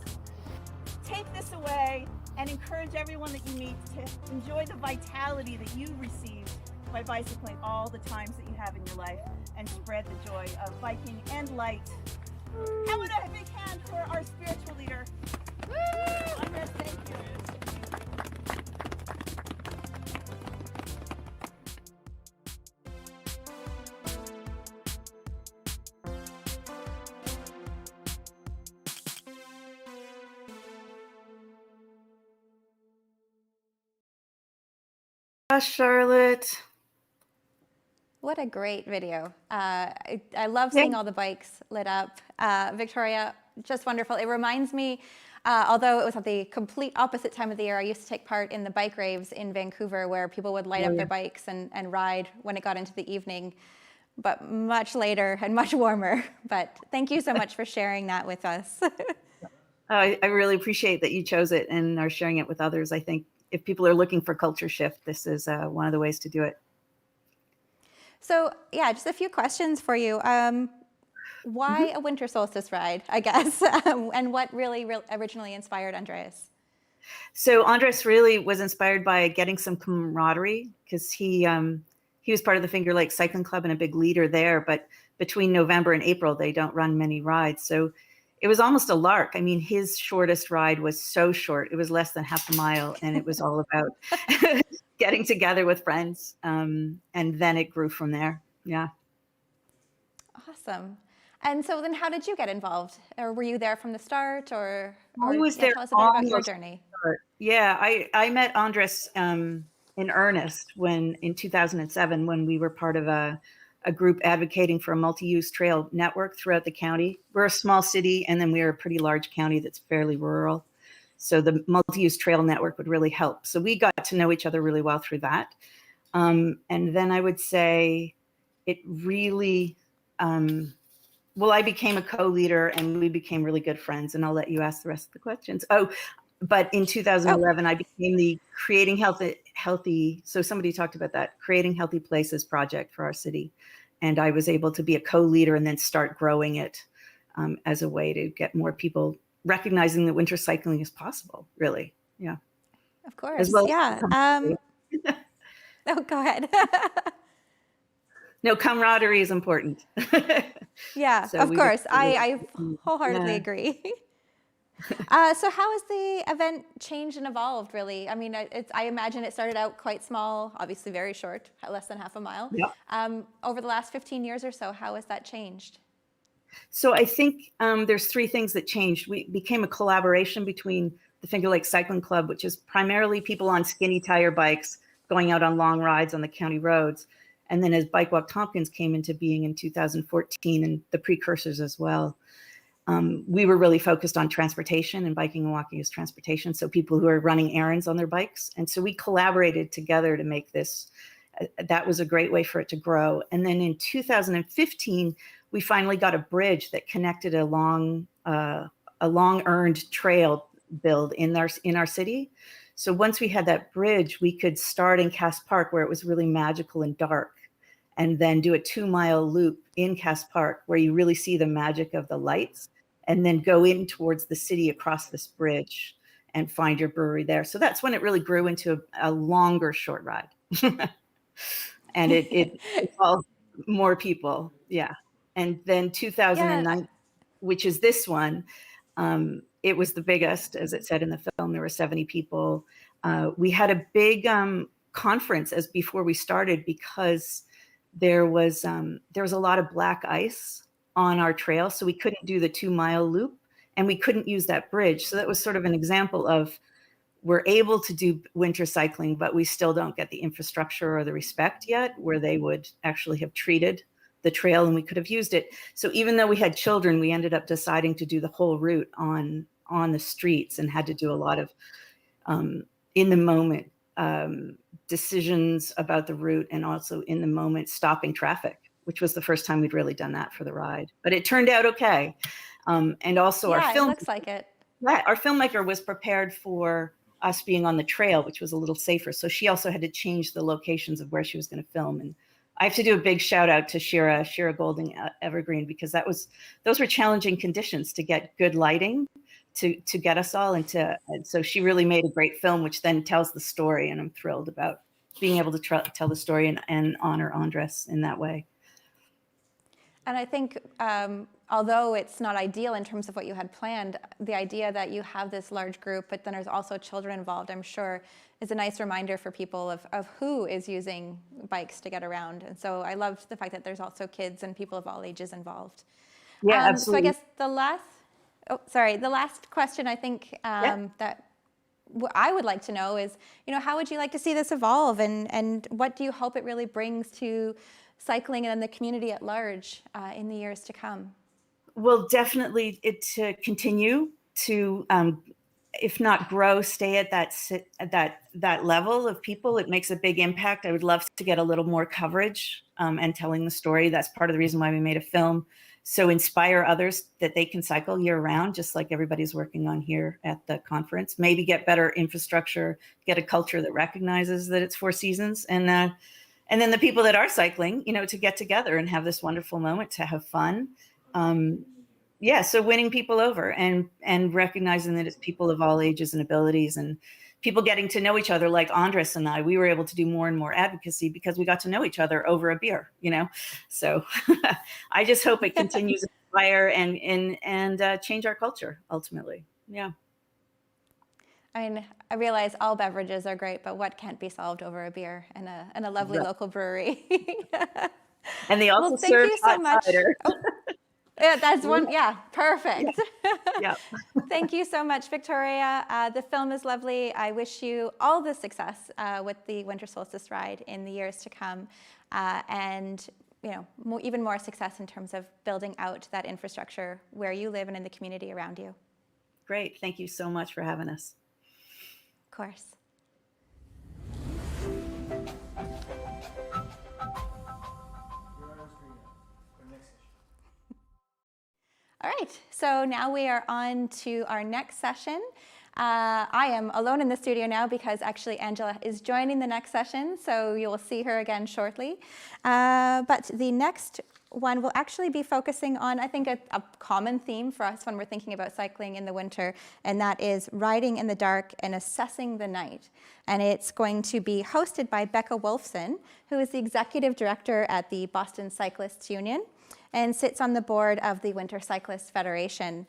[SPEAKER 13] Take this away and encourage everyone that you meet to enjoy the vitality that you received by bicycling all the times that you have in your life, and spread the joy of biking and light. How about a big hand for our spiritual leader? Andres, thank you.
[SPEAKER 14] Charlotte.
[SPEAKER 2] What a great video. I love seeing all the bikes lit up. Victoria, just wonderful. It reminds me, although it was at the complete opposite time of the year, I used to take part in the bike raves in Vancouver where people would light up their bikes and ride when it got into the evening, but much later and much warmer. But thank you so much for sharing that with us.
[SPEAKER 14] I really appreciate that you chose it and are sharing it with others. I think if people are looking for culture shift, this is one of the ways to do it.
[SPEAKER 2] So yeah, just a few questions for you. Why a winter solstice ride, I guess, and what really originally inspired Andreas?
[SPEAKER 14] So Andres really was inspired by getting some camaraderie, because he was part of the Finger Lakes Cycling Club and a big leader there. But between November and April, they don't run many rides. So it was almost a lark. I mean, his shortest ride was so short. It was less than half a mile, and it was all about getting together with friends. And then it grew from there. Yeah.
[SPEAKER 2] Awesome. And so then how did you get involved? Or were you there from the start, or
[SPEAKER 14] I was there.
[SPEAKER 2] Tell us a bit about your journey.
[SPEAKER 14] Yeah, I met Andres in earnest in 2007, when we were part of a group advocating for a multi-use trail network throughout the county. We're a small city, and then we're a pretty large county that's fairly rural. So the multi-use trail network would really help. So we got to know each other really well through that. And then I would say it really, well, I became a co-leader and we became really good friends, and I'll let you ask the rest of the questions. Oh, but in 2011, I became the Creating Healthy, so somebody talked about that, Creating Healthy Places project for our city. And I was able to be a co-leader and then start growing it as a way to get more people recognizing that winter cycling is possible, really. Yeah.
[SPEAKER 2] Of course.
[SPEAKER 14] As well,
[SPEAKER 2] yeah. Oh, go ahead.
[SPEAKER 14] No, camaraderie is important.
[SPEAKER 2] Yeah,
[SPEAKER 14] So
[SPEAKER 2] of
[SPEAKER 14] we
[SPEAKER 2] course.
[SPEAKER 14] were-
[SPEAKER 2] I wholeheartedly
[SPEAKER 14] Yeah.
[SPEAKER 2] agree. So how has the event changed and evolved, really? I mean, I imagine it started out quite small, obviously very short, less than half a mile.
[SPEAKER 14] Yeah.
[SPEAKER 2] Over the last 15 years or so, how has that changed?
[SPEAKER 14] So I think there's three things that changed. We became a collaboration between the Finger Lakes Cycling Club, which is primarily people on skinny tire bikes going out on long rides on the county roads. And then as Bike Walk Tompkins came into being in 2014, and the precursors as well, we were really focused on transportation, and biking and walking is transportation. So people who are running errands on their bikes. And so we collaborated together to make this, that was a great way for it to grow. And then in 2015, we finally got a bridge that connected a long earned trail build in our city. So once we had that bridge, we could start in Cass Park, where it was really magical and dark, and then do a 2-mile loop in Cass Park where you really see the magic of the lights, and then go in towards the city across this bridge and find your brewery there. So that's when it really grew into a longer short ride. And it involved more people. Yeah. And then 2009, which is this one, it was the biggest, as it said in the film. There were 70 people. We had a big conference as before we started, because there was a lot of black ice on our trail, so we couldn't do the 2-mile loop, and we couldn't use that bridge. So that was sort of an example of, we're able to do winter cycling, but we still don't get the infrastructure or the respect yet, where they would actually have treated the trail and we could have used it. So even though we had children, we ended up deciding to do the whole route on the streets and had to do a lot of in the moment decisions about the route, and also in the moment stopping traffic, which was the first time we'd really done that for the ride. But it turned out okay. And also
[SPEAKER 2] yeah, it looks like it.
[SPEAKER 14] Yeah, our filmmaker was prepared for us being on the trail, which was a little safer. So she also had to change the locations of where she was going to film. And I have to do a big shout out to Shira Golding Evergreen, because those were challenging conditions to get good lighting to get us all into. And so she really made a great film, which then tells the story. And I'm thrilled about being able to tell the story and honor Andres in that way.
[SPEAKER 2] And I think although it's not ideal in terms of what you had planned, the idea that you have this large group, but then there's also children involved, I'm sure is a nice reminder for people of who is using bikes to get around. And so I loved the fact that there's also kids and people of all ages involved.
[SPEAKER 14] Yeah, absolutely.
[SPEAKER 2] So I guess the last question I think that I would like to know is, how would you like to see this evolve, and what do you hope it really brings to cycling and the community at large in the years to come?
[SPEAKER 14] Well, definitely to continue to, if not grow, stay at that level of people. It makes a big impact. I would love to get a little more coverage and telling the story. That's part of the reason why we made a film. So inspire others that they can cycle year round, just like everybody's working on here at the conference. Maybe get better infrastructure, get a culture that recognizes that it's 4 seasons, and then the people that are cycling, to get together and have this wonderful moment, to have fun. So winning people over and recognizing that it's people of all ages and abilities, and people getting to know each other. Like Andres and I, we were able to do more and more advocacy because we got to know each other over a beer, So I just hope it continues to inspire and change our culture ultimately. Yeah.
[SPEAKER 2] I mean, I realize all beverages are great, but what can't be solved over a beer and a lovely local brewery?
[SPEAKER 14] And they also
[SPEAKER 2] thank
[SPEAKER 14] serve
[SPEAKER 2] you so much.
[SPEAKER 14] cider.
[SPEAKER 2] Yeah, that's one. Yeah, perfect.
[SPEAKER 14] Yeah.
[SPEAKER 2] Thank you so much, Victoria. The film is lovely. I wish you all the success with the Winter Solstice Ride in the years to come, and even more success in terms of building out that infrastructure where you live and in the community around you.
[SPEAKER 14] Great. Thank you so much for having us.
[SPEAKER 2] Of course. All right, so now we are on to our next session. I am alone in the studio now because actually Angela is joining the next session, so you will see her again shortly. But the next one will actually be focusing on, I think, a common theme for us when we're thinking about cycling in the winter, and that is riding in the dark and assessing the night. And it's going to be hosted by Becca Wolfson, who is the executive director at the Boston Cyclists Union and sits on the board of the Winter Cyclists Federation.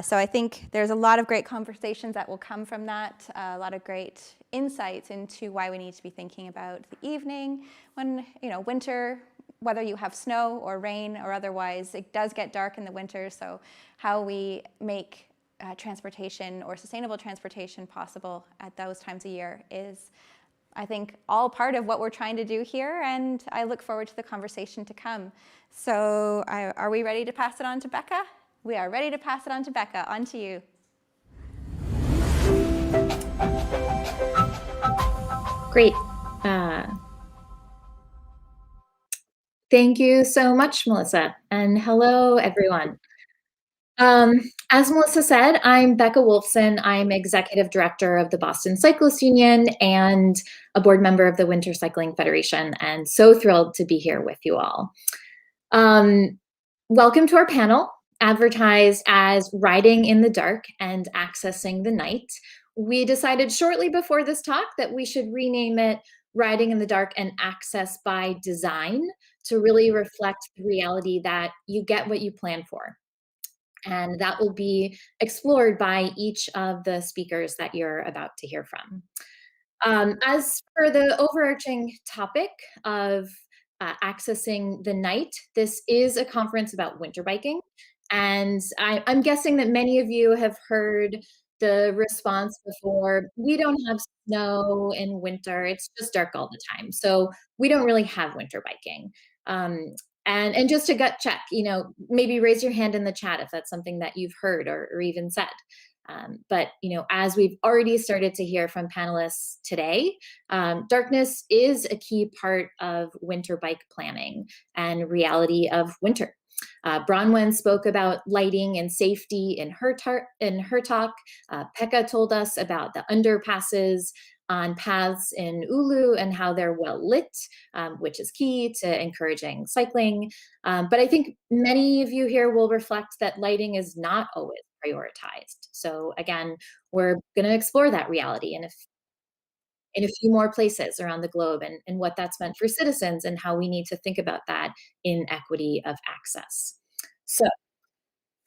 [SPEAKER 2] So I think there's a lot of great conversations that will come from that, a lot of great insights into why we need to be thinking about the evening when, winter, whether you have snow or rain or otherwise, it does get dark in the winter. So how we make transportation or sustainable transportation possible at those times of year is, I think, all part of what we're trying to do here, and I look forward to the conversation to come. So are we ready to pass it on to Becca? We are ready to pass it on to Becca. On to you.
[SPEAKER 15] Great. Thank you so much, Melissa, and hello, everyone. As Melissa said, I'm Becca Wolfson. I'm Executive Director of the Boston Cyclists Union and a board member of the Winter Cycling Federation, and so thrilled to be here with you all. Welcome to our panel, advertised as Riding in the Dark and Accessing the Night. We decided shortly before this talk that we should rename it Riding in the Dark and Access by Design to really reflect the reality that you get what you plan for. And that will be explored by each of the speakers that you're about to hear from. As for the overarching topic of accessing the night, this is a conference about winter biking. And I'm guessing that many of you have heard the response before, we don't have snow in winter, it's just dark all the time. So we don't really have winter biking. And just a gut check, maybe raise your hand in the chat if that's something that you've heard or even said. But as we've already started to hear from panelists today, darkness is a key part of winter bike planning and reality of winter. Bronwyn spoke about lighting and safety in her talk. Pekka told us about the underpasses on paths in Oulu and how they're well lit, which is key to encouraging cycling. But I think many of you here will reflect that lighting is not always prioritized. So again, we're going to explore that reality in a few more places around the globe and what that's meant for citizens and how we need to think about that in equity of access. So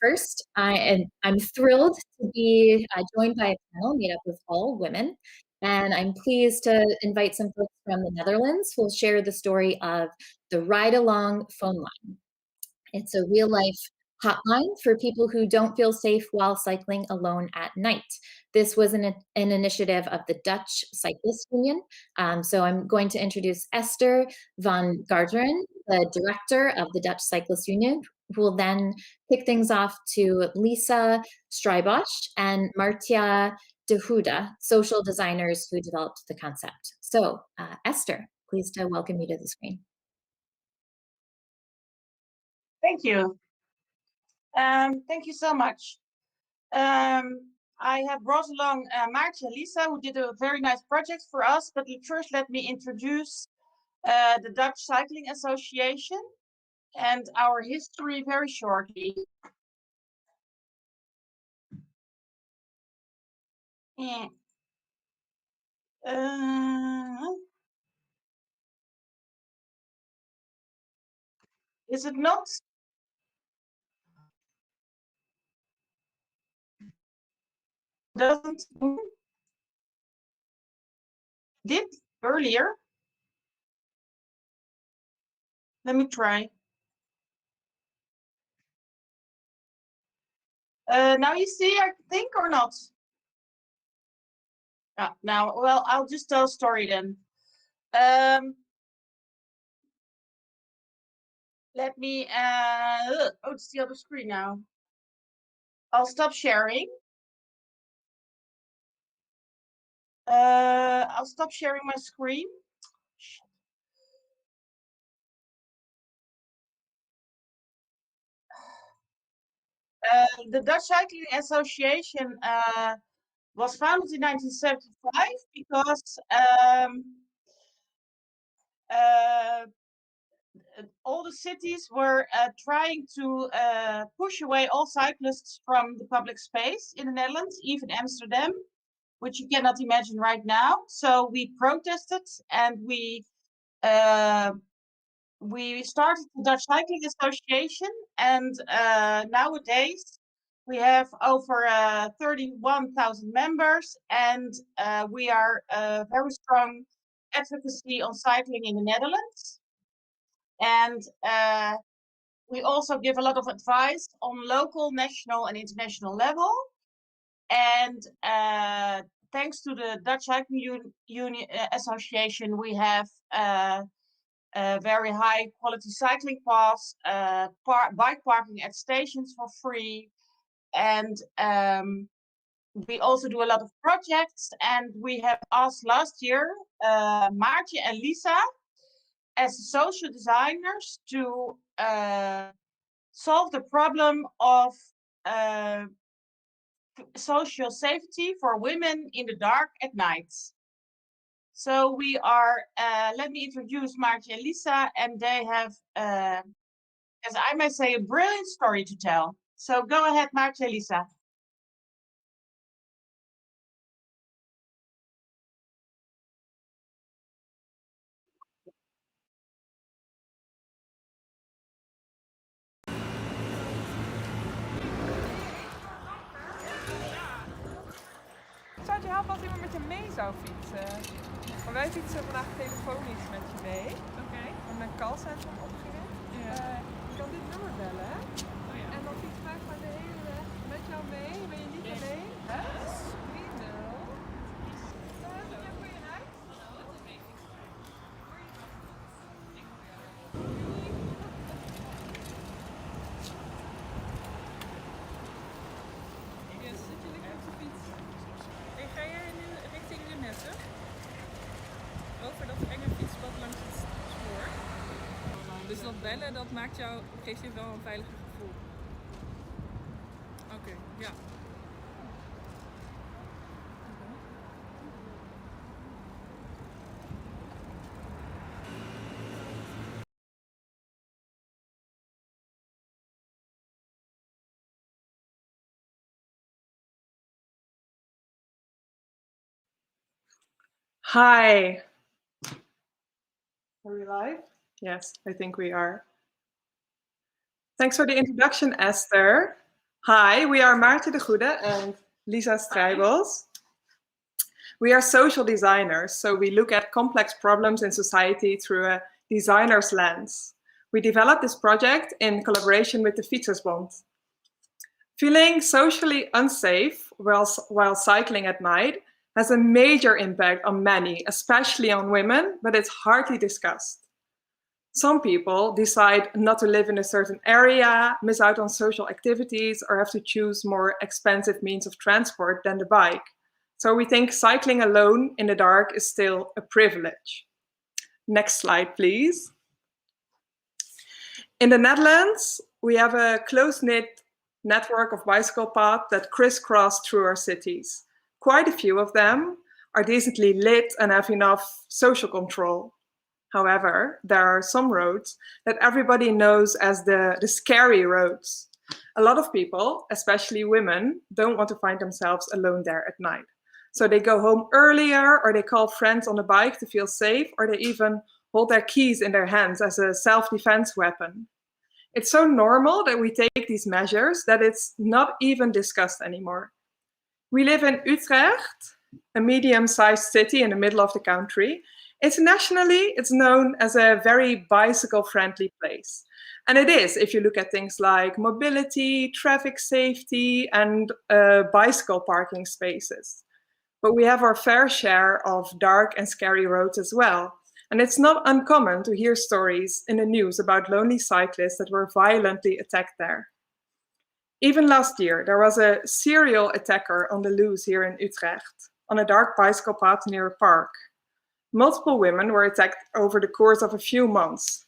[SPEAKER 15] first, I'm thrilled to be joined by a panel made up of all women. And I'm pleased to invite some folks from the Netherlands who will share the story of the Ride Along phone line. It's a real life hotline for people who don't feel safe while cycling alone at night. This was an initiative of the Dutch Cyclist Union. So I'm going to introduce Esther van Garderen, the director of the Dutch Cyclist Union, who will then kick things off to Lisa Strijbosch and Martia de Huda, social designers who developed the concept. So Esther, pleased to welcome you to the screen.
[SPEAKER 16] Thank you. Thank you so much. I have brought along Maartje and Lisa, who did a very nice project for us, but first let me introduce the Dutch Cycling Association and our history very shortly. Is it not? Doesn't did earlier? Let me try. Now you see, I think, or not? Now, well, I'll just tell a story then. Let me, oh, it's the other screen now. I'll stop sharing. I'll stop sharing my screen. The Dutch Cycling Association was founded in 1975 because all the cities were trying to push away all cyclists from the public space in the Netherlands, even Amsterdam, which you cannot imagine right now. So we protested and we started the Dutch Cycling Association, and nowadays we have over 31,000 members, and we are very strong advocacy on cycling in the Netherlands. And we also give a lot of advice on local, national, and international level. And thanks to the Dutch Cycling Association, we have very high quality cycling paths, bike parking at stations for free. And we also do a lot of projects. And we have asked last year, Maartje and Lisa, as social designers, to solve the problem of social safety for women in the dark at night. So we are, let me introduce Maartje and Lisa, and they have, as I may say, a brilliant story to tell. So go ahead, Maartje and Lisa.
[SPEAKER 17] Zou het je helpen als iemand met je mee zou fietsen? Maar wij fietsen vandaag telefonisch met je mee. Oké. Met mijn callcentrum opgericht. Je kan dit nummer bellen. Oh ja. En dan fiets ik maar de hele weg met jou mee. Ben je niet alleen? Hè? 3-0. Voor je huis? over dat enge fietspad langs het spoor. Dus dat bellen, dat geeft je wel een veiliger gevoel. Oké, ja.
[SPEAKER 18] Hi. Are we live? Yes, I think we are. Thanks for the introduction, Esther. Hi, we are Maarten de Goede and Lisa Strijbels. We are social designers, so we look at complex problems in society through a designer's lens. We developed this project in collaboration with the Fietsersbond. Feeling socially unsafe while cycling at night has a major impact on many, especially on women, but it's hardly discussed. Some people decide not to live in a certain area, miss out on social activities, or have to choose more expensive means of transport than the bike. So we think cycling alone in the dark is still a privilege. Next slide, please. In the Netherlands, we have a close-knit network of bicycle paths that crisscross through our cities. Quite a few of them are decently lit and have enough social control. However, there are some roads that everybody knows as the scary roads. A lot of people, especially women, don't want to find themselves alone there at night. So they go home earlier, or they call friends on the bike to feel safe, or they even hold their keys in their hands as a self-defense weapon. It's so normal that we take these measures that it's not even discussed anymore. We live in Utrecht, a medium-sized city in the middle of the country. Internationally, it's known as a very bicycle-friendly place. And it is, if you look at things like mobility, traffic safety, and bicycle parking spaces. But we have our fair share of dark and scary roads as well. And it's not uncommon to hear stories in the news about lonely cyclists that were violently attacked there. Even last year, there was a serial attacker on the loose here in Utrecht, on a dark bicycle path near a park. Multiple women were attacked over the course of a few months.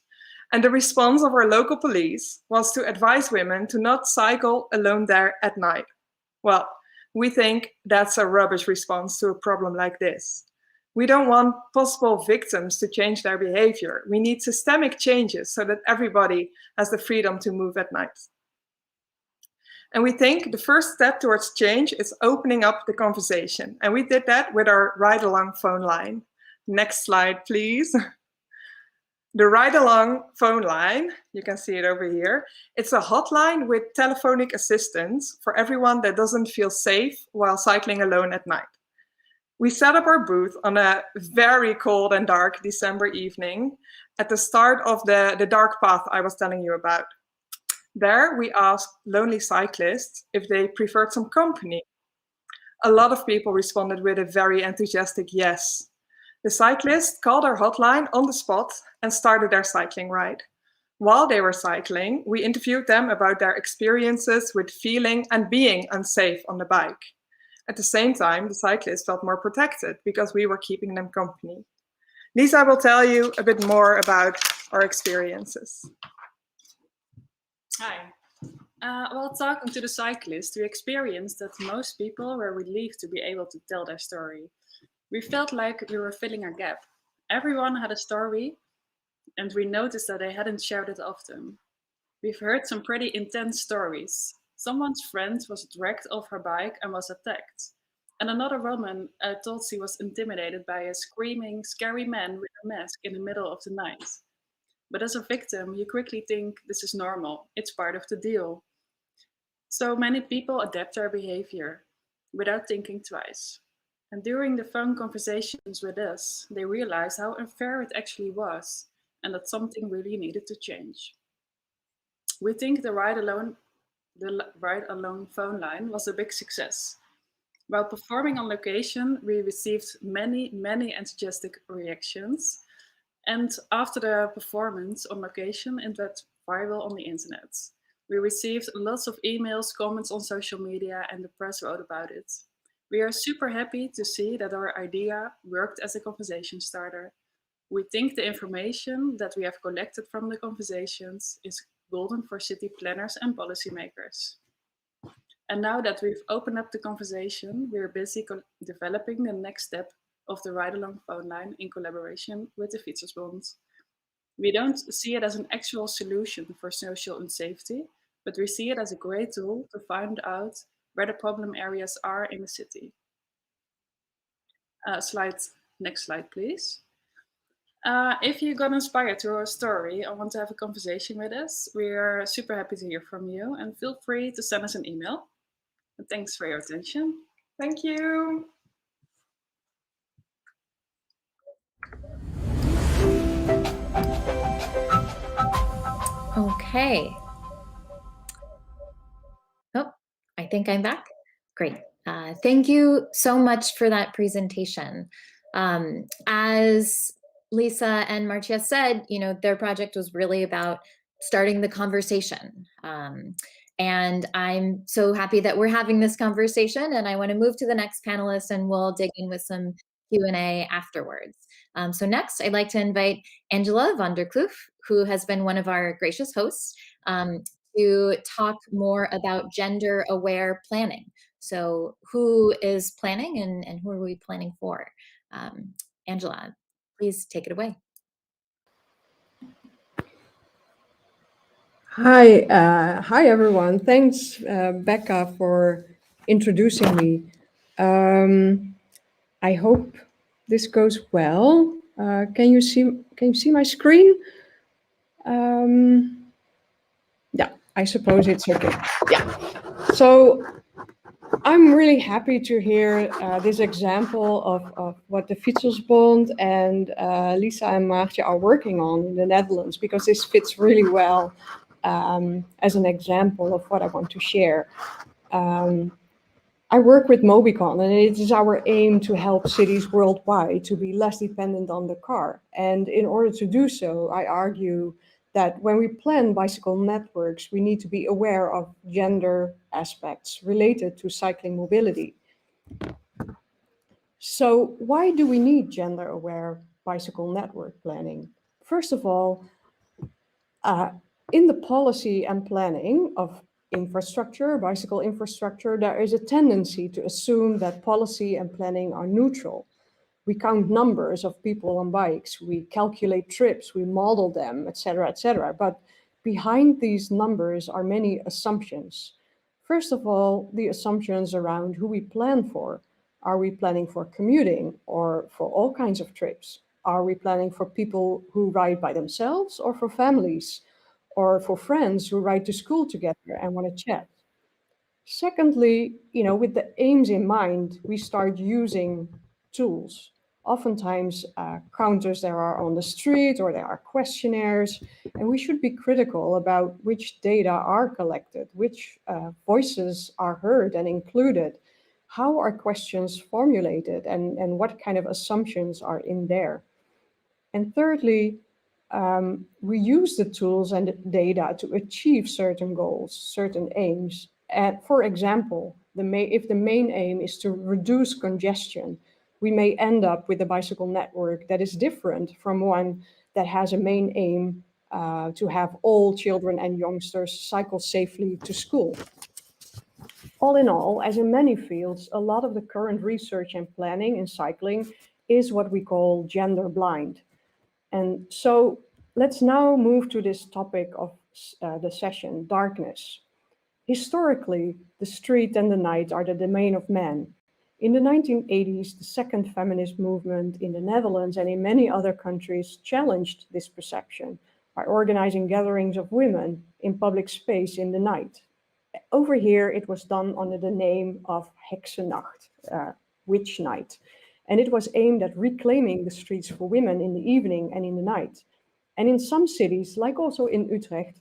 [SPEAKER 18] And the response of our local police was to advise women to not cycle alone there at night. Well, we think that's a rubbish response to a problem like this. We don't want possible victims to change their behavior. We need systemic changes so that everybody has the freedom to move at night. And we think the first step towards change is opening up the conversation. And we did that with our ride-along phone line. Next slide, please. The ride-along phone line, you can see it over here. It's a hotline with telephonic assistance for everyone that doesn't feel safe while cycling alone at night. We set up our booth on a very cold and dark December evening at the start of the dark path I was telling you about. There, we asked lonely cyclists if they preferred some company. A lot of people responded with a very enthusiastic yes. The cyclists called our hotline on the spot and started their cycling ride. While they were cycling, we interviewed them about their experiences with feeling and being unsafe on the bike. At the same time, the cyclists felt more protected because we were keeping them company. Lisa will tell you a bit more about our experiences.
[SPEAKER 19] Hi. While talking to the cyclists, we experienced that most people were relieved to be able to tell their story. We felt like we were filling a gap. Everyone had a story, and we noticed that they hadn't shared it often. We've heard some pretty intense stories. Someone's friend was dragged off her bike and was attacked. And another woman told she was intimidated by a screaming, scary man with a mask in the middle of the night. But as a victim, you quickly think this is normal. It's part of the deal. So many people adapt their behavior without thinking twice. And during the phone conversations with us, they realized how unfair it actually was and that something really needed to change. We think the ride alone phone line was a big success. While performing on location, we received many enthusiastic reactions. And after the performance on location, it went viral on the internet. We received lots of emails, comments on social media, and the press wrote about it. We are super happy to see that our idea worked as a conversation starter. We think the information that we have collected from the conversations is golden for city planners and policymakers. And now that we've opened up the conversation, we're busy developing the next step of the ride-along phone line in collaboration with the Fietsersbond. We don't see it as an actual solution for social unsafety, but we see it as a great tool to find out where the problem areas are in the city. Next slide, please. If you got inspired through our story or want to have a conversation with us, we are super happy to hear from you, and feel free to send us an email. And thanks for your attention.
[SPEAKER 18] Thank you.
[SPEAKER 15] Okay. Oh, I think I'm back. Great. Thank you so much for that presentation. As Lisa and Marcia said, their project was really about starting the conversation. And I'm so happy that we're having this conversation, and I want to move to the next panelist, and we'll dig in with some Q&A afterwards. So next, I'd like to invite Angela van der Kloof, who has been one of our gracious hosts, to talk more about gender-aware planning. So who is planning, and who are we planning for? Angela, please take it away.
[SPEAKER 1] Hi everyone. Thanks, Becca, for introducing me. I hope this goes well. Can you see my screen? Yeah, I suppose it's okay. Yeah. So I'm really happy to hear this example of what the Fietsersbond and Lisa and Maartje are working on in the Netherlands, because this fits really well as an example of what I want to share. I work with Mobycon, and it is our aim to help cities worldwide to be less dependent on the car. And in order to do so, I argue that when we plan bicycle networks, we need to be aware of gender aspects related to cycling mobility. So why do we need gender-aware bicycle network planning? First of all, in the policy and planning of infrastructure, bicycle infrastructure, there is a tendency to assume that policy and planning are neutral. We count numbers of people on bikes, we calculate trips, we model them, etc., etc. But behind these numbers are many assumptions. First of all, the assumptions around who we plan for. Are we planning for commuting or for all kinds of trips? Are we planning for people who ride by themselves or for families? Or for friends who ride to school together and want to chat? Secondly, with the aims in mind, we start using tools. Oftentimes, counters there are on the street, or there are questionnaires, and we should be critical about which data are collected, which voices are heard and included, how are questions formulated, and what kind of assumptions are in there. And thirdly, we use the tools and the data to achieve certain goals, certain aims. And for example, if the main aim is to reduce congestion, we may end up with a bicycle network that is different from one that has a main aim to have all children and youngsters cycle safely to school. All in all, as in many fields, a lot of the current research and planning in cycling is what we call gender blind. And so let's now move to this topic of the session, darkness. Historically, the street and the night are the domain of men. In the 1980s, the second feminist movement in the Netherlands and in many other countries challenged this perception by organizing gatherings of women in public space in the night. Over here, it was done under the name of Heksennacht, witch night. And it was aimed at reclaiming the streets for women in the evening and in the night. And in some cities, like also in Utrecht,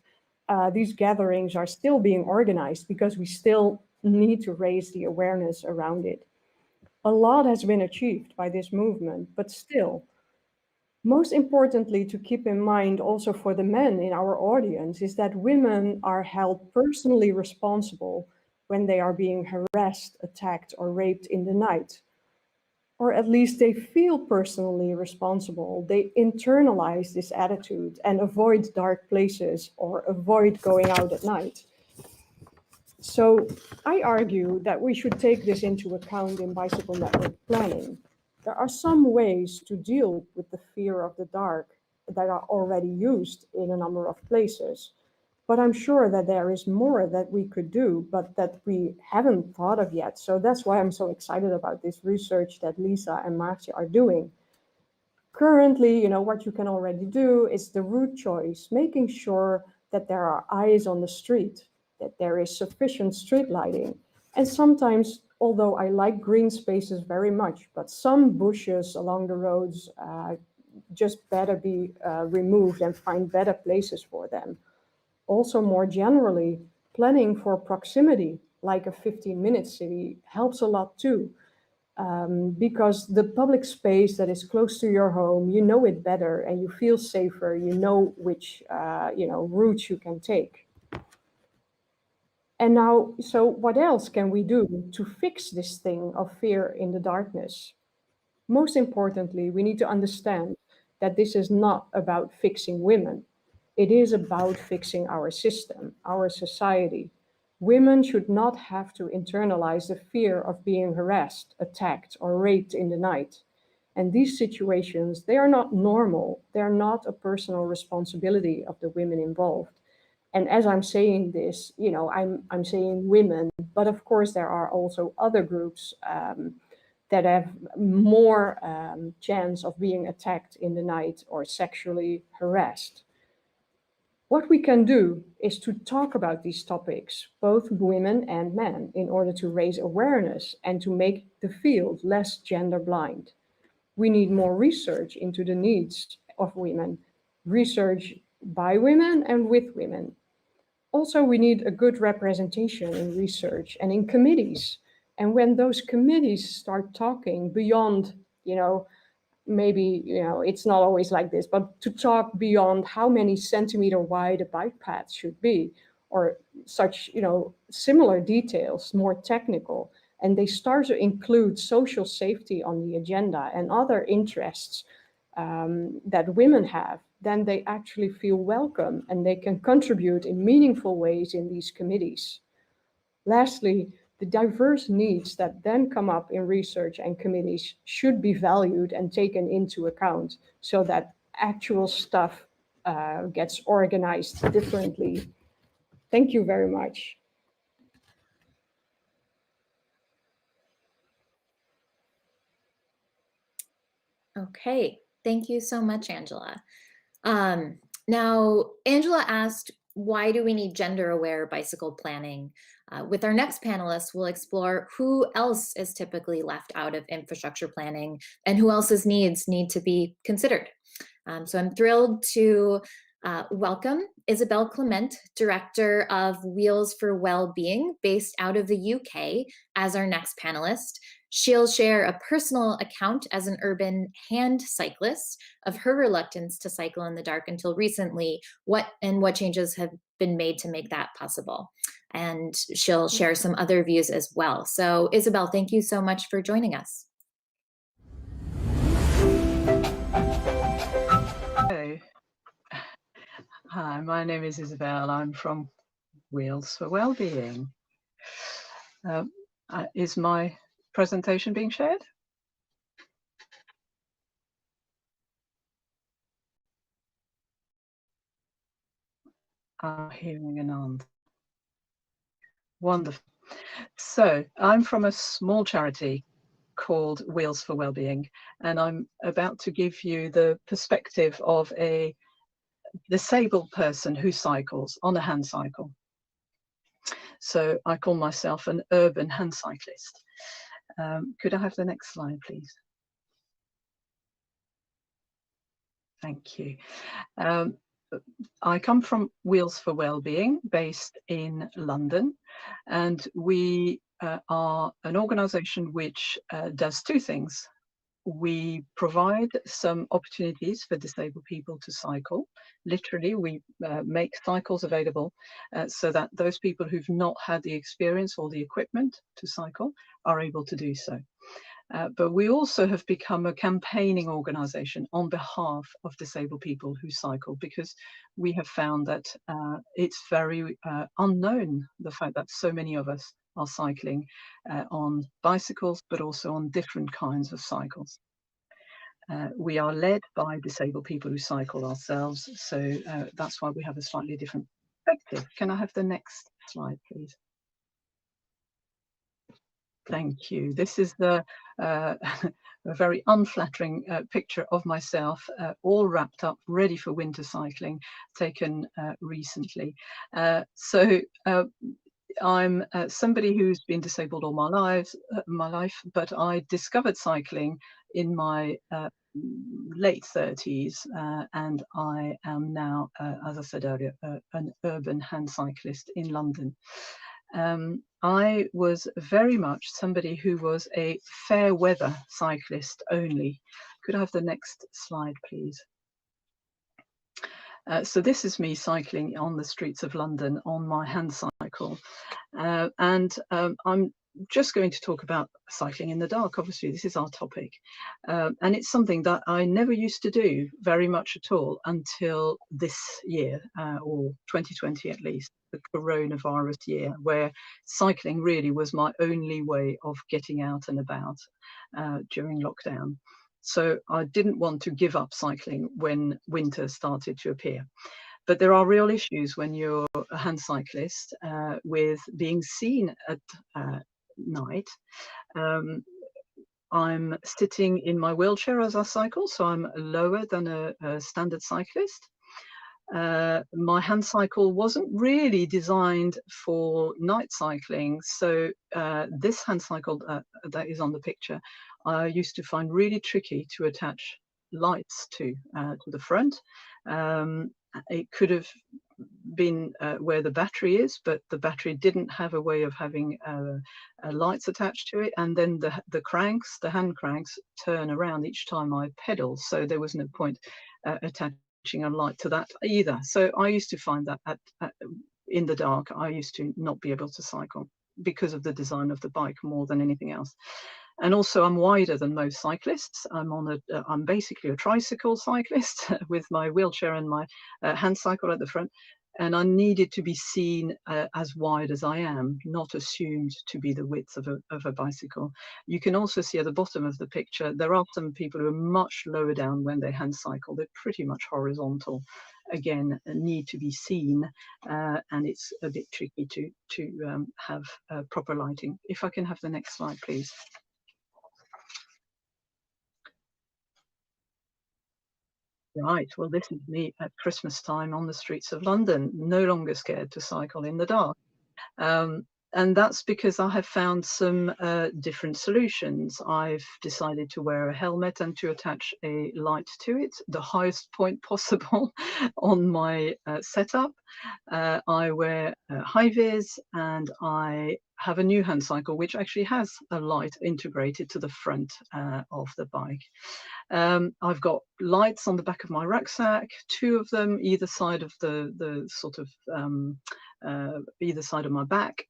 [SPEAKER 1] these gatherings are still being organized because we still need to raise the awareness around it. A lot has been achieved by this movement, but still, most importantly to keep in mind also for the men in our audience is that women are held personally responsible when they are being harassed, attacked, or raped in the night. or at least they feel personally responsible. They internalize this attitude and avoid dark places or avoid going out at night. So I argue that we should take this into account in bicycle network planning. There are some ways to deal with the fear of the dark that are already used in a number of places. But I'm sure that there is more that we could do, but that we haven't thought of yet. So that's why I'm so excited about this research that Lisa and Marcia are doing. Currently, what you can already do is the route choice, making sure that there are eyes on the street, that there is sufficient street lighting. And sometimes, although I like green spaces very much, but some bushes along the roads just better be removed and find better places for them. Also, more generally, planning for proximity, like a 15-minute city, helps a lot too. Because the public space that is close to your home, you know it better and you feel safer, you know which routes you can take. And now, so what else can we do to fix this thing of fear in the darkness? Most importantly, we need to understand that this is not about fixing women. It is about fixing our system, our society. Women should not have to internalize the fear of being harassed, attacked, or raped in the night. And these situations, they are not normal. They're not a personal responsibility of the women involved. And as I'm saying this, I'm saying women, but of course there are also other groups that have more chance of being attacked in the night or sexually harassed. What we can do is to talk about these topics, both women and men, in order to raise awareness and to make the field less gender blind. We need more research into the needs of women, research by women and with women. Also, we need a good representation in research and in committees. And when those committees start talking beyond, maybe, it's not always like this, but to talk beyond how many centimeter wide a bike path should be, or such, similar details, more technical, and they start to include social safety on the agenda and other interests that women have, then they actually feel welcome and they can contribute in meaningful ways in these committees. Lastly, the diverse needs that then come up in research and committees should be valued and taken into account so that actual stuff gets organized differently. Thank you very much.
[SPEAKER 15] Okay, thank you so much, Angela. Now, Angela asked, why do we need gender-aware bicycle planning? With our next panelists, we'll explore who else is typically left out of infrastructure planning and who else's needs need to be considered. So I'm thrilled to welcome Isabel Clement, Director of Wheels for Wellbeing, based out of the UK, as our next panelist. She'll share a personal account as an urban hand cyclist of her reluctance to cycle in the dark until recently, what changes have been made to make that possible. And she'll share some other views as well. So Isabel, thank you so much for joining us.
[SPEAKER 20] Hey. Hi, my name is Isabel. I'm from Wheels for Wellbeing. Is my presentation being shared? I'm hearing an answer. Wonderful. So I'm from a small charity called Wheels for Wellbeing, and I'm about to give you the perspective of a disabled person who cycles on a hand cycle. So I call myself an urban hand cyclist. Could I have the next slide, please? Thank you. I come from Wheels for Wellbeing, based in London, and we are an organisation which does two things. We provide some opportunities for disabled people to cycle. Literally, we make cycles available so that those people who've not had the experience or the equipment to cycle are able to do so. But we also have become a campaigning organisation on behalf of disabled people who cycle, because we have found that it's very unknown, the fact that so many of us are cycling on bicycles, but also on different kinds of cycles. We are led by disabled people who cycle ourselves, so that's why we have a slightly different perspective. Can I have the next slide, please? Thank you. This is the a very unflattering picture of myself, all wrapped up, ready for winter cycling, taken recently. I'm somebody who's been disabled all my life, but I discovered cycling in my late 30s, and I am now, as I said earlier, an urban hand cyclist in London. I was very much somebody who was a fair weather cyclist only. Could I have the next slide, please? So this is me cycling on the streets of London on my hand cycle. I'm just going to talk about cycling in the dark. Obviously, this is our topic. And it's something that I never used to do very much at all until this year, or 2020 at least, the coronavirus year, where cycling really was my only way of getting out and about during lockdown. So I didn't want to give up cycling when winter started to appear. But there are real issues when you're a hand cyclist with being seen at night. I'm sitting in my wheelchair as I cycle, so I'm lower than a standard cyclist. My hand cycle wasn't really designed for night cycling, so this hand cycle that is on the picture, I used to find really tricky to attach lights to the front. It could have been where the battery is, but the battery didn't have a way of having lights attached to it, and then the cranks, the hand cranks, turn around each time I pedal, so there was no point attaching a light to that either. So I used to find that in the dark, I used to not be able to cycle because of the design of the bike more than anything else. And also, I'm wider than most cyclists. I'm basically a tricycle cyclist with my wheelchair and my hand cycle at the front. And I needed to be seen as wide as I am, not assumed to be the width of a bicycle. You can also see at the bottom of the picture, there are some people who are much lower down when they hand cycle. They're pretty much horizontal. Again, need to be seen, and it's a bit tricky to have proper lighting. If I can have the next slide, please. Right, well, this is me at Christmas time on the streets of London, no longer scared to cycle in the dark. And that's because I have found some different solutions. I've decided to wear a helmet and to attach a light to it, the highest point possible on my setup. I wear high vis, and I have a new hand cycle which actually has a light integrated to the front of the bike. I've got lights on the back of my rucksack, 2 of them either side of the sort of either side of my back,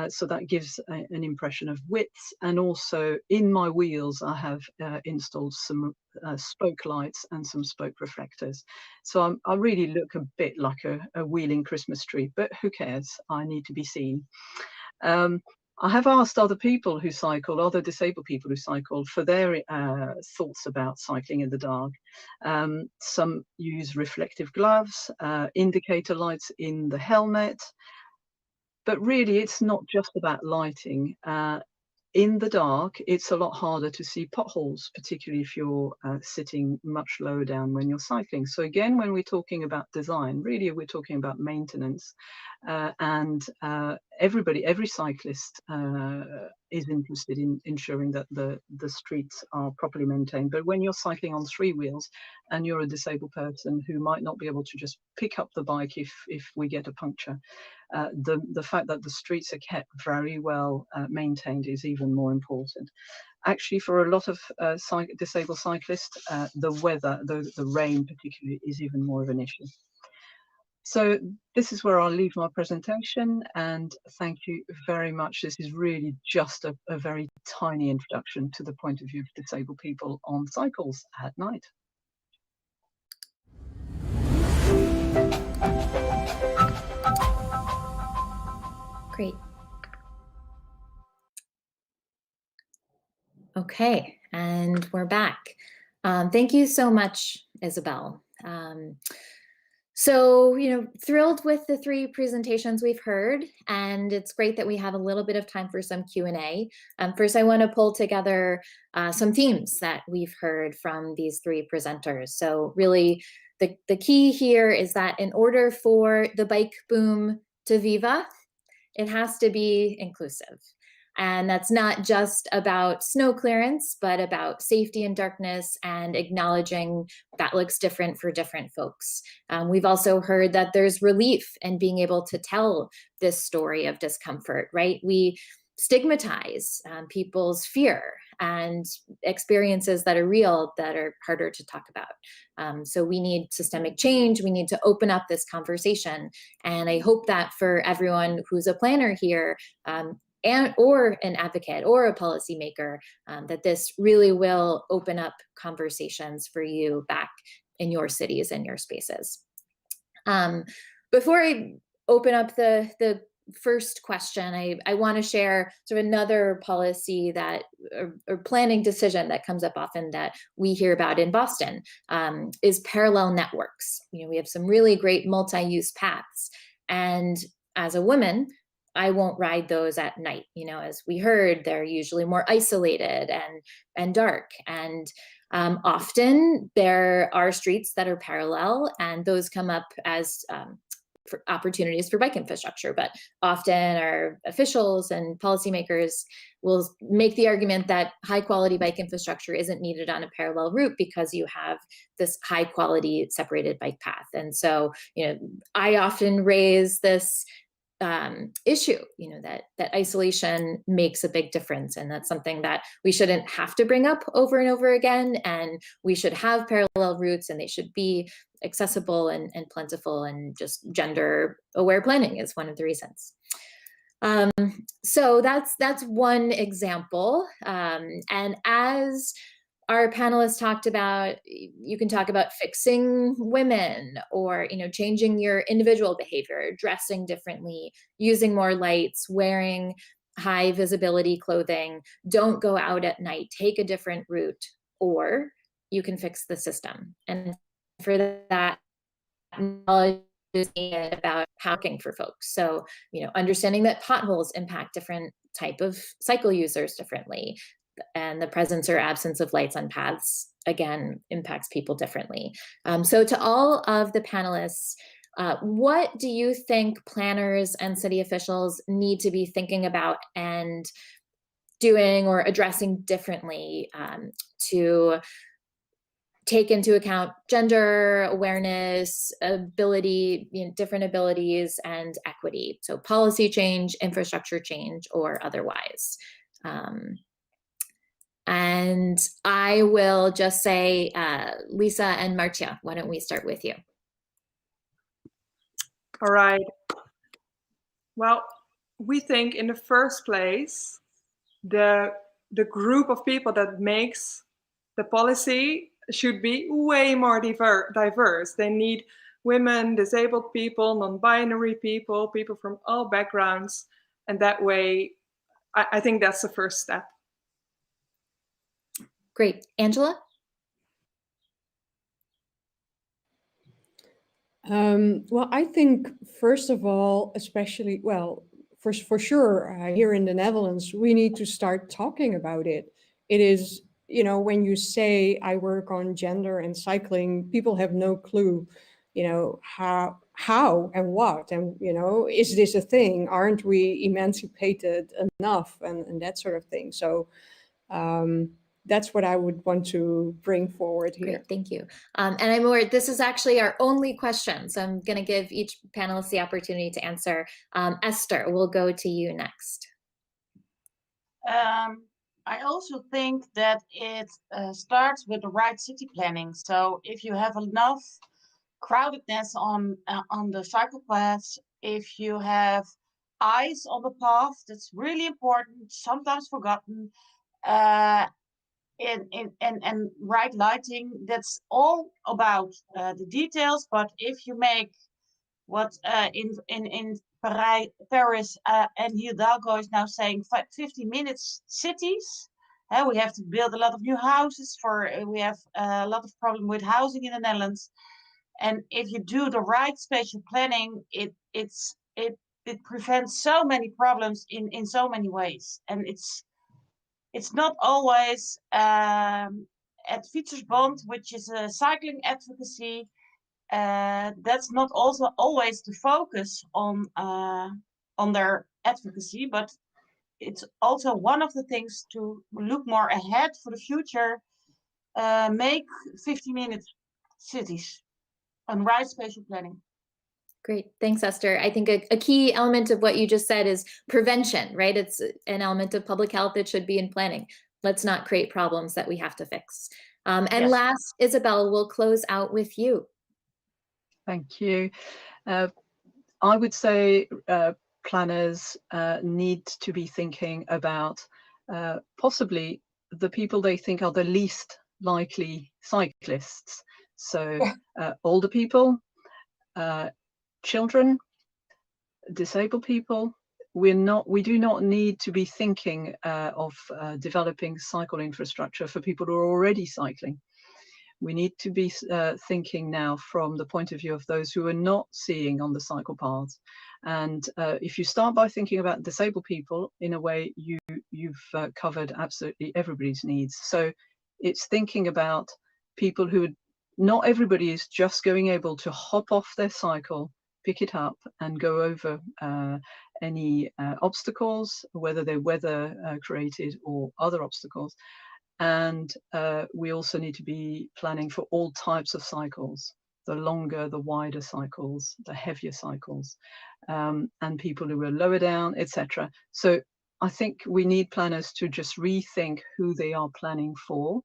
[SPEAKER 20] so that gives an impression of width. And also in my wheels I have installed some spoke lights and some spoke reflectors, so I really look a bit like a wheeling Christmas tree, but who cares, I need to be seen. I have asked other people who cycle, other disabled people who cycle, for their thoughts about cycling in the dark. Some use reflective gloves, indicator lights in the helmet, but really it's not just about lighting. In the dark, it's a lot harder to see potholes, particularly if you're sitting much lower down when you're cycling. So again, when we're talking about design, really we're talking about maintenance. And every cyclist is interested in ensuring that the streets are properly maintained. But when you're cycling on 3 wheels and you're a disabled person who might not be able to just pick up the bike if we get a puncture, the fact that the streets are kept very well maintained is even more important. Actually, for a lot of disabled cyclists, the weather, the rain particularly, is even more of an issue. So this is where I'll leave my presentation, and thank you very much. This is really just a very tiny introduction to the point of view of disabled people on cycles at night.
[SPEAKER 15] Great. Okay, and we're back. Thank you so much, Isabel. So, thrilled with the 3 presentations we've heard, and it's great that we have a little bit of time for some Q&A. First, I want to pull together some themes that we've heard from these 3 presenters. So really, the key here is that in order for the bike boom to viva, it has to be inclusive. And that's not just about snow clearance, but about safety in darkness and acknowledging that looks different for different folks. We've also heard that there's relief in being able to tell this story of discomfort, right? We stigmatize people's fear and experiences that are real that are harder to talk about. So we need systemic change. We need to open up this conversation. And I hope that for everyone who's a planner here, or an advocate or a policymaker, that this really will open up conversations for you back in your cities and your spaces. Before I open up the first question, I want to share sort of another policy that or planning decision that comes up often that we hear about in Boston, is parallel networks. We have some really great multi-use paths, and as a woman, I won't ride those at night. As we heard, they're usually more isolated and dark. And often there are streets that are parallel, and those come up as for opportunities for bike infrastructure. But often our officials and policymakers will make the argument that high quality bike infrastructure isn't needed on a parallel route because you have this high quality separated bike path. And so, I often raise this issue, that isolation makes a big difference. And that's something that we shouldn't have to bring up over and over again. And we should have parallel routes, and they should be accessible and plentiful, and just gender aware planning is one of the reasons. So that's one example. And as our panelists talked about, you can talk about fixing women, or changing your individual behavior, dressing differently, using more lights, wearing high visibility clothing, don't go out at night, take a different route, or you can fix the system. And for that, knowledge is needed about hacking for folks. So, understanding that potholes impact different type of cycle users differently, and the presence or absence of lights on paths, again, impacts people differently. So to all of the panelists, what do you think planners and city officials need to be thinking about and doing or addressing differently to take into account gender awareness, ability, different abilities, and equity? So policy change, infrastructure change, or otherwise. And I will just say, Lisa and Marcia, why don't we start with you?
[SPEAKER 18] All right. Well, we think in the first place, the group of people that makes the policy should be way more diverse. They need women, disabled people, non-binary people, people from all backgrounds. And that way, I think that's the first step.
[SPEAKER 15] Great. Angela?
[SPEAKER 1] Well, I think, first of all, especially, well, for sure, here in the Netherlands, we need to start talking about it. It is, when you say I work on gender and cycling, people have no clue, how and what, and, is this a thing? Aren't we emancipated enough, and that sort of thing. So that's what I would want to bring forward here.
[SPEAKER 15] Great, thank you. And I'm aware this is actually our only question, so I'm going to give each panelist the opportunity to answer. Esther, we'll go to you next.
[SPEAKER 16] I also think that it starts with the right city planning. So if you have enough crowdedness on the cycle paths, if you have eyes on the path, that's really important, sometimes forgotten, and right lighting, that's all about the details. But if you make what in Paris and Hidalgo is now saying 50 minutes cities, we have to build a lot of new houses we have a lot of problem with housing in the Netherlands. And if you do the right spatial planning, it prevents so many problems in so many ways. And it's not always at Fietsersbond, which is a cycling advocacy. That's not also always the focus on their advocacy, but it's also one of the things to look more ahead for the future. Make 50-minute cities and right spatial planning.
[SPEAKER 15] Great. Thanks, Esther. I think a key element of what you just said is prevention, right? It's an element of public health that should be in planning. Let's not create problems that we have to fix. And
[SPEAKER 20] Yes.
[SPEAKER 15] last, Isabel, we'll close out with you.
[SPEAKER 20] Thank you. I would say planners need to be thinking about possibly the people they think are the least likely cyclists. So older people, children, disabled people. We do not need to be thinking of developing cycle infrastructure for people who are already cycling. We need to be thinking now from the point of view of those who are not seeing on the cycle paths. And if you start by thinking about disabled people, in a way, you've covered absolutely everybody's needs. So it's thinking about people who, not everybody is just going able to hop off their cycle, pick it up and go over any obstacles, whether they're weather created or other obstacles. And we also need to be planning for all types of cycles, the longer, the wider cycles, the heavier cycles, and people who are lower down, etc. So I think we need planners to just rethink who they are planning for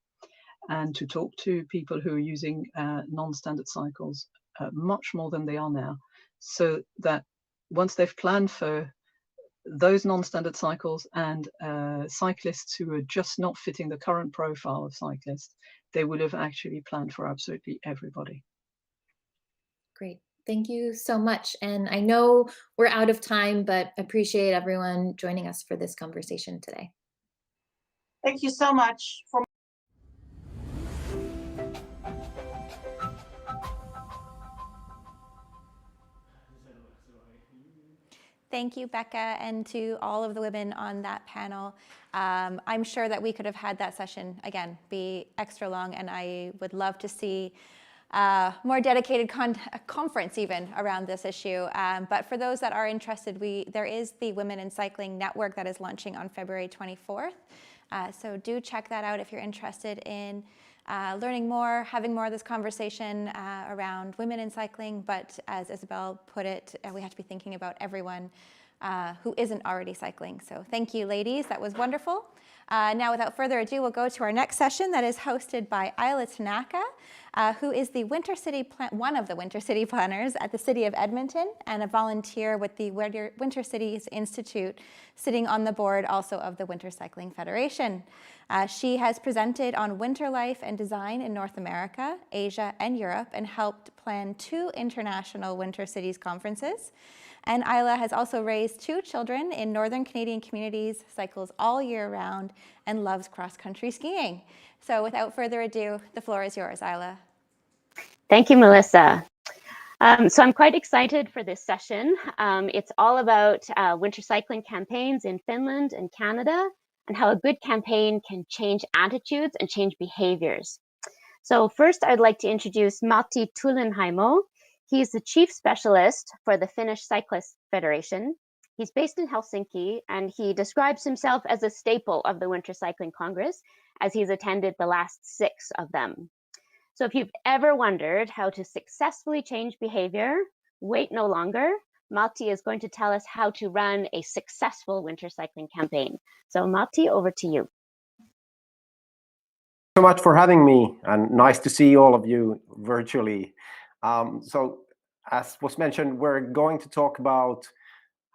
[SPEAKER 20] and to talk to people who are using non-standard cycles much more than they are now, so that once they've planned for those non-standard cycles and cyclists who are just not fitting the current profile of cyclists, they would have actually planned for absolutely everybody.
[SPEAKER 15] Great. Thank you so much. And I know we're out of time, but appreciate everyone joining us for this conversation today.
[SPEAKER 16] Thank you so much for
[SPEAKER 2] Thank you, Becca, and to all of the women on that panel. I'm sure that we could have had that session, again, be extra long, and I would love to see more dedicated conference even around this issue. But for those that are interested, there is the Women in Cycling Network that is launching on February 24th. So do check that out if you're interested in learning more, having more of this conversation around women in cycling. But as Isabel put it, we have to be thinking about everyone who isn't already cycling. So thank you, ladies. That was wonderful. Now, without further ado, we'll go to our next session that is hosted by Isla Tanaka, who is the one of the Winter City planners at the City of Edmonton and a volunteer with the Winter Cities Institute, sitting on the board also of the Winter Cycling Federation. She has presented on winter life and design in North America, Asia, and Europe, and helped plan 2 international Winter Cities conferences. And Isla has also raised 2 children in Northern Canadian communities, cycles all year round, and loves cross-country skiing. So without further ado, the floor is yours, Isla.
[SPEAKER 21] Thank you, Melissa. So I'm quite excited for this session. It's all about winter cycling campaigns in Finland and Canada, and how a good campaign can change attitudes and change behaviors. So first, I'd like to introduce Matti Tulenheimo. He's the chief specialist for the Finnish Cyclist Federation. He's based in Helsinki, and he describes himself as a staple of the Winter Cycling Congress, as he's attended the last 6 of them. So if you've ever wondered how to successfully change behavior, wait no longer. Matti is going to tell us how to run a successful winter cycling campaign. So Matti, over to you.
[SPEAKER 22] So much for having me, and nice to see all of you virtually.
[SPEAKER 3] So as was mentioned, we're going to talk about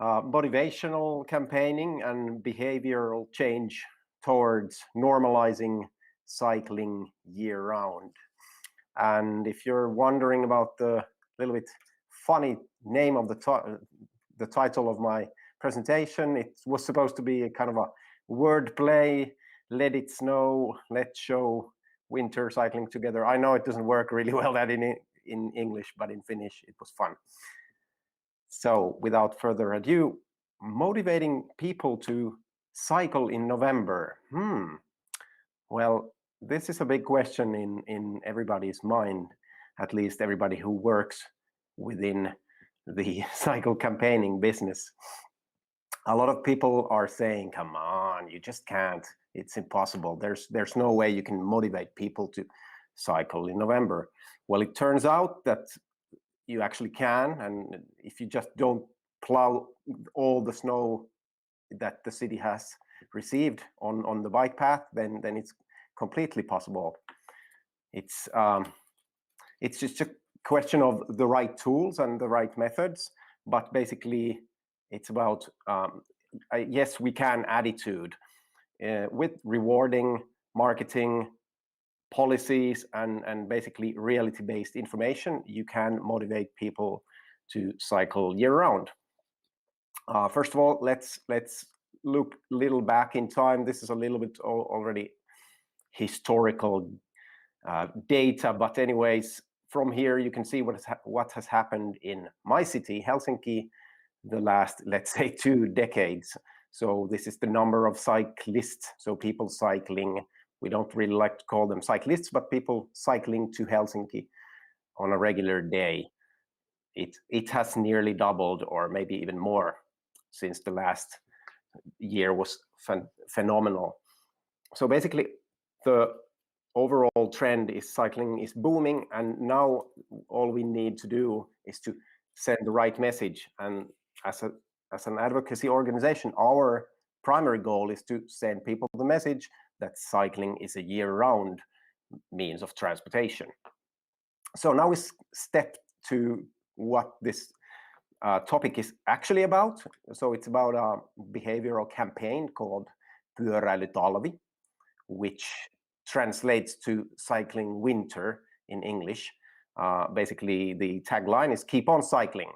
[SPEAKER 3] motivational campaigning and behavioral change towards normalizing cycling year-round. And if you're wondering about the little bit funny name of the title of my presentation, it was supposed to be a kind of a word play. Let it snow, let's show winter cycling together. I know it doesn't work really well that in English, but in Finnish it was fun. So without further ado, motivating people to cycle in November. Well, this is a big question in everybody's mind, at least everybody who works within the cycle campaigning business. A lot of people are saying, come on, you just can't. It's impossible. There's no way you can motivate people to cycle in November. Well, it turns out that you actually can, and if you just don't plow all the snow that the city has received on the bike path, then it's completely possible. It's just a question of the right tools and the right methods, but basically it's about yes, we can attitude with rewarding marketing policies and basically reality-based information. You can motivate people to cycle year-round. First of all, let's look a little back in time. This is a little bit already historical data, but anyways, from here you can see what has happened in my city, Helsinki, the last, let's say, 2 decades. So this is the number of cyclists, so people cycling. We don't really like to call them cyclists, but people cycling to Helsinki on a regular day. It has nearly doubled, or maybe even more, since the last year was phenomenal. So basically, the overall trend is cycling is booming, and now all we need to do is to send the right message. And as an advocacy organization, our primary goal is to send people the message that cycling is a year-round means of transportation. So now we step to what this topic is actually about. So it's about a behavioral campaign called Pyöräilytalvi, which translates to cycling winter in English. Basically, the tagline is keep on cycling.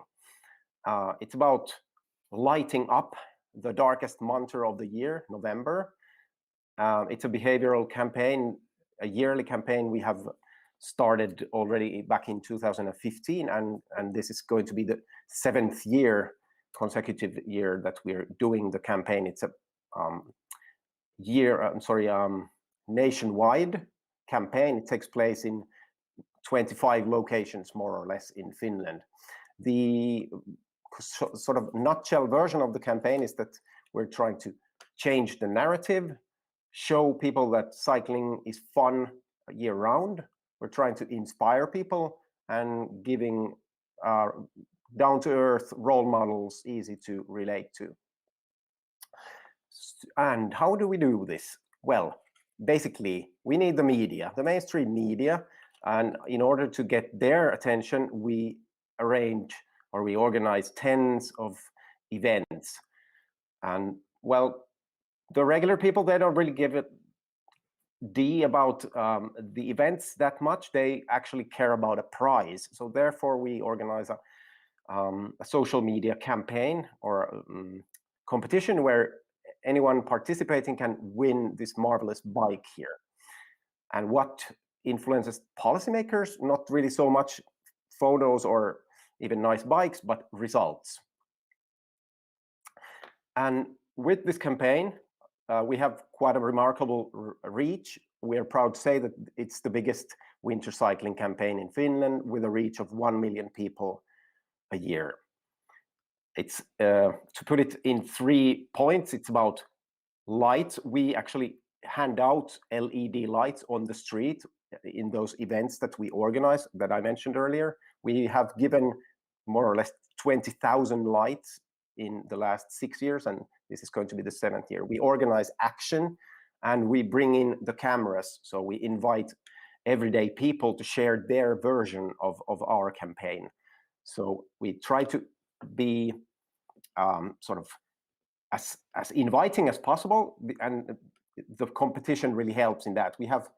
[SPEAKER 3] It's about lighting up the darkest month of the year, November. It's a behavioral campaign, a yearly campaign we have started already back in 2015, and this is going to be the 7th consecutive year that we're doing the campaign. It's a nationwide campaign. It takes place in 25 locations, more or less, in Finland. The sort of nutshell version of the campaign is that we're trying to change the narrative, show people that cycling is fun year-round. We're trying to inspire people and giving down-to-earth role models easy to relate to. And how do we do this? Well, basically, we need the media, the mainstream media, and in order to get their attention, we organize tens of events. And well, the regular people, they don't really give it about the events that much. They actually care about a prize. So therefore, we organize a social media campaign or competition where anyone participating can win this marvelous bike here. And what influences policymakers? Not really so much photos or even nice bikes, but results. And with this campaign, we have quite a remarkable reach. We are proud to say that it's the biggest winter cycling campaign in Finland, with a reach of 1 million people a year. It's to put it in 3 points, it's about lights. We actually hand out LED lights on the street in those events that we organize that I mentioned earlier. We have given more or less 20,000 lights in the last 6 years, and this is going to be the 7th year. We organize action, and we bring in the cameras. So we invite everyday people to share their version of our campaign. So we try to be sort of as inviting as possible, and the competition really helps in that. We have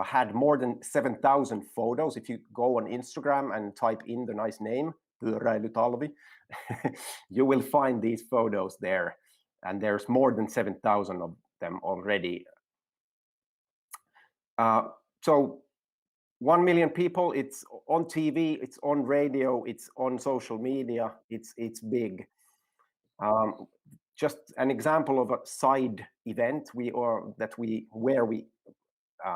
[SPEAKER 3] had more than 7,000 photos. If you go on Instagram and type in the nice name, Pyöräilytalvi, you will find these photos there. And there's more than 7,000 of them already. So 1 million people, it's on TV, it's on radio, it's on social media, it's big. Just an example of a side event where we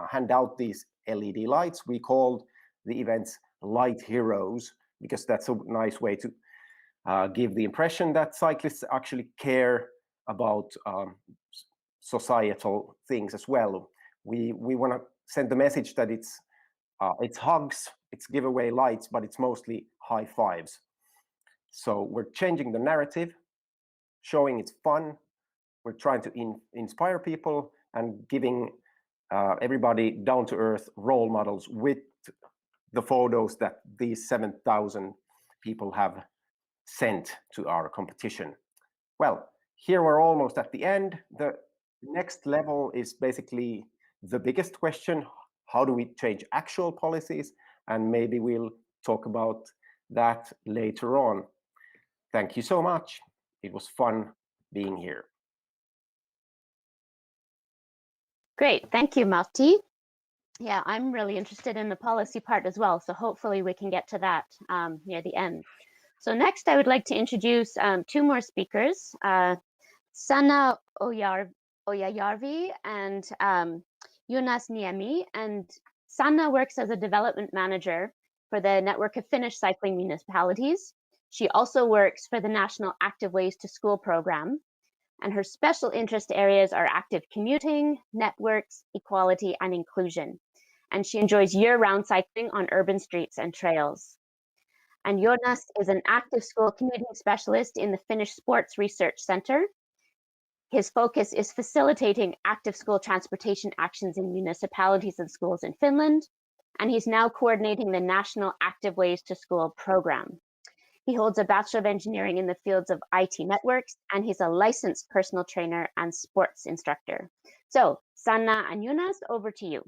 [SPEAKER 3] hand out these LED lights. We called the events Light Heroes, because that's a nice way to give the impression that cyclists actually care about societal things as well. We want to send the message that it's hugs, it's giveaway lights, but it's mostly high fives. So we're changing the narrative, showing it's fun. We're trying to inspire people and giving everybody down-to-earth role models with the photos that these 7,000 people have sent to our competition. Well, here we're almost at the end. The next level is basically the biggest question. How do we change actual policies? And maybe we'll talk about that later on. Thank you so much. It was fun being here.
[SPEAKER 21] Great, thank you, Martti. Yeah, I'm really interested in the policy part as well, so hopefully we can get to that near the end. So next, I would like to introduce two more speakers, Sanna Ojajärvi and Jonas Niemi. And Sanna works as a development manager for the network of Finnish cycling municipalities. She also works for the National Active Ways to School program. And her special interest areas are active commuting, networks, equality, and inclusion. And she enjoys year-round cycling on urban streets and trails. And Jonas is an active school commuting specialist in the Finnish Sports Research Center. His focus is facilitating active school transportation actions in municipalities and schools in Finland. And he's now coordinating the National Active Ways to School program. He holds a Bachelor of Engineering in the fields of IT networks, and he's a licensed personal trainer and sports instructor. So, Sanna and Jonas, over to you.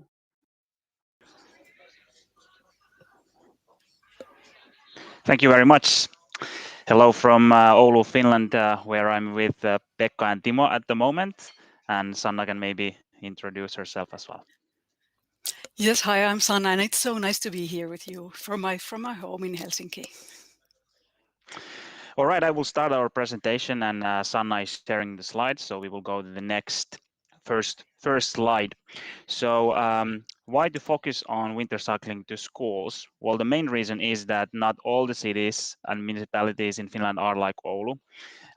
[SPEAKER 4] Thank you very much. Hello from Oulu, Finland, where I'm with Pekka and Timo at the moment. And Sanna can maybe introduce herself as well.
[SPEAKER 22] Yes, hi, I'm Sanna, and it's so nice to be here with you from my home in Helsinki.
[SPEAKER 4] All right, I will start our presentation, and Sanna is sharing the slides, so we will go to the next first slide. So why to focus on winter cycling to schools? Well, the main reason is that not all the cities and municipalities in Finland are like Oulu.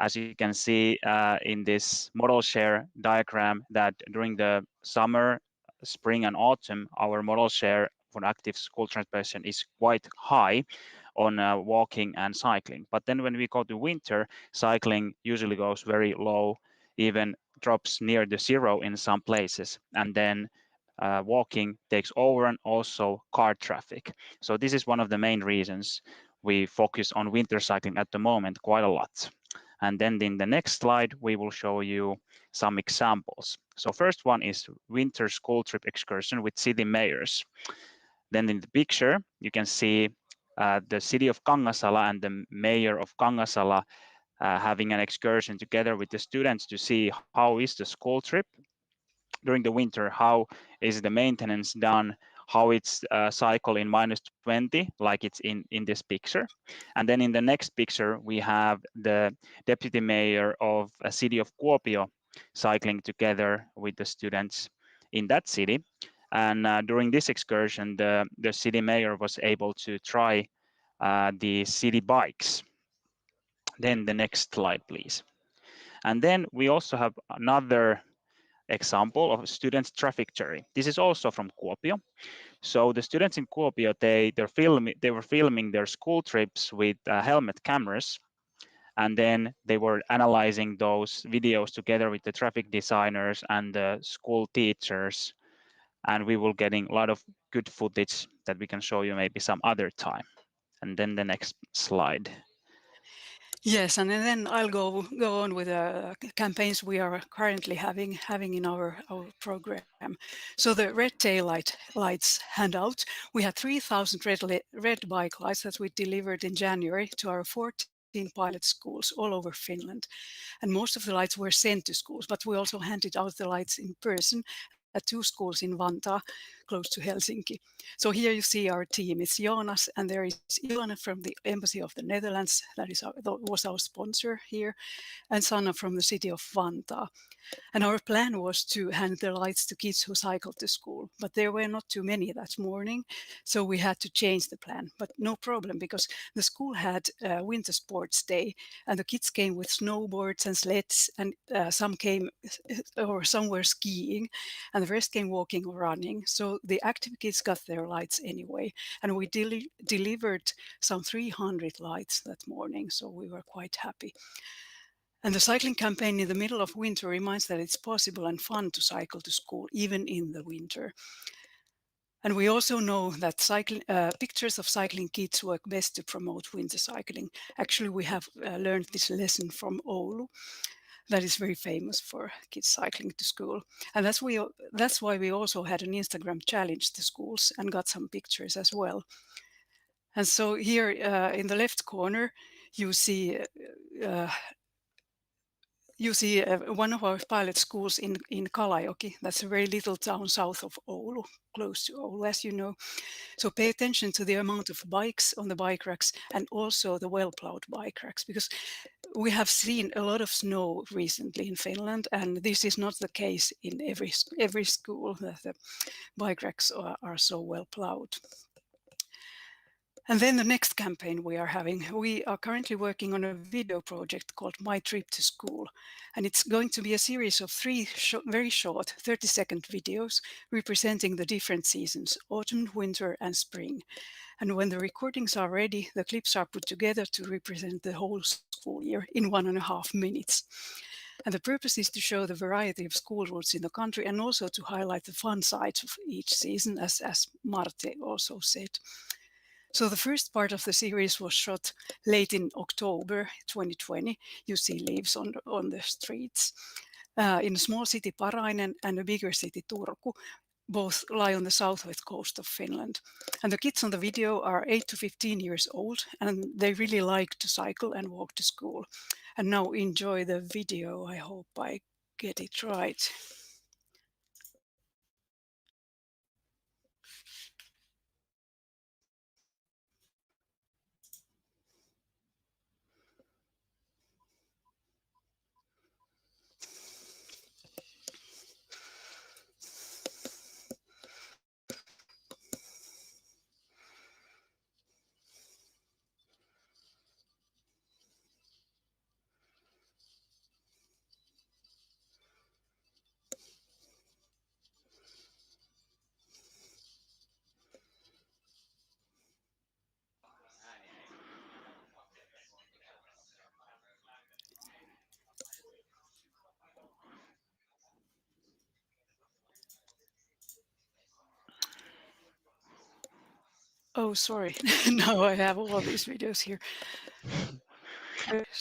[SPEAKER 4] As you can see in this model share diagram, that during the summer, spring and autumn, our model share for active school transportation is quite high on walking and cycling. But then when we go to winter, cycling usually goes very low, even drops near the zero in some places. And then walking takes over, and also car traffic. So this is one of the main reasons we focus on winter cycling at the moment quite a lot. And then in the next slide, we will show you some examples. So first one is winter school trip excursion with city mayors. Then in the picture, you can see the city of Kangasala and the mayor of Kangasala having an excursion together with the students to see how is the school trip during the winter, how is the maintenance done, how it's cycle in -20, like it's in this picture. And then in the next picture, we have the deputy mayor of a city of Kuopio cycling together with the students in that city. And during this excursion, the city mayor was able to try the city bikes. Then the next slide, please. And then we also have another example of students' traffic jury. This is also from Kuopio. So the students in Kuopio, they were filming their school trips with helmet cameras, and then they were analyzing those videos together with the traffic designers and the school teachers. And we were getting a lot of good footage that we can show you maybe some other time. And then the next slide.
[SPEAKER 22] Yes, and then I'll go on with the campaigns we are currently having in our program. So the red tail lights handout, we had 3,000 red bike lights that we delivered in January to our 14 pilot schools all over Finland. And most of the lights were sent to schools, but we also handed out the lights in person at 2 schools in Vantaa, close to Helsinki. So here you see our team. It's Jonas, and there is Ilona from the Embassy of the Netherlands, that was our sponsor here, and Sanna from the city of Vantaa. And our plan was to hand the lights to kids who cycled to school, but there were not too many that morning, so we had to change the plan. But no problem, because the school had winter sports day, and the kids came with snowboards and sleds, and some were skiing, and the rest came walking or running. So the active kids got their lights anyway, and we delivered some 300 lights that morning, so we were quite happy. And the cycling campaign in the middle of winter reminds that it's possible and fun to cycle to school, even in the winter. And we also know that pictures of cycling kids work best to promote winter cycling. Actually, we have learned this lesson from Oulu, that is very famous for kids cycling to school. And that's why we also had an Instagram challenge to schools and got some pictures as well. And so here in the left corner, you see one of our pilot schools in Kalajoki. That's a very little town south of Oulu, close to Oulu, as you know. So pay attention to the amount of bikes on the bike racks and also the well-plowed bike racks, because we have seen a lot of snow recently in Finland, and this is not the case in every school, that the bike racks are so well plowed. And then the next campaign we are currently working on a video project called My Trip to School. And it's going to be a series of 3 very short 30-second videos representing the different seasons, autumn, winter, and spring. And when the recordings are ready, the clips are put together to represent the whole school year in 1.5 minutes. And the purpose is to show the variety of school routes in the country, and also to highlight the fun sides of each season, as Marte also said. So the first part of the series was shot late in October 2020. You see leaves on the streets. In a small city, Parainen, and a bigger city, Turku, both lie on the southwest coast of Finland. And the kids on the video are 8 to 15 years old, and they really like to cycle and walk to school. And now enjoy the video. I hope I get it right. Oh, sorry. Now I have all these videos here.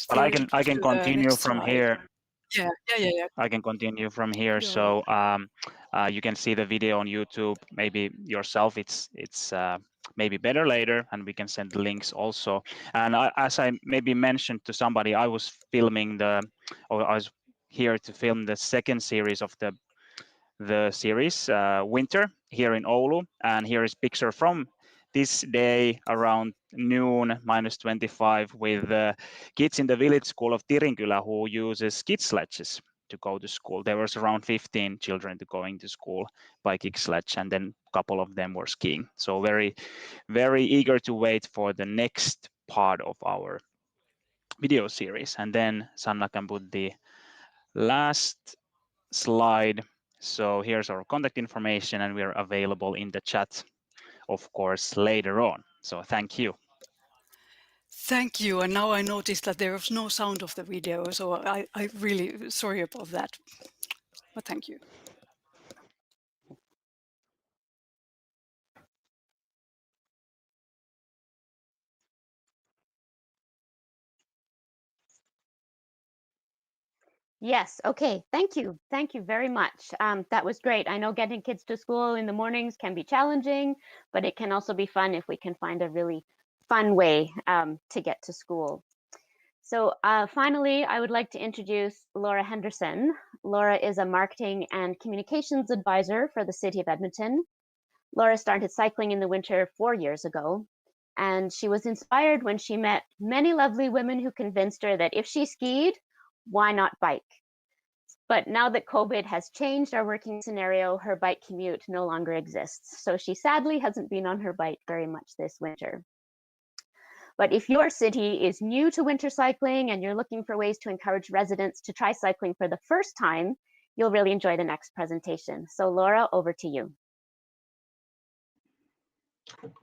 [SPEAKER 4] But I can continue from here.
[SPEAKER 22] Yeah.
[SPEAKER 4] I can continue from here. So you can see the video on YouTube. Maybe yourself, it's maybe better later, and we can send the links also. And as I maybe mentioned to somebody, I was here to film the second series of the series Winter here in Oulu, and here is picture from this day around noon, -25, with kids in the village school of Tirinkylä who uses skid sledges to go to school. There was around 15 children going to school by kick sledge, and then a couple of them were skiing. So very, very eager to wait for the next part of our video series. And then Sanna can put the last slide. So here's our contact information, and we're available in the chat, of course, later on. So thank you.
[SPEAKER 22] Thank you. And now I noticed that there was no sound of the video, so I really sorry about that. But thank you.
[SPEAKER 21] Yes, okay, thank you. Thank you very much. That was great. I know getting kids to school in the mornings can be challenging, but it can also be fun if we can find a really fun way to get to school. So finally, I would like to introduce Laura Henderson. Laura is a marketing and communications advisor for the City of Edmonton. Laura started cycling in the winter 4 years ago, and she was inspired when she met many lovely women who convinced her that if she skied, why not bike? But now that COVID has changed our working scenario, her bike commute no longer exists. So she sadly hasn't been on her bike very much this winter. But if your city is new to winter cycling and you're looking for ways to encourage residents to try cycling for the first time, you'll really enjoy the next presentation. So Laura, over to you.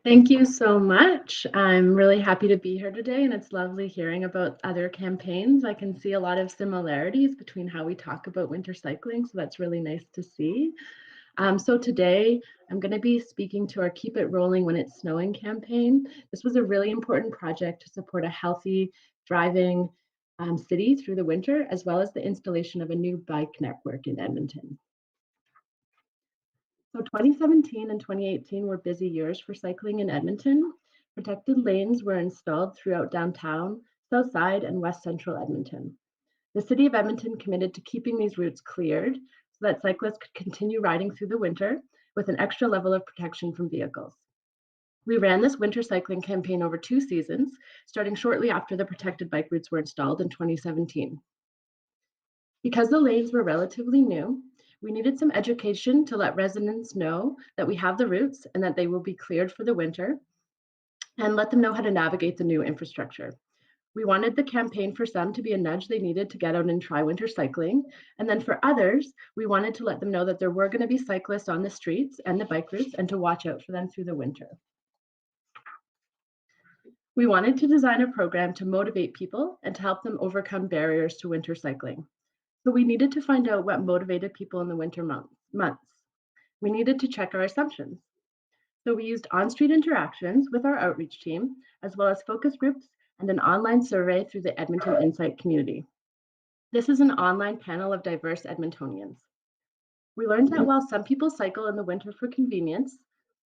[SPEAKER 6] Thank you so much. I'm really happy to be here today, and it's lovely hearing about other campaigns. I can see a lot of similarities between how we talk about winter cycling, so that's really nice to see. So today, I'm going to be speaking to our Keep It Rolling When It's Snowing campaign. This was a really important project to support a healthy, thriving city through the winter, as well as the installation of a new bike network in Edmonton. So 2017 and 2018 were busy years for cycling in Edmonton. Protected lanes were installed throughout downtown, south side, and west central Edmonton. The City of Edmonton committed to keeping these routes cleared so that cyclists could continue riding through the winter with an extra level of protection from vehicles. We ran this winter cycling campaign over 2 seasons, starting shortly after the protected bike routes were installed in 2017. Because the lanes were relatively new, we needed some education to let residents know that we have the routes and that they will be cleared for the winter, and let them know how to navigate the new infrastructure. We wanted the campaign for some to be a nudge they needed to get out and try winter cycling. And then for others, we wanted to let them know that there were going to be cyclists on the streets and the bike routes and to watch out for them through the winter. We wanted to design a program to motivate people and to help them overcome barriers to winter cycling. So we needed to find out what motivated people in the winter months. We needed to check our assumptions. So we used on-street interactions with our outreach team, as well as focus groups and an online survey through the Edmonton Insight community. This is an online panel of diverse Edmontonians. We learned that while some people cycle in the winter for convenience,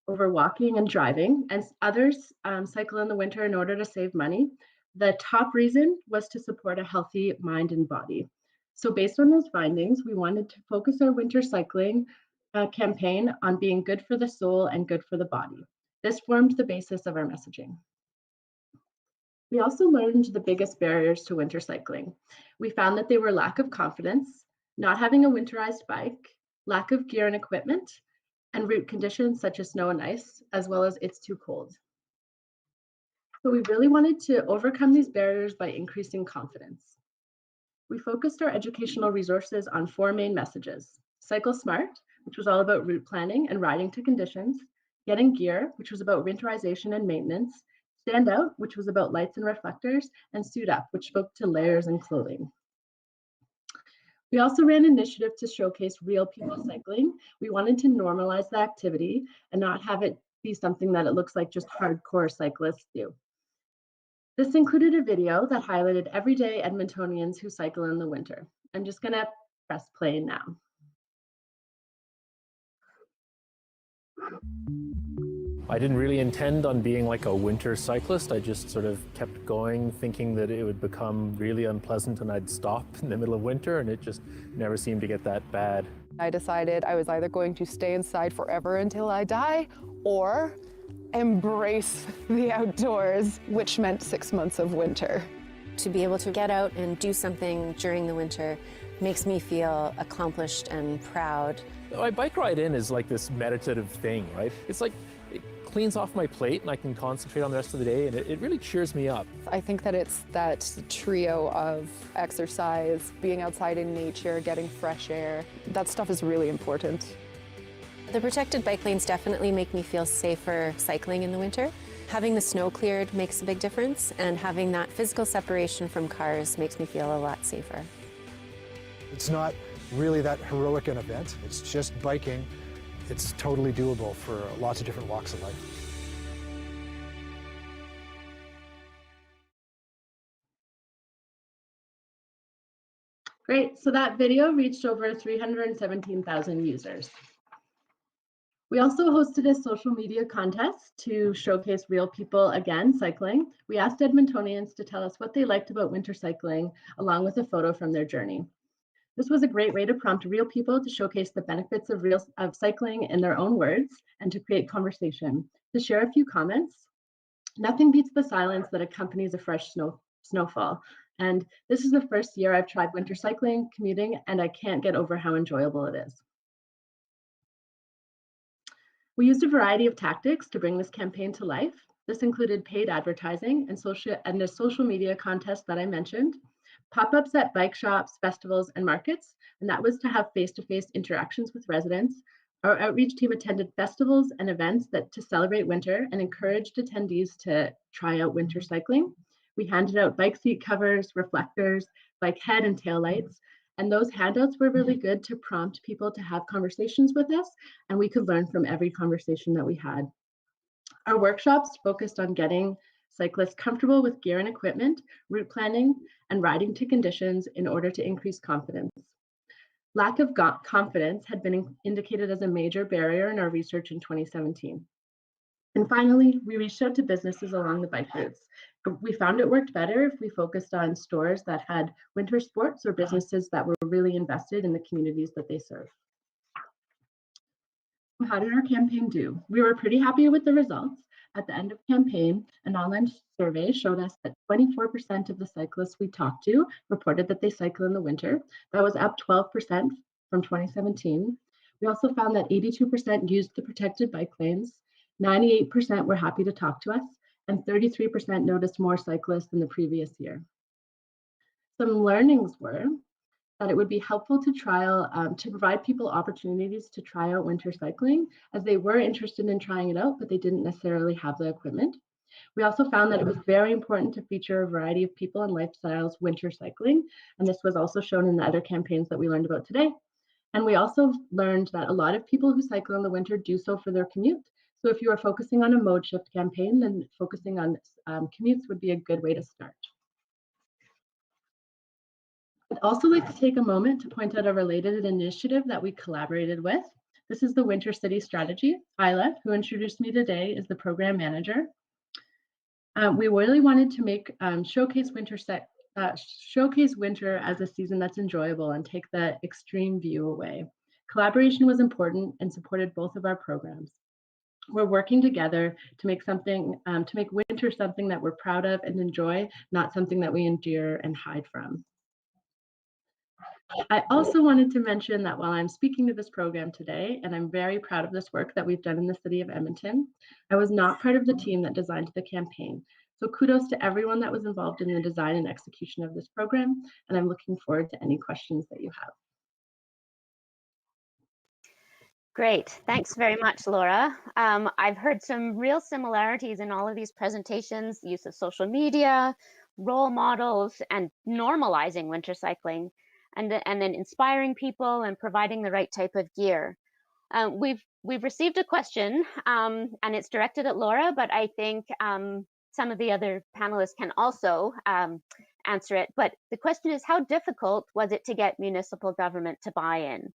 [SPEAKER 6] over walking and driving, and others cycle in the winter in order to save money, the top reason was to support a healthy mind and body. So based on those findings, we wanted to focus our winter cycling campaign on being good for the soul and good for the body. This formed the basis of our messaging. We also learned the biggest barriers to winter cycling. We found that they were lack of confidence, not having a winterized bike, lack of gear and equipment, and route conditions such as snow and ice, as well as it's too cold. So we really wanted to overcome these barriers by increasing confidence. We focused our educational resources on 4 main messages: Cycle Smart, which was all about route planning and riding to conditions; Getting Gear, which was about winterization and maintenance; Stand Out, which was about lights and reflectors; and Suit Up, which spoke to layers and clothing. We also ran initiatives to showcase real people cycling. We wanted to normalize the activity and not have it be something that it looks like just hardcore cyclists do. This included a video that highlighted everyday Edmontonians who cycle in the winter. I'm just gonna press play now.
[SPEAKER 8] I didn't really intend on being like a winter cyclist. I just sort of kept going, thinking that it would become really unpleasant and I'd stop in the middle of winter, and it just never seemed to get that bad.
[SPEAKER 23] I decided I was either going to stay inside forever until I die, or embrace the outdoors, which meant 6 months of winter.
[SPEAKER 24] To be able to get out and do something during the winter makes me feel accomplished and proud.
[SPEAKER 8] My bike ride in is like this meditative thing, right? It's like it cleans off my plate and I can concentrate on the rest of the day, and it really cheers me up.
[SPEAKER 23] I think that it's that trio of exercise, being outside in nature, getting fresh air. That stuff is really important.
[SPEAKER 24] The protected bike lanes definitely make me feel safer cycling in the winter. Having the snow cleared makes a big difference, and having that physical separation from cars makes me feel a lot safer.
[SPEAKER 25] It's not really that heroic an event. It's just biking. It's totally doable for lots of different walks of life.
[SPEAKER 6] Great, so that video reached over 317,000 users. We also hosted a social media contest to showcase real people again cycling. We asked Edmontonians to tell us what they liked about winter cycling, along with a photo from their journey. This was a great way to prompt real people to showcase the benefits of cycling in their own words and to create conversation. To share a few comments, nothing beats the silence that accompanies a fresh snowfall. And this is the first year I've tried winter cycling, commuting, and I can't get over how enjoyable it is. We used a variety of tactics to bring this campaign to life. This included paid advertising and the social media contest that I mentioned, pop-ups at bike shops, festivals, and markets, and that was to have face-to-face interactions with residents. Our outreach team attended festivals and events to celebrate winter and encouraged attendees to try out winter cycling. We handed out bike seat covers, reflectors, bike head and tail lights, and those handouts were really good to prompt people to have conversations with us, and we could learn from every conversation that we had. Our workshops focused on getting cyclists comfortable with gear and equipment, route planning, and riding to conditions in order to increase confidence. Lack of confidence had been indicated as a major barrier in our research in 2017. And finally, we reached out to businesses along the bike routes. We found it worked better if we focused on stores that had winter sports or businesses that were really invested in the communities that they serve. How did our campaign do? We were pretty happy with the results. At the end of campaign, an online survey showed us that 24% of the cyclists we talked to reported that they cycle in the winter. That was up 12% from 2017. We also found that 82% used the protected bike lanes, 98% were happy to talk to us, and 33% noticed more cyclists than the previous year. Some learnings were that it would be helpful to to provide people opportunities to try out winter cycling, as they were interested in trying it out, but they didn't necessarily have the equipment. We also found that it was very important to feature a variety of people and lifestyles winter cycling, and this was also shown in the other campaigns that we learned about today. And we also learned that a lot of people who cycle in the winter do so for their commute. So if you are focusing on a mode shift campaign, then focusing on commutes would be a good way to start. I'd also like to take a moment to point out a related initiative that we collaborated with. This is the Winter City Strategy. Isla, who introduced me today, is the program manager. We really wanted to showcase winter as a season that's enjoyable and take the extreme view away. Collaboration was important and supported both of our programs. We're working together to make winter something that we're proud of and enjoy, not something that we endure and hide from. I also wanted to mention that while I'm speaking to this program today, and I'm very proud of this work that we've done in the city of Edmonton, I was not part of the team that designed the campaign. So kudos to everyone that was involved in the design and execution of this program, and I'm looking forward to any questions that you have.
[SPEAKER 21] Great, thanks very much, Laura. I've heard some real similarities in all of these presentations: use of social media, role models, and normalizing winter cycling, and then inspiring people and providing the right type of gear. We've received a question, and it's directed at Laura, but I think some of the other panelists can also answer it. But the question is, how difficult was it to get municipal government to buy in?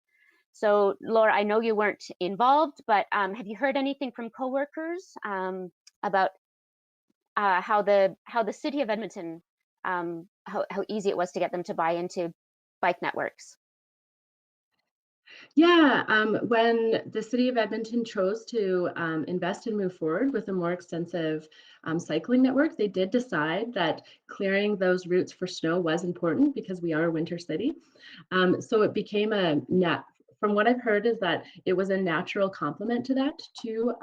[SPEAKER 21] So Laura, I know you weren't involved, but have you heard anything from coworkers about how the city of Edmonton, how easy it was to get them to buy into bike networks?
[SPEAKER 6] Yeah, when the city of Edmonton chose to invest and move forward with a more extensive cycling network, they did decide that clearing those routes for snow was important because we are a winter city. So it became from what I've heard is that it was a natural complement to that to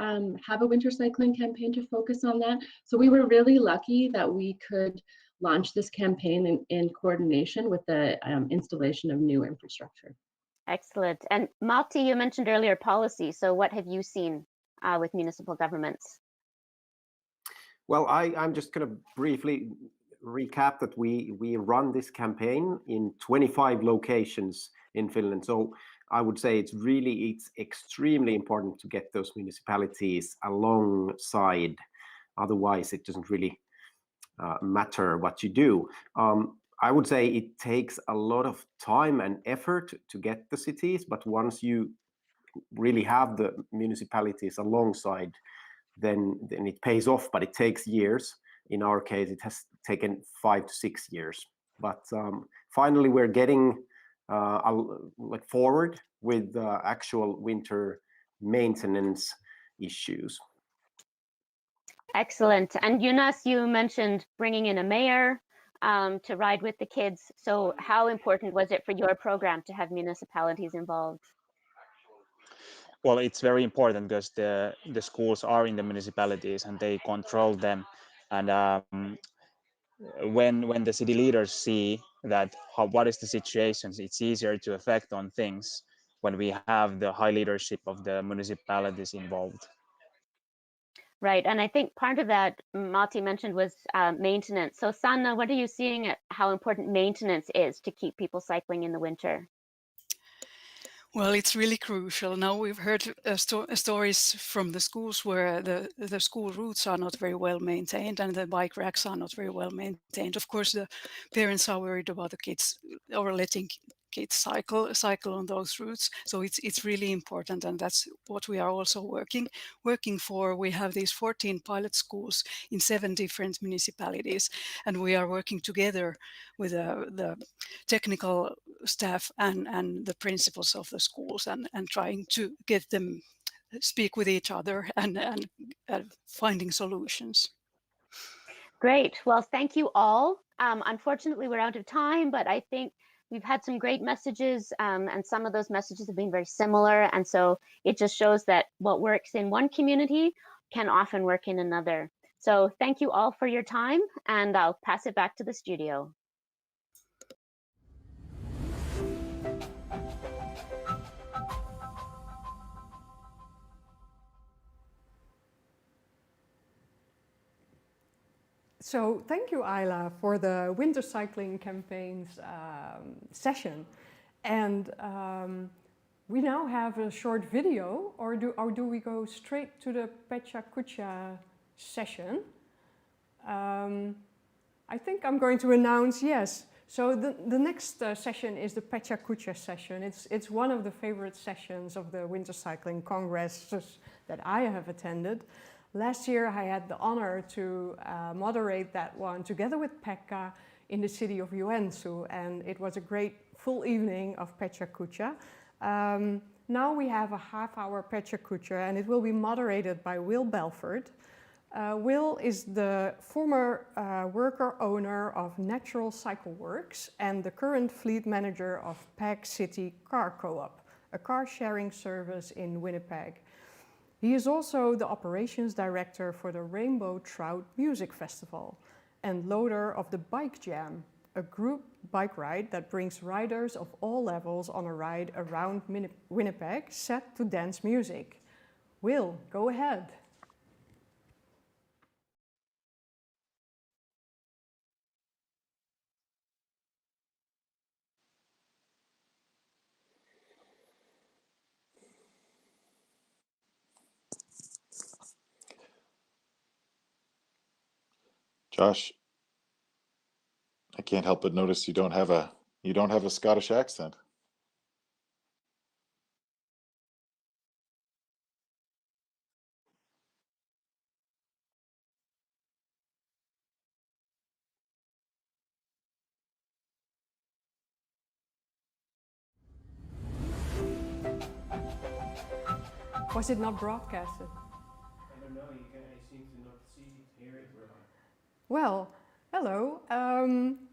[SPEAKER 6] have a winter cycling campaign to focus on that. So we were really lucky that we could launch this campaign in coordination with the installation of new infrastructure.
[SPEAKER 21] Excellent. And Malti, you mentioned earlier policy. So what have you seen with municipal governments?
[SPEAKER 3] Well, I'm just going to briefly recap that we run this campaign in 25 locations in Finland. So I would say it's extremely important to get those municipalities alongside. Otherwise, it doesn't really matter what you do. I would say it takes a lot of time and effort to get the cities, but once you really have the municipalities alongside, then it pays off, but it takes years. In our case, it has taken 5 to 6 years. But finally, we're getting like forward with actual winter maintenance issues.
[SPEAKER 21] Excellent. And Jonas, you mentioned bringing in a mayor to ride with the kids. So how important was it for your program to have municipalities involved?
[SPEAKER 4] Well, it's very important because the schools are in the municipalities and they control them. And when the city leaders see that what is the situation, it's easier to affect on things when we have the high leadership of the municipalities involved.
[SPEAKER 21] Right, and I think part of that Matti mentioned was maintenance. So Sanna, what are you seeing at how important maintenance is to keep people cycling in the winter?
[SPEAKER 22] Well, it's really crucial. Now we've heard stories from the schools where the school routes are not very well maintained and the bike racks are not very well maintained. Of course, the parents are worried about the kids or letting kids cycle on those routes. So it's really important, and that's what we are also working for. We have these 14 pilot schools in 7 different municipalities, and we are working together with the technical staff and the principals of the schools and trying to get them speak with each other and finding solutions.
[SPEAKER 21] Great. Well, thank you all. Unfortunately, we're out of time, but I think we've had some great messages, and some of those messages have been very similar. And so it just shows that what works in one community can often work in another. So thank you all for your time, and I'll pass it back to the studio.
[SPEAKER 1] So thank you, Ayla, for the winter cycling campaigns session. And we now have a short video, or do we go straight to the Pecha Kucha session? I think I'm going to announce yes. So the next session is the Pecha Kucha session. It's one of the favorite sessions of the Winter Cycling Congresses that I have attended. Last year I had the honor to moderate that one together with Pekka in the city of Joensuu, and it was a great full evening of Pecha Kucha. Now we have a half-hour Pecha Kucha, and it will be moderated by Will Belford. Will is the former worker owner of Natural Cycle Works and the current fleet manager of Peg City Car Co-op, a car sharing service in Winnipeg. He is also the operations director for the Rainbow Trout Music Festival and loader of the Bike Jam, a group bike ride that brings riders of all levels on a ride around Winnipeg set to dance music. Will, go ahead.
[SPEAKER 5] Josh, I can't help but notice you don't have a Scottish accent.
[SPEAKER 1] Was it not broadcasted?
[SPEAKER 7] I don't know, I seem to not hear it really.
[SPEAKER 1] Well, hello.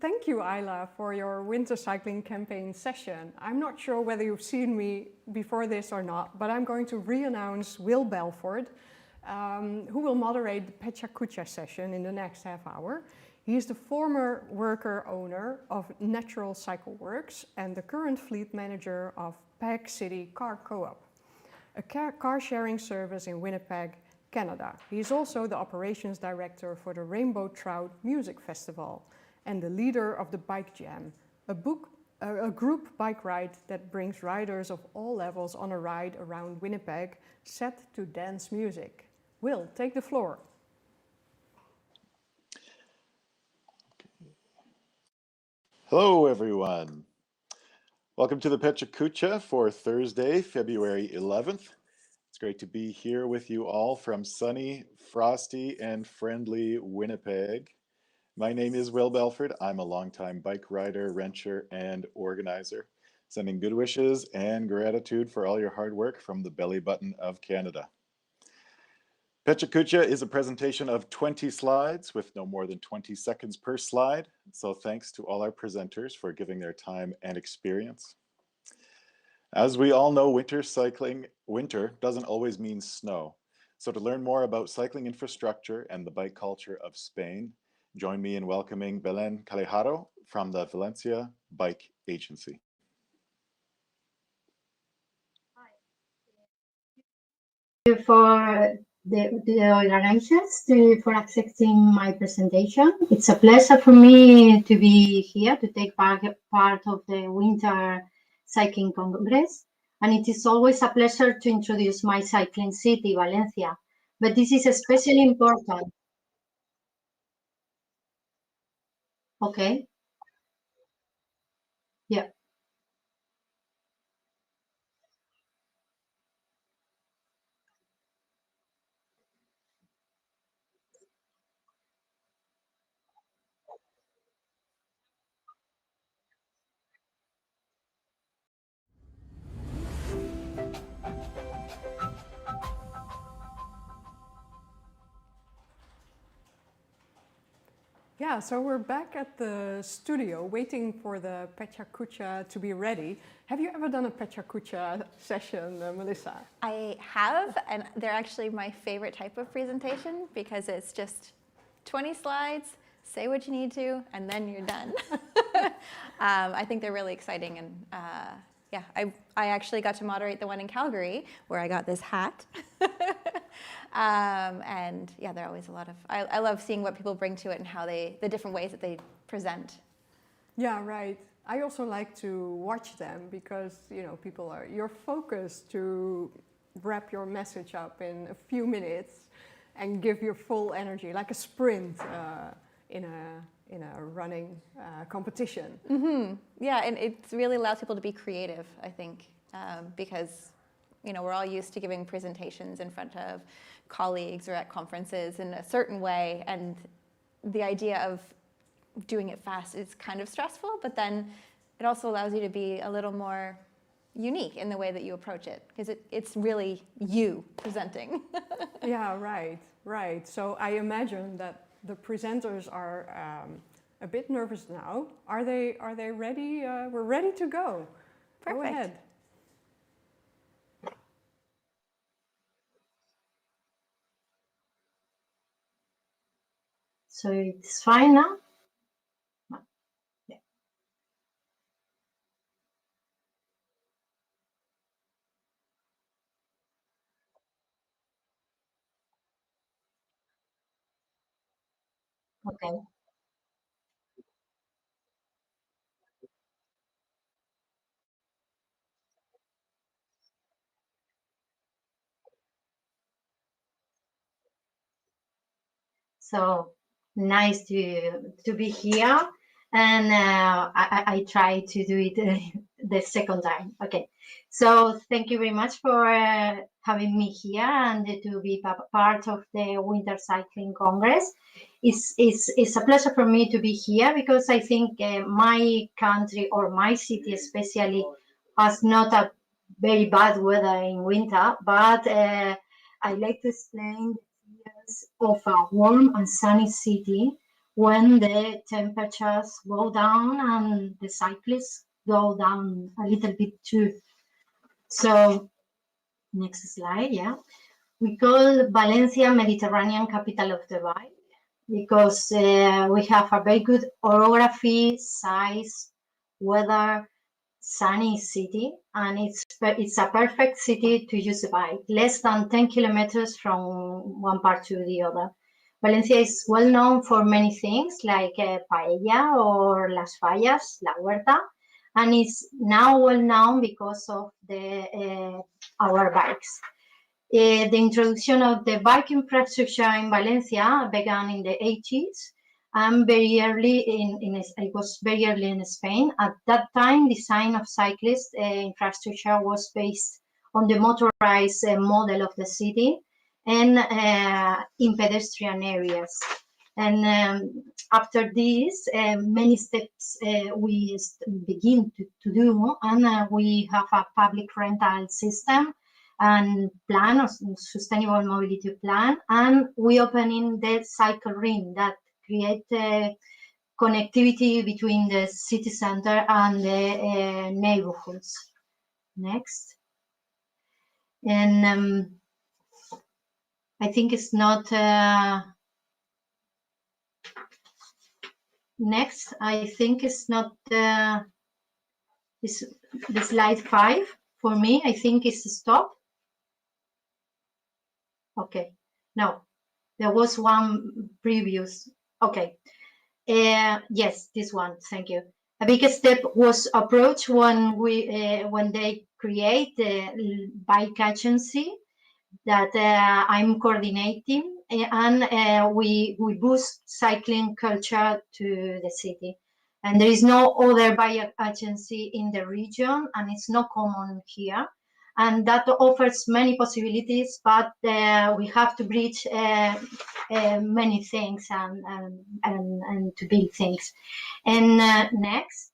[SPEAKER 1] Thank you, Ayla, for your winter cycling campaign session. I'm not sure whether you've seen me before this or not, but I'm going to re-announce Will Belford, who will moderate the Pecha Kucha session in the next half hour. He is the former worker owner of Natural Cycle Works and the current fleet manager of Peg City Car Co-op, a car sharing service in Winnipeg, Canada. He is also the operations director for the Rainbow Trout Music Festival and the leader of the Bike Jam, a group bike ride that brings riders of all levels on a ride around Winnipeg set to dance music. Will, take the floor.
[SPEAKER 5] Hello, everyone. Welcome to the Pecha Kucha for Thursday, February 11th. It's great to be here with you all from sunny, frosty, and friendly Winnipeg. My name is Will Belford. I'm a longtime bike rider, wrencher, and organizer. Sending good wishes and gratitude for all your hard work from the belly button of Canada. Pecha Kucha is a presentation of 20 slides with no more than 20 seconds per slide. So thanks to all our presenters for giving their time and experience. As we all know, winter doesn't always mean snow. So to learn more about cycling infrastructure and the bike culture of Spain, join me in welcoming Belén Calejaro from the Valencia Bike Agency.
[SPEAKER 9] For the organizers for accepting my presentation. It's a pleasure for me to be here to take part of the Winter Cycling Congress. And it is always a pleasure to introduce my cycling city, Valencia. But this is especially important. Okay. Yeah.
[SPEAKER 1] Yeah, so we're back at the studio waiting for the Pecha Kucha to be ready. Have you ever done a Pecha Kucha session, Melissa?
[SPEAKER 2] I have, and they're actually my favorite type of presentation because it's just 20 slides, say what you need to, and then you're done. I think they're really exciting, and yeah, I actually got to moderate the one in Calgary where I got this hat. And yeah, they're always a lot of, I love seeing what people bring to it and how the different ways that they present.
[SPEAKER 1] Yeah, right. I also like to watch them because, you know, you're focused to wrap your message up in a few minutes and give your full energy, like a sprint in a running competition.
[SPEAKER 2] Mm-hmm. Yeah, and it really allows people to be creative, I think, because, you know, we're all used to giving presentations in front of colleagues or at conferences in a certain way, and the idea of doing it fast is kind of stressful, but then it also allows you to be a little more unique in the way that you approach it, because it's really you presenting.
[SPEAKER 1] Yeah, right. So I imagine that the presenters are a bit nervous now. Are they ready? We're ready to go.
[SPEAKER 2] Perfect.
[SPEAKER 1] Go ahead.
[SPEAKER 9] So it's fine now? Yeah. Okay. So nice to be here, and I try to do it the second time. Okay, so thank you very much for having me here and to be part of the Winter Cycling Congress. It's a pleasure for me to be here because I think my country or my city especially has not a very bad weather in winter, but I like to explain of a warm and sunny city when the temperatures go down and the cyclists go down a little bit too. So next slide, yeah. We call Valencia Mediterranean capital of the bike because we have a very good orography, size, weather, sunny city, and it's a perfect city to use a bike, less than 10 kilometers from one part to the other. Valencia is well known for many things like paella or las fallas, la huerta, and it's now well known because of our bikes. The introduction of the bike infrastructure in Valencia began in the 80s, I'm very early I was very early in Spain. At that time, design of cyclist infrastructure was based on the motorized model of the city and in pedestrian areas. And after this, many steps we begin to do, and we have a public rental system and plan, of sustainable mobility plan, and we opening the cycle ring that create connectivity between the city center and the neighborhoods. Next. And I think it's not next. I think it's not this the slide 5 for me. I think it's stop. Okay, no, there was one previous. Okay, yes, this one. Thank you. A big step was approached when they create the bike agency that I'm coordinating, and we boost cycling culture to the city. And there is no other bike agency in the region, and it's not common here. And that offers many possibilities, but we have to bridge many things and to build things. And next,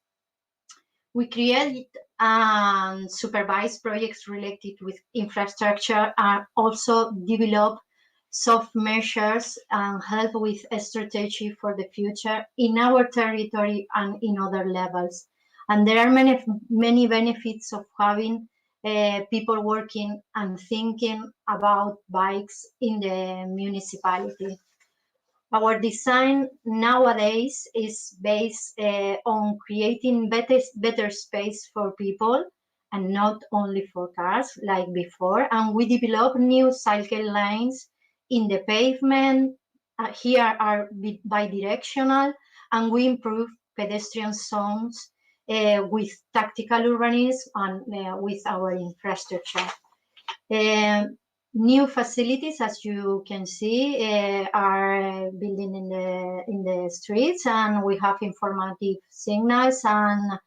[SPEAKER 9] we create and supervise projects related with infrastructure and also develop soft measures and help with a strategy for the future in our territory and in other levels. And there are many benefits of having people working and thinking about bikes in the municipality. Our design nowadays is based on creating better space for people and not only for cars like before. And we develop new cycle lanes in the pavement. Here are bidirectional, and we improve pedestrian zones with tactical urbanism and with our infrastructure. New facilities, as you can see, are building in the streets, and we have informative signals and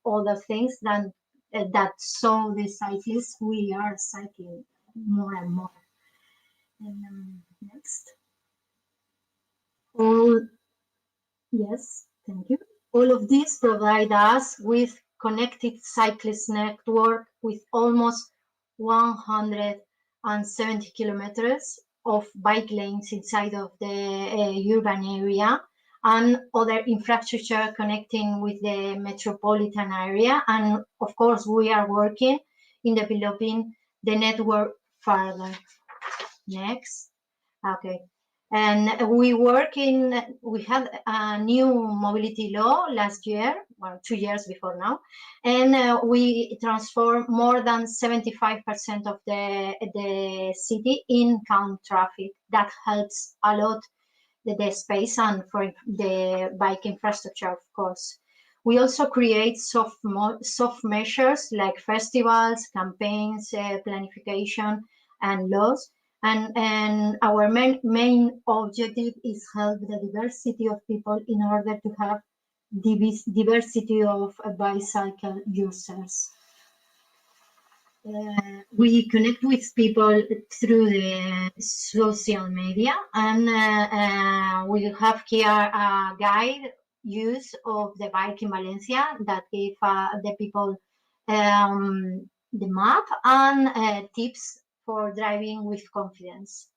[SPEAKER 9] other things that show the cyclists we are cycling more and more. Next. Yes, thank you. All of these provide us with connected cyclist network with almost 170 kilometers of bike lanes inside of the urban area and other infrastructure connecting with the metropolitan area. And of course, we are working in developing the network further. Next. Okay. And we had a new mobility law last year, well, 2 years before now, and we transformed more than 75% of the city in count traffic. That helps a lot the space and for the bike infrastructure, of course. We also create soft measures like festivals, campaigns, planification, and laws. And our main objective is help the diversity of people in order to have diversity of bicycle users. We connect with people through the social media, and we have here a guide use of the bike in Valencia that give the people the map and tips for driving with confidence.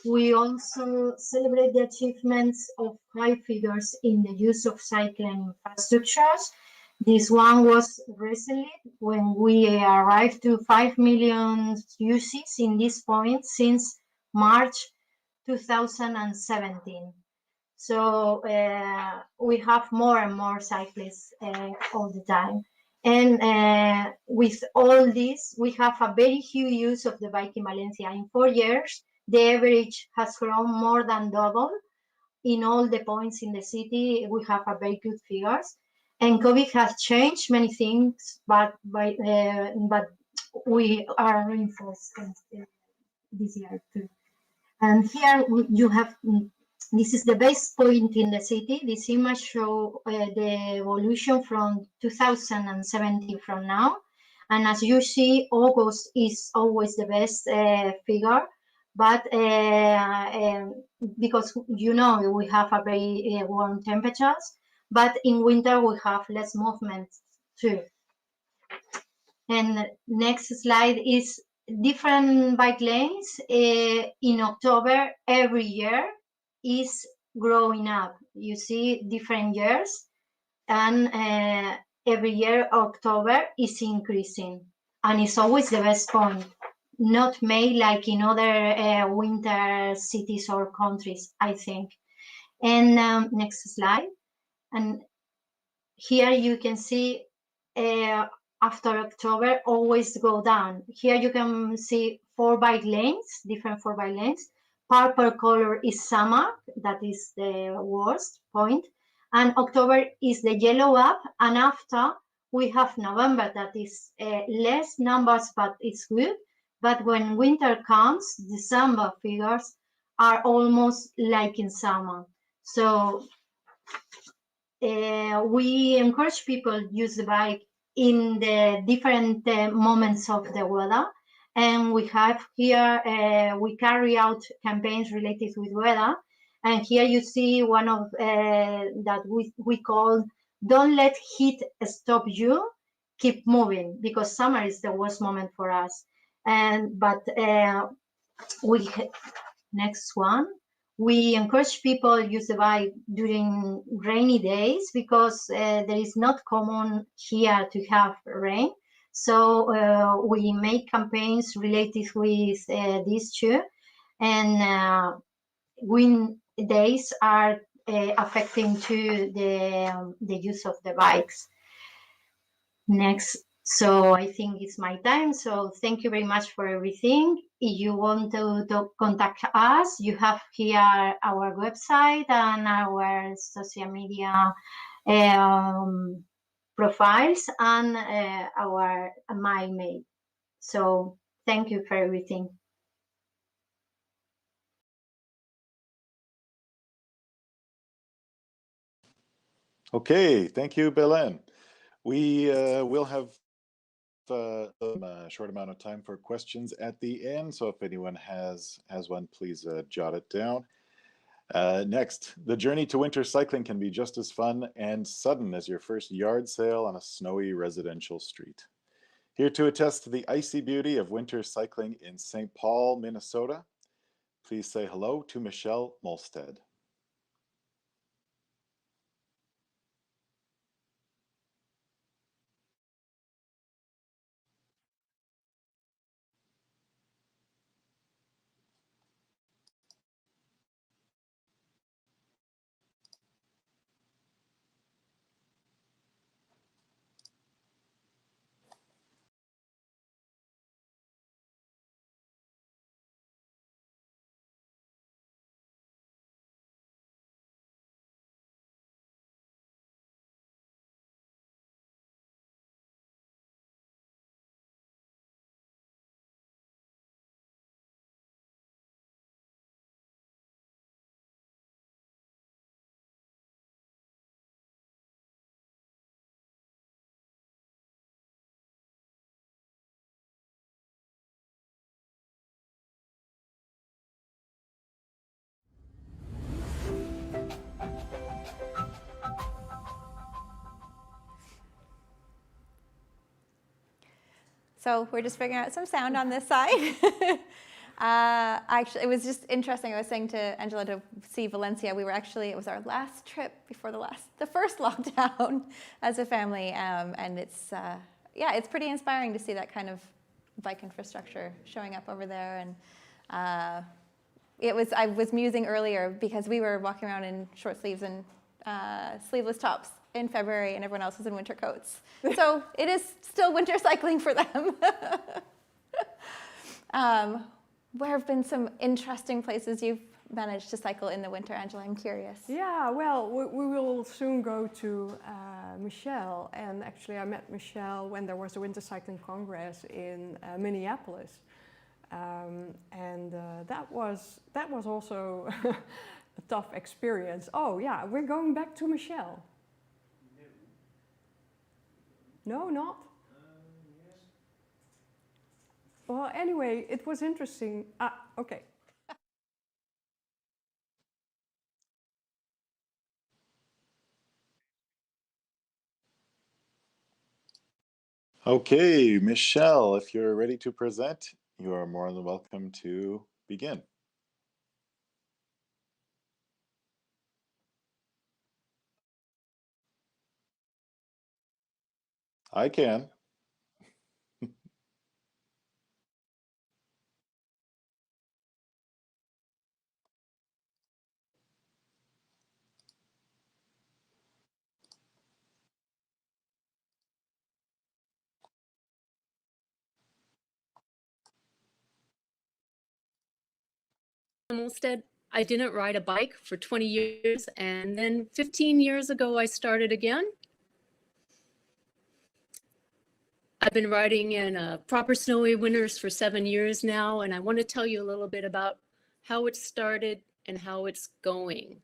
[SPEAKER 9] We also celebrate the achievements of high figures in the use of cycling infrastructures. This one was recently when we arrived to 5 million uses in this point since March 2017. So we have more and more cyclists all the time. And with all this, we have a very huge use of the bike in Valencia. In 4 years, the average has grown more than double. In all the points in the city, we have a very good figures. And COVID has changed many things, but we are reinforced this year too. And here you have This is the best point in the city. This image shows the evolution from 2017 from now. And as you see, August is always the best figure. But because, you know, we have a very warm temperatures, but in winter we have less movement too. And next slide is different bike lanes in October every year is growing up. You see different years, and every year October is increasing, and it's always the best point. Not May like in other winter cities or countries, I think. And next slide. And here you can see after October always go down. Here you can see 4 bike lanes, different 4 bike lanes. Purple color is summer, that is the worst point. And October is the yellow up, and after we have November, that is less numbers, but it's good. But when winter comes, December figures are almost like in summer. So we encourage people to use the bike in the different moments of the weather, and we have here we carry out campaigns related with weather, and here you see one of that we call "Don't Let Heat Stop You, Keep Moving," because summer is the worst moment for us. And but we next one. We encourage people to use the bike during rainy days because there is not common here to have rain. So we make campaigns related with these two, and wind days are affecting to the use of the bikes. Next. So I think it's my time. So thank you very much for everything. If you want to contact us, you have here our website and our social media profiles and my mail. So thank you for everything.
[SPEAKER 5] Okay, thank you, Belen. We will have a short amount of time for questions at the end. So if anyone has one, please jot it down. Next, the journey to winter cycling can be just as fun and sudden as your first yard sale on a snowy residential street. Here to attest to the icy beauty of winter cycling in St. Paul, Minnesota, please say hello to Michelle Molstead.
[SPEAKER 2] So we're just figuring out some sound on this side. Actually, it was just interesting. I was saying to Angela to see Valencia. It was our last trip before the first lockdown as a family, and it's pretty inspiring to see that kind of bike infrastructure showing up over there. And I was musing earlier because we were walking around in short sleeves and sleeveless tops in February, and everyone else was in winter coats. So it is still winter cycling for them. Where have been some interesting places you've managed to cycle in the winter, Angela? I'm curious.
[SPEAKER 1] Yeah, well, we will soon go to Michelle, and actually I met Michelle when there was a Winter Cycling Congress in Minneapolis, and that was also a tough experience. Oh yeah, we're going back to Michelle. No, not?
[SPEAKER 7] Yes.
[SPEAKER 1] Well, anyway, it was interesting. Okay.
[SPEAKER 5] Okay, Michelle, if you're ready to present, you are more than welcome to begin. I can.
[SPEAKER 10] Instead, I didn't ride a bike for 20 years, and then 15 years ago, I started again. I've been riding in proper snowy winters for 7 years now, and I want to tell you a little bit about how it started and how it's going.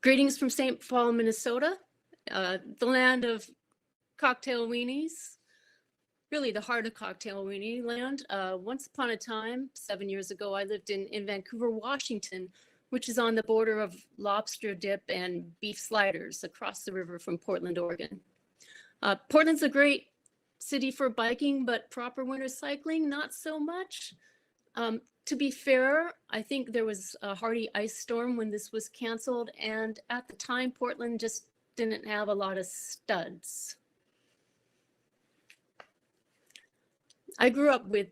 [SPEAKER 10] Greetings from St. Paul, Minnesota, the land of cocktail weenies, really the heart of cocktail weenie land. Once upon a time, 7 years ago, I lived in Vancouver, Washington, which is on the border of lobster dip and beef sliders across the river from Portland, Oregon. Portland's a great city for biking, but proper winter cycling, not so much. To be fair, I think there was a hardy ice storm when this was canceled, and at the time, Portland just didn't have a lot of studs. I grew up with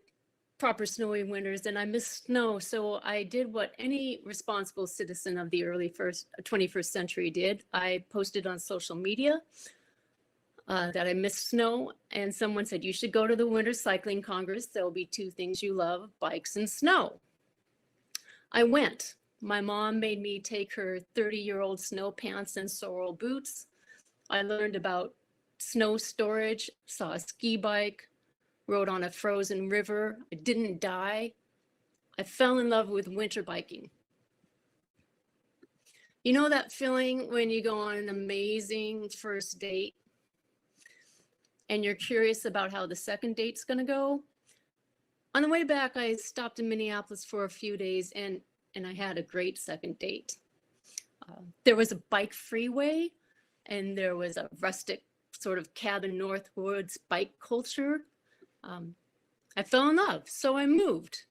[SPEAKER 10] proper snowy winters and I miss snow, so I did what any responsible citizen of the early 21st century did. I posted on social media that I miss snow, and someone said, you should go to the Winter Cycling Congress. There'll be two things you love, bikes and snow. I went. My mom made me take her 30-year-old snow pants and sorrel boots. I learned about snow storage, saw a ski bike, rode on a frozen river. I didn't die. I fell in love with winter biking. You know that feeling when you go on an amazing first date and you're curious about how the second date's gonna go? On the way back, I stopped in Minneapolis for a few days and I had a great second date. There was a bike freeway and there was a rustic sort of cabin Northwoods bike culture. I fell in love, so I moved.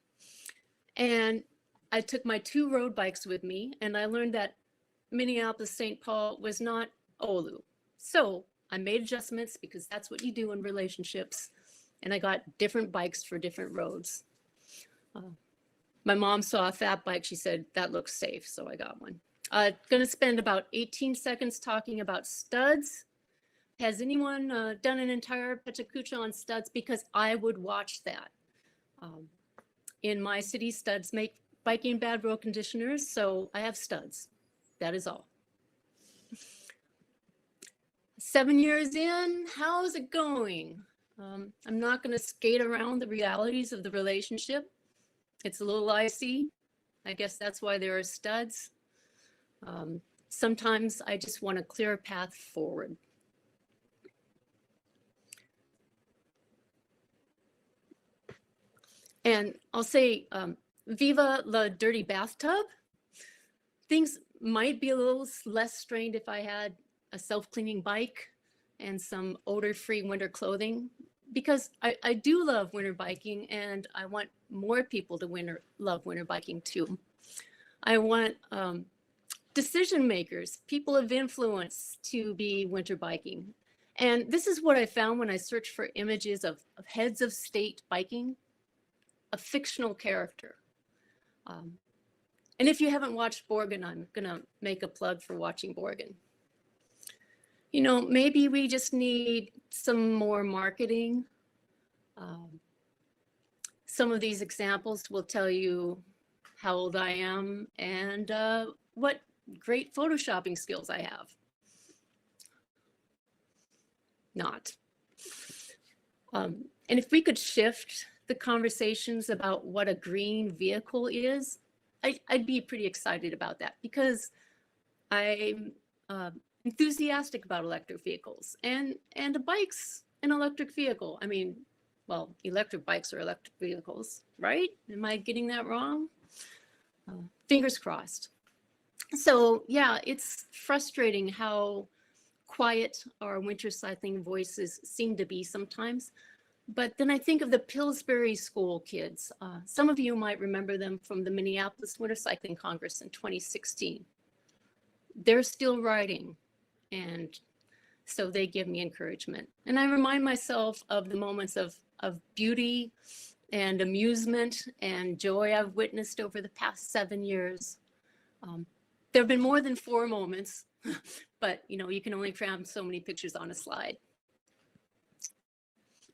[SPEAKER 10] And I took my 2 road bikes with me, and I learned that Minneapolis-St. Paul was not Oulu. So I made adjustments because that's what you do in relationships. And I got different bikes for different roads. My mom saw a fat bike. She said, that looks safe, so I got one. Gonna spend about 18 seconds talking about studs. Has anyone done an entire Pechacucha on studs? Because I would watch that. In my city, studs make biking bad road conditioners, so I have studs. That is all. 7 years in, how's it going? I'm not going to skate around the realities of the relationship. It's a little icy. I guess that's why there are studs. Sometimes I just want a clear path forward. And I'll say, viva la dirty bathtub. Things might be a little less strained if I had a self-cleaning bike and some odor-free winter clothing, because I do love winter biking and I want more people to love winter biking too. I want decision makers, people of influence to be winter biking. And this is what I found when I searched for images of heads of state biking. A fictional character. And if you haven't watched Borgen, I'm gonna make a plug for watching Borgen. You know, maybe we just need some more marketing. Some of these examples will tell you how old I am and what great photoshopping skills I have. Not. And if we could shift the conversations about what a green vehicle is I'd be pretty excited about that because I'm enthusiastic about electric vehicles, and a bike's an electric vehicle. I mean, well, electric bikes are electric vehicles, right? Am I getting that wrong? Fingers crossed. So yeah, it's frustrating how quiet our winter cycling voices seem to be sometimes. But then I think of the Pillsbury School kids. Some of you might remember them from the Minneapolis Winter Cycling Congress in 2016. They're still riding, and so they give me encouragement. And I remind myself of the moments of beauty and amusement and joy I've witnessed over the past 7 years. There have been more than 4 moments, but you can only cram so many pictures on a slide.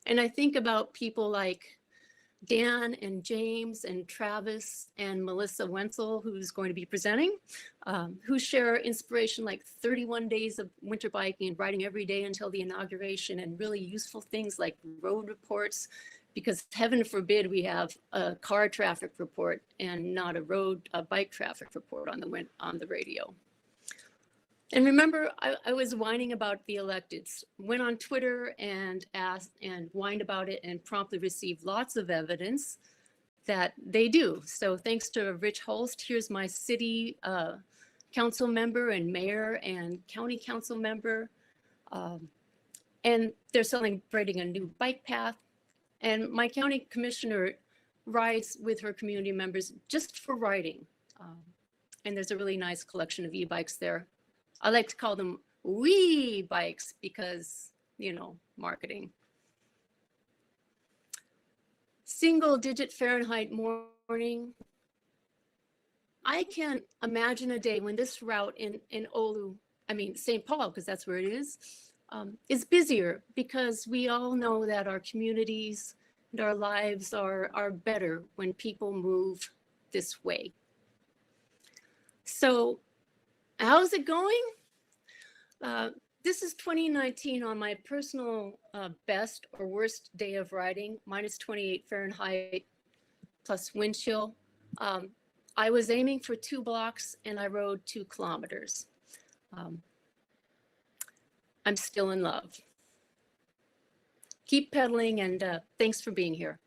[SPEAKER 10] And I think about people like Dan and James and Travis and Melissa Wenzel, who's going to be presenting, who share inspiration like 31 days of winter biking and riding every day until the inauguration, and really useful things like road reports, because heaven forbid we have a car traffic report and not a bike traffic report on the radio. And remember, I was whining about the electeds, went on Twitter and asked and whined about it, and promptly received lots of evidence that they do. So thanks to Rich Holst, here's my city council member and mayor and county council member. And they're celebrating a new bike path. And my county commissioner rides with her community members just for riding. And there's a really nice collection of e-bikes there. I like to call them wee bikes because, marketing. Single-digit Fahrenheit morning. I can't imagine a day when this route in St. Paul, because that's where it is busier, because we all know that our communities and our lives are better when people move this way. So how's it going? This is 2019 on my personal best or worst day of riding, minus 28 Fahrenheit plus wind chill. I was aiming for 2 blocks and I rode 2 kilometers. I'm still in love. Keep pedaling, and thanks for being here.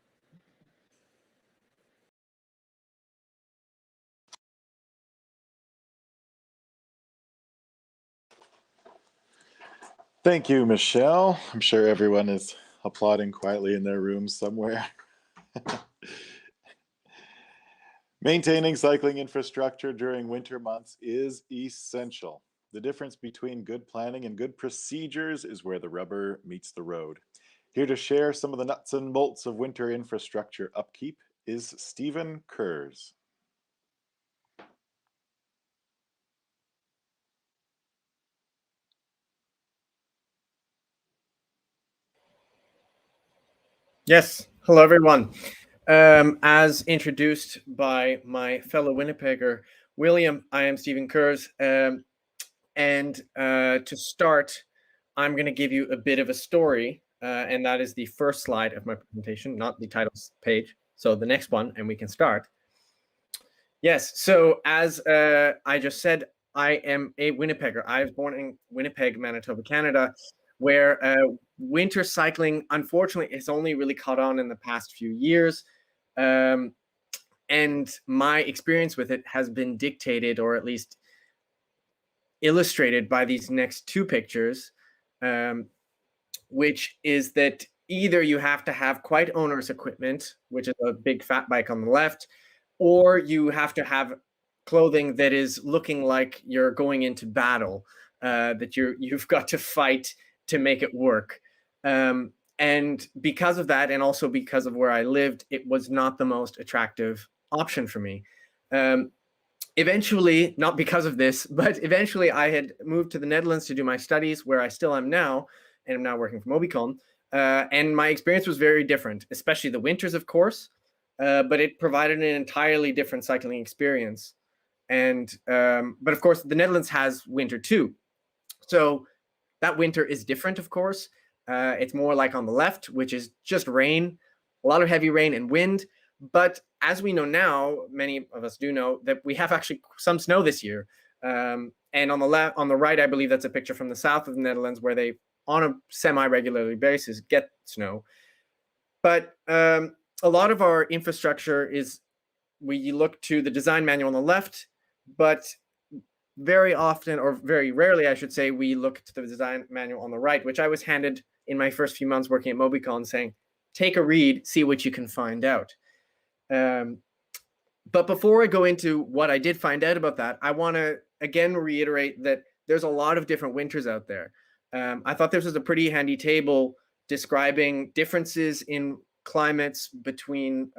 [SPEAKER 5] Thank you, Michelle. I'm sure everyone is applauding quietly in their rooms somewhere. Maintaining cycling infrastructure during winter months is essential. The difference between good planning and good procedures is where the rubber meets the road. Here to share some of the nuts and bolts of winter infrastructure upkeep is Stephen Kurz.
[SPEAKER 11] Yes, hello everyone. As introduced by my fellow Winnipegger, William, I am Stephen Kurz. And to start, I'm going to give you a bit of a story, and that is the first slide of my presentation, not the title page. So the next one, and we can start. Yes, so as I just said, I am a Winnipegger. I was born in Winnipeg, Manitoba, Canada, where winter cycling, unfortunately, has only really caught on in the past few years. And my experience with it has been dictated, or at least illustrated, by these next 2 pictures, which is that either you have to have quite onerous equipment, which is a big fat bike on the left, or you have to have clothing that is looking like you're going into battle, that you've got to fight to make it work. And because of that, and also because of where I lived, it was not the most attractive option for me. Eventually, not because of this, but eventually I had moved to the Netherlands to do my studies, where I still am now, and I'm now working for Mobycon. And my experience was very different, especially the winters, of course, but it provided an entirely different cycling experience. And but of course, the Netherlands has winter too. So that winter is different, of course. It's more like on the left, which is just rain, a lot of heavy rain and wind. But as we know now, many of us do know that we have actually some snow this year. And on the right, I believe that's a picture from the south of the Netherlands where they, on a semi-regular basis, get snow. But a lot of our infrastructure is, we look to the design manual on the left, but very often, or very rarely, I should say, we look to the design manual on the right, which I was handed in my first few months working at Mobycon, saying, take a read, see what you can find out. But before I go into what I did find out about that, I want to again reiterate that there's a lot of different winters out there. I thought this was a pretty handy table describing differences in climates between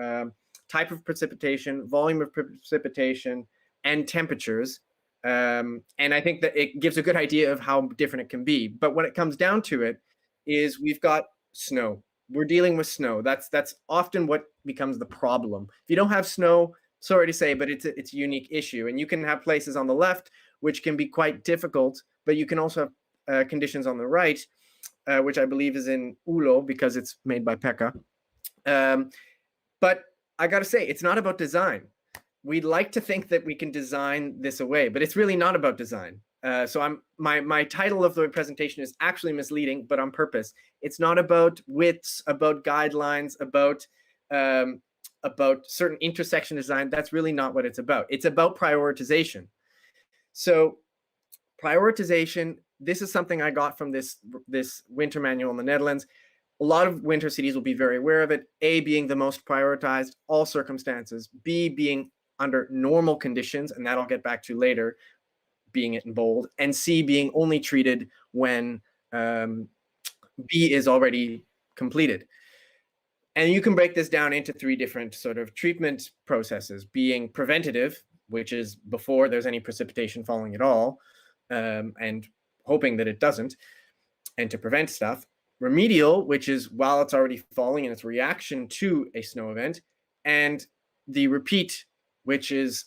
[SPEAKER 11] type of precipitation, volume of precipitation, and temperatures. And I think that it gives a good idea of how different it can be. But when it comes down to it, is we've got snow. We're dealing with snow. That's often what becomes the problem. If you don't have snow, sorry to say, but it's a unique issue. And you can have places on the left which can be quite difficult, but you can also have conditions on the right, which I believe is in Ulo because it's made by Pekka. But I got to say, it's not about design. We'd like to think that we can design this away, but it's really not about design. So my title of the presentation is actually misleading, but on purpose. It's not about widths, about guidelines, about certain intersection design. That's really not what it's about. It's about prioritization. So prioritization, this is something I got from this winter manual in the Netherlands. A lot of winter cities will be very aware of it. A being the most prioritized, all circumstances. B being under normal conditions, and that I'll get back to later, being it in bold. And C being only treated when B is already completed. And you can break this down into 3 different sort of treatment processes, being preventative, which is before there's any precipitation falling at all, and hoping that it doesn't, and to prevent stuff. Remedial, which is while it's already falling and its reaction to a snow event. And the repeat, which is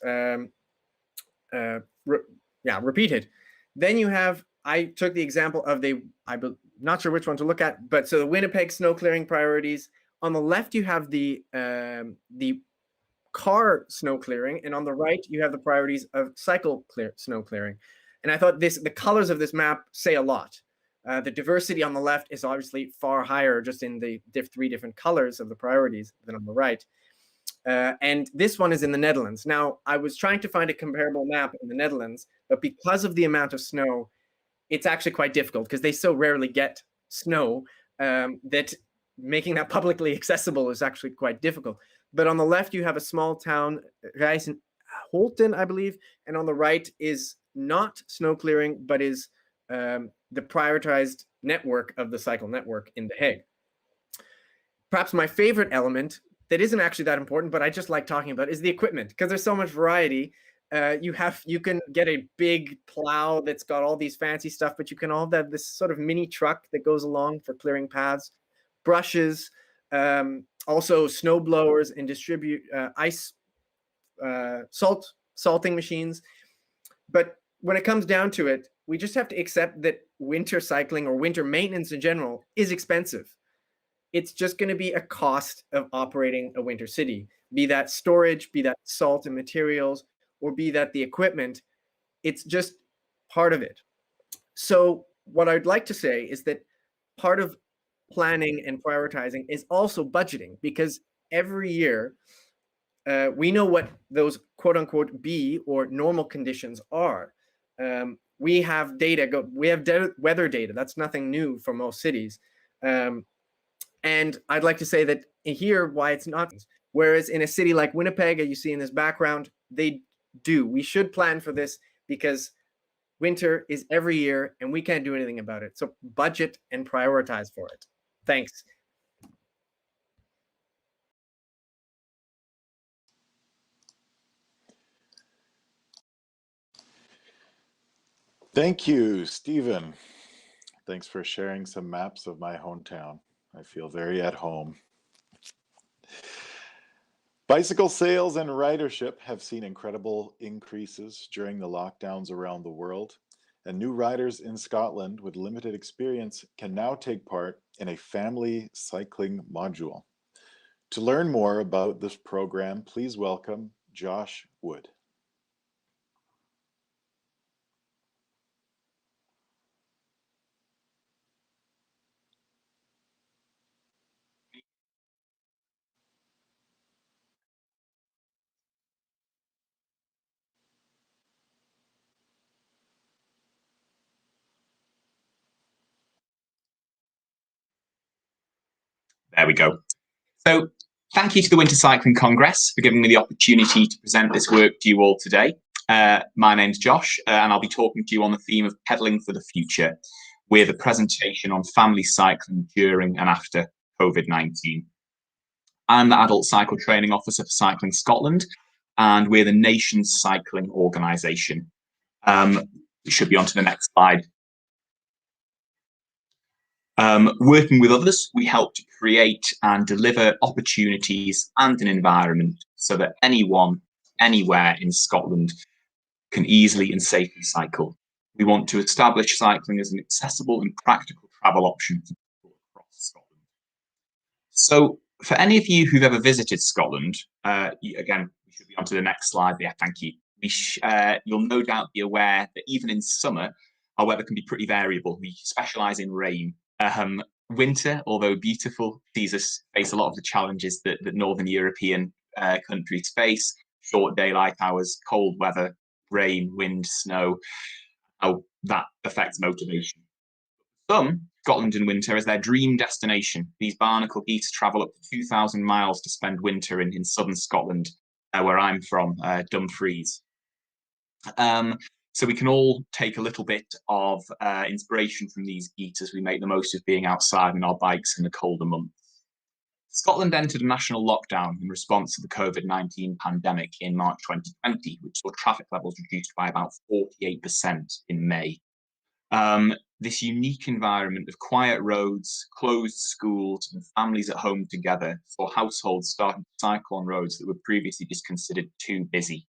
[SPEAKER 11] repeated. Then you have, I took the example of I'm not sure which one to look at, but so the Winnipeg snow clearing priorities. On the left, you have the car snow clearing, and on the right, you have the priorities of snow clearing. And I thought the colors of this map say a lot. The diversity on the left is obviously far higher just in the 3 different colors of the priorities than on the right. And this one is in the Netherlands. Now, I was trying to find a comparable map in the Netherlands, but because of the amount of snow, it's actually quite difficult because they so rarely get snow that making that publicly accessible is actually quite difficult. But on the left, you have a small town, Holten, I believe, and on the right is not snow clearing, but is the prioritized network of the cycle network in The Hague. Perhaps my favorite element that isn't actually that important, but I just like talking about, is the equipment, because there's so much variety. You can get a big plow that's got all these fancy stuff, but you can all have this sort of mini truck that goes along for clearing paths, brushes, also snow blowers, and distribute ice salting machines. But when it comes down to it, we just have to accept that winter cycling or winter maintenance in general is expensive. It's just going to be a cost of operating a winter city, be that storage, be that salt and materials, or be that the equipment. It's just part of it. So what I'd like to say is that part of planning and prioritizing is also budgeting, because every year we know what those quote unquote B or normal conditions are. We have data, weather data. That's nothing new for most cities. And I'd like to say that here, why it's not. Whereas in a city like Winnipeg, as you see in this background, they do. We should plan for this because winter is every year and we can't do anything about it. So budget and prioritize for it. Thanks.
[SPEAKER 5] Thank you, Stephen. Thanks for sharing some maps of my hometown. I feel very at home. Bicycle sales and ridership have seen incredible increases during the lockdowns around the world, and new riders in Scotland with limited experience can now take part in a family cycling module. To learn more about this program, please welcome Josh Wood.
[SPEAKER 12] There we go. So thank you to the Winter Cycling Congress for giving me the opportunity to present this work to you all today. My name's Josh, and I'll be talking to you on the theme of pedaling for the future with a presentation on family cycling during and after COVID-19. I'm the Adult Cycle Training Officer for Cycling Scotland, and we're the nation's cycling organisation. We should be on to the next slide. Working with others, we help to create and deliver opportunities and an environment so that anyone, anywhere in Scotland can easily and safely cycle. We want to establish cycling as an accessible and practical travel option for people across Scotland. So for any of you who've ever visited Scotland, again, we should be on to the next slide. Yeah, thank you. You'll no doubt be aware that even in summer, our weather can be pretty variable. We specialise in rain. Winter, although beautiful, sees us face a lot of the challenges that Northern European countries face: short daylight hours, cold weather, rain, wind, snow, how that affects motivation. Some, Scotland in winter is their dream destination. These barnacle geese travel up to 2,000 miles to spend winter in southern Scotland, where I'm from, Dumfries. So we can all take a little bit of inspiration from these geese as we make the most of being outside on our bikes in the colder months. Scotland entered a national lockdown in response to the COVID-19 pandemic in March 2020, which saw traffic levels reduced by about 48% in May. This unique environment of quiet roads, closed schools, and families at home together saw households starting to cycle on roads that were previously just considered too busy.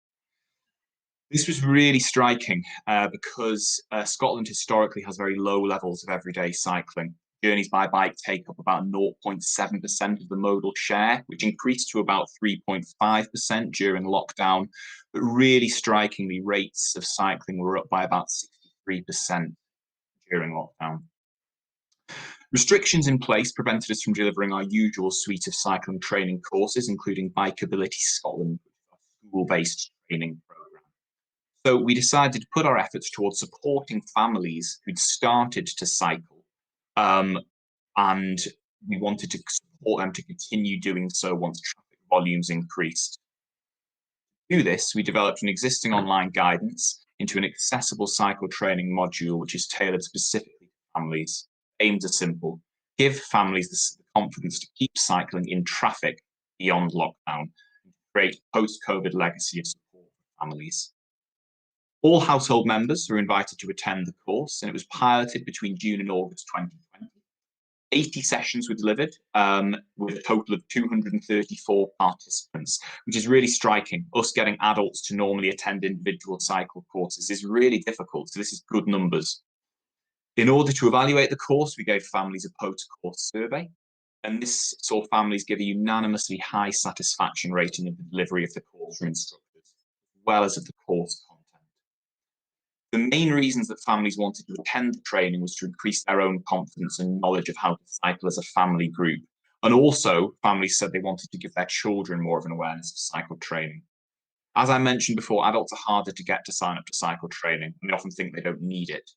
[SPEAKER 12] This was really striking because Scotland historically has very low levels of everyday cycling. Journeys by bike take up about 0.7% of the modal share, which increased to about 3.5% during lockdown. But really strikingly, rates of cycling were up by about 63% during lockdown. Restrictions in place prevented us from delivering our usual suite of cycling training courses, including Bikeability Scotland, our school-based training program. So we decided to put our efforts towards supporting families who'd started to cycle, and we wanted to support them to continue doing so once traffic volumes increased. To do this, we developed an existing online guidance into an accessible cycle training module, which is tailored specifically to families. Aims are simple: give families the confidence to keep cycling in traffic beyond lockdown, and create a post-COVID legacy of support for families. All household members were invited to attend the course, and it was piloted between June and August 2020. 80 sessions were delivered with a total of 234 participants, which is really striking. Us getting adults to normally attend individual cycle courses is really difficult, so this is good numbers. In order to evaluate the course, we gave families a post-course survey, and this saw families give a unanimously high satisfaction rating of the delivery of the course from instructors, as well as of the course content. The main reasons that families wanted to attend the training was to increase their own confidence and knowledge of how to cycle as a family group. And also, families said they wanted to give their children more of an awareness of cycle training. As I mentioned before, adults are harder to get to sign up to cycle training, and they often think they don't need it.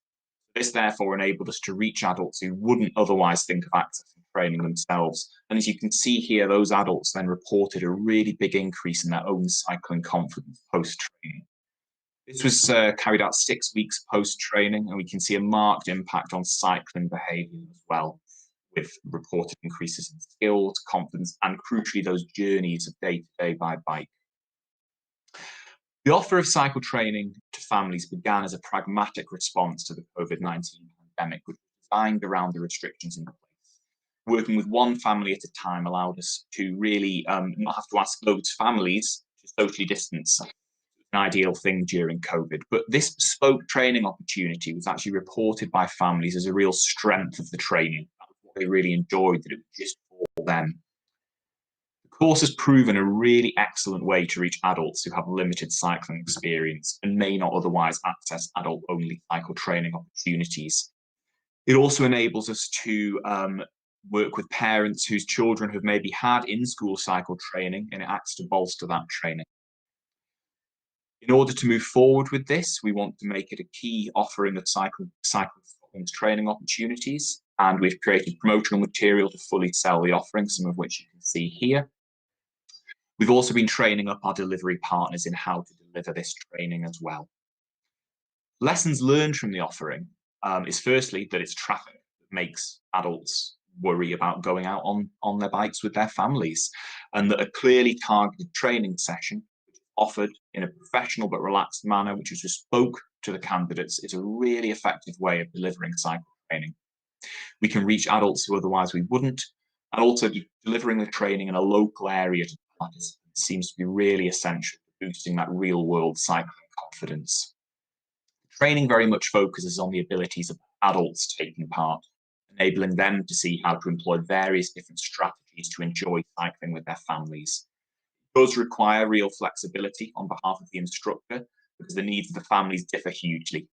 [SPEAKER 12] This therefore enabled us to reach adults who wouldn't otherwise think of accessing training themselves. And as you can see here, those adults then reported a really big increase in their own cycling confidence post-training. This was carried out 6 weeks post-training, and we can see a marked impact on cycling behaviour as well, with reported increases in skills, confidence, and crucially, those journeys of day-to-day by bike. The offer of cycle training to families began as a pragmatic response to the COVID-19 pandemic, which was designed around the restrictions in place. Working with one family at a time allowed us to really not have to ask loads of families to socially distance. An ideal thing during COVID, but this bespoke training opportunity was actually reported by families as a real strength of the training. That was what they really enjoyed, that it was just for them. The course has proven a really excellent way to reach adults who have limited cycling experience and may not otherwise access adult-only cycle training opportunities. It also enables us to work with parents whose children have maybe had in-school cycle training, and it acts to bolster that training. In order to move forward with this, we want to make it a key offering of cycle training opportunities, and we've created promotional material to fully sell the offering, some of which you can see here. We've also been training up our delivery partners in how to deliver this training as well. Lessons learned from the offering is firstly that it's traffic that makes adults worry about going out on their bikes with their families, and that a clearly targeted training session offered in a professional but relaxed manner, which is bespoke to the candidates, is a really effective way of delivering cycle training. We can reach adults who otherwise we wouldn't, and also delivering the training in a local area to participants seems to be really essential for boosting that real world cycling confidence. Training very much focuses on the abilities of adults taking part, enabling them to see how to employ various different strategies to enjoy cycling with their families. It does require real flexibility on behalf of the instructor because the needs of the families differ hugely.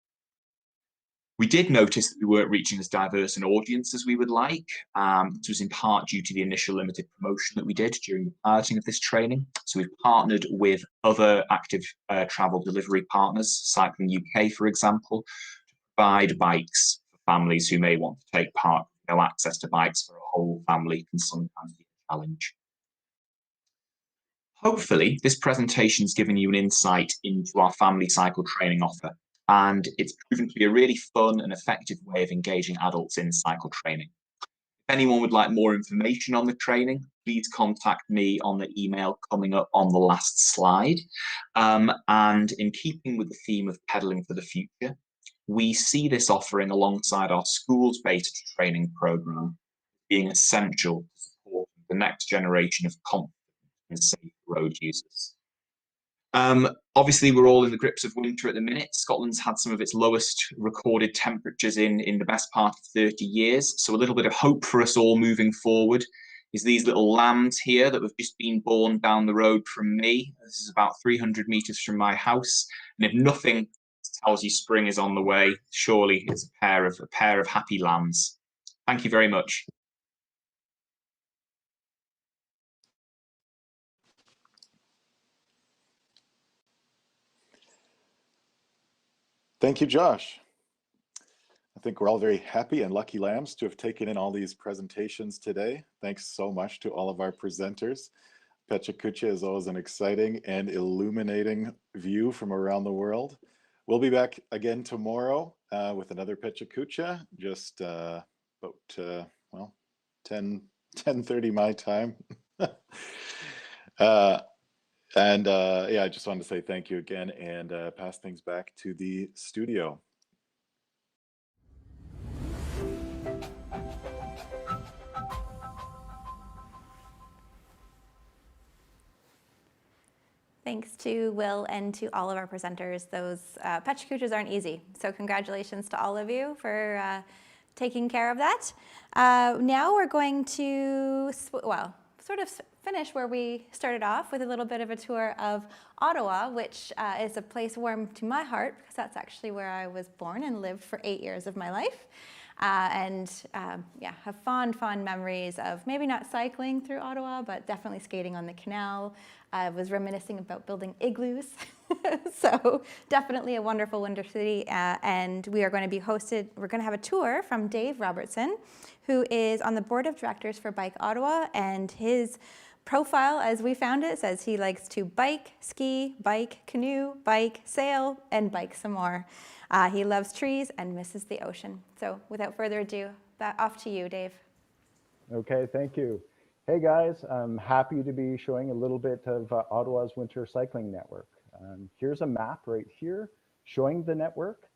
[SPEAKER 12] We did notice that we weren't reaching as diverse an audience as we would like. This was in part due to the initial limited promotion that we did during the piloting of this training. So we've partnered with other active travel delivery partners, Cycling UK, for example, to provide bikes for families who may want to take part. No access to bikes for a whole family can sometimes be a challenge. Hopefully, this presentation's given you an insight into our family cycle training offer, and it's proven to be a really fun and effective way of engaging adults in cycle training. If anyone would like more information on the training, please contact me on the email coming up on the last slide. And in keeping with the theme of pedaling for the future, we see this offering alongside our schools-based training program being essential to support the next generation of confident and safe road users. Obviously, we're all in the grips of winter at the minute. Scotland's had some of its lowest recorded temperatures in the best part of 30 years. So a little bit of hope for us all moving forward is these little lambs here that have just been born down the road from me. This is about 300 meters from my house. And if nothing tells you spring is on the way, surely it's a pair of happy lambs. Thank you very much.
[SPEAKER 5] Thank you, Josh. I think we're all very happy and lucky lambs to have taken in all these presentations today. Thanks so much to all of our presenters. Pecha Kucha is always an exciting and illuminating view from around the world. We'll be back again tomorrow with another Pecha Kucha, just about, well, 10:30 my time. Yeah, I just wanted to say thank you again and pass things back to the studio.
[SPEAKER 2] Thanks to Will and to all of our presenters. Those Pecha Kuchas aren't easy, so congratulations to all of you for taking care of that. Now we're going to, sort of finish where we started off with a little bit of a tour of Ottawa, which is a place warm to my heart because that's actually where I was born and lived for 8 years of my life. Yeah, have fond memories of maybe not cycling through Ottawa, but definitely skating on the canal. I was reminiscing about building igloos. So definitely a wonderful winter city. And we are going to be we're going to have a tour from Dave Robertson, who is on the board of directors for Bike Ottawa, and his profile, as we found it, says he likes to bike, ski, bike, canoe, bike, sail, and bike some more. He loves trees and misses the ocean. So without further ado, off to you, Dave.
[SPEAKER 13] Okay, thank you. Hey guys, I'm happy to be showing a little bit of Ottawa's Winter Cycling Network. Here's a map right here showing the network.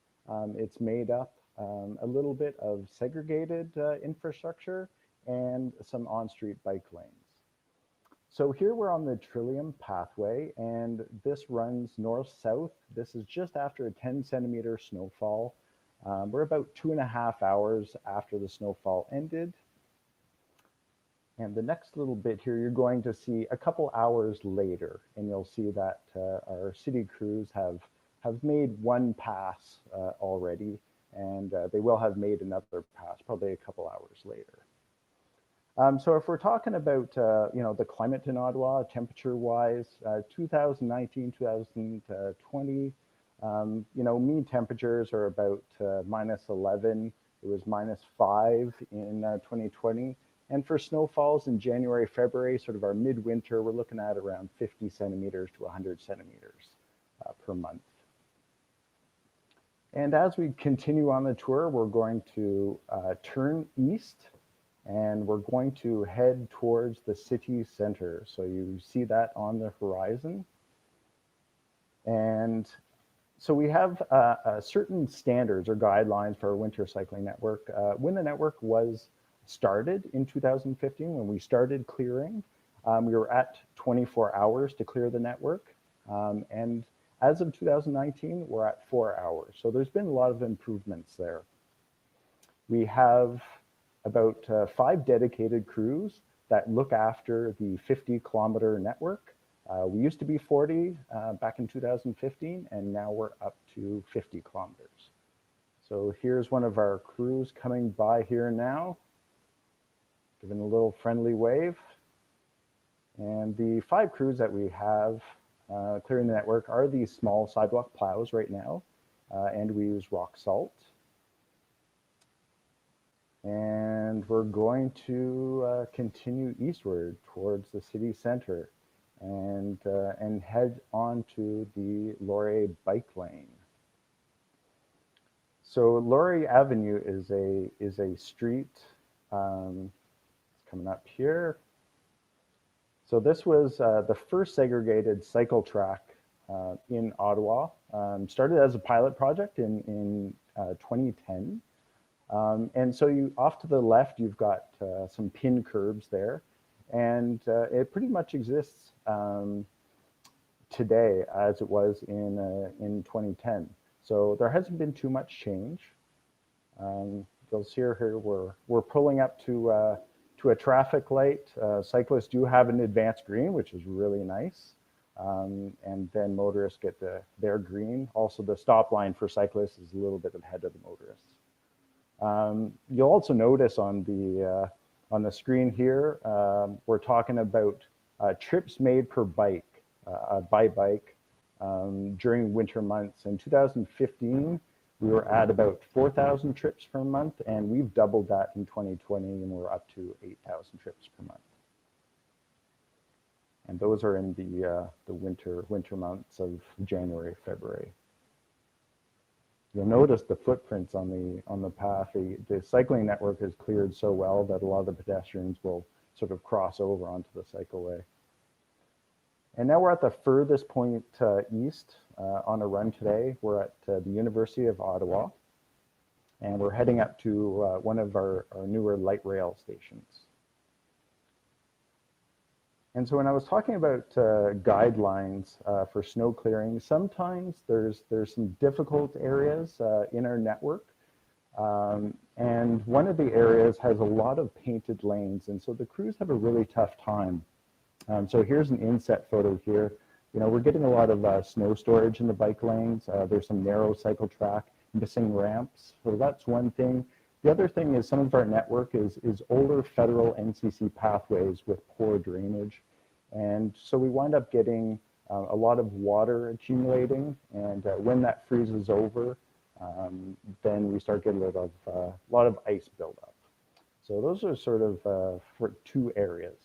[SPEAKER 13] It's made up a little bit of segregated infrastructure and some on-street bike lanes. So here we're on the Trillium pathway, and this runs north-south. This is just after a 10-centimeter snowfall. We're about 2.5 hours after the snowfall ended. And the next little bit here, you're going to see a couple hours later, and you'll see that our city crews have made one pass already, and they will have made another pass probably a couple hours later. So if we're talking about the climate in Ottawa, temperature-wise, 2019, 2020, mean temperatures are about -11. It was -5 in 2020. And for snowfalls in January, February, sort of our midwinter, we're looking at around 50 centimeters to 100 centimeters per month. And as we continue on the tour, we're going to turn east, and we're going to head towards the city center. So you see that on the horizon. And so we have certain standards or guidelines for our winter cycling network. When the network was started in 2015, when we started clearing, we were at 24 hours to clear the network. And as of 2019, we're at 4 hours. So there's been a lot of improvements there. We have about 5 dedicated crews that look after the 50-kilometer network. We used to be 40 back in 2015, and now we're up to 50 kilometers. So here's one of our crews coming by here now, giving a little friendly wave. And the 5 crews that we have clearing the network are these small sidewalk plows right now, and we use rock salt. And we're going to continue eastward towards the city center and head on to the Laurier bike lane. So Laurier Avenue is a street. It's coming up here. So this was the first segregated cycle track in Ottawa. Started as a pilot project in 2010. And so off to the left, you've got some pin curbs there. And it pretty much exists today as it was in 2010. So there hasn't been too much change. You'll see here we're pulling up to a traffic light. Cyclists do have an advanced green, which is really nice. And then motorists get their green. Also, the stop line for cyclists is a little bit ahead of the motorists. You'll also notice on the screen here, we're talking about trips made per bike, by bike, during winter months. In 2015, we were at about 4,000 trips per month, and we've doubled that in 2020, and we're up to 8,000 trips per month. And those are in the winter months of January, February. You'll notice the footprints on the path. The cycling network is cleared so well that a lot of the pedestrians will sort of cross over onto the cycleway. And now we're at the furthest point east on a run today. We're at the University of Ottawa, and we're heading up to one of our newer light rail stations. And so when I was talking about guidelines for snow clearing, sometimes there's some difficult areas in our network. And one of the areas has a lot of painted lanes, and so the crews have a really tough time. So here's an inset photo here. We're getting a lot of snow storage in the bike lanes. There's some narrow cycle track, missing ramps. So that's one thing. The other thing is some of our network is older federal NCC pathways with poor drainage. And so we wind up getting a lot of water accumulating. And when that freezes over, then we start getting a lot of ice buildup. So those are sort of for 2 areas.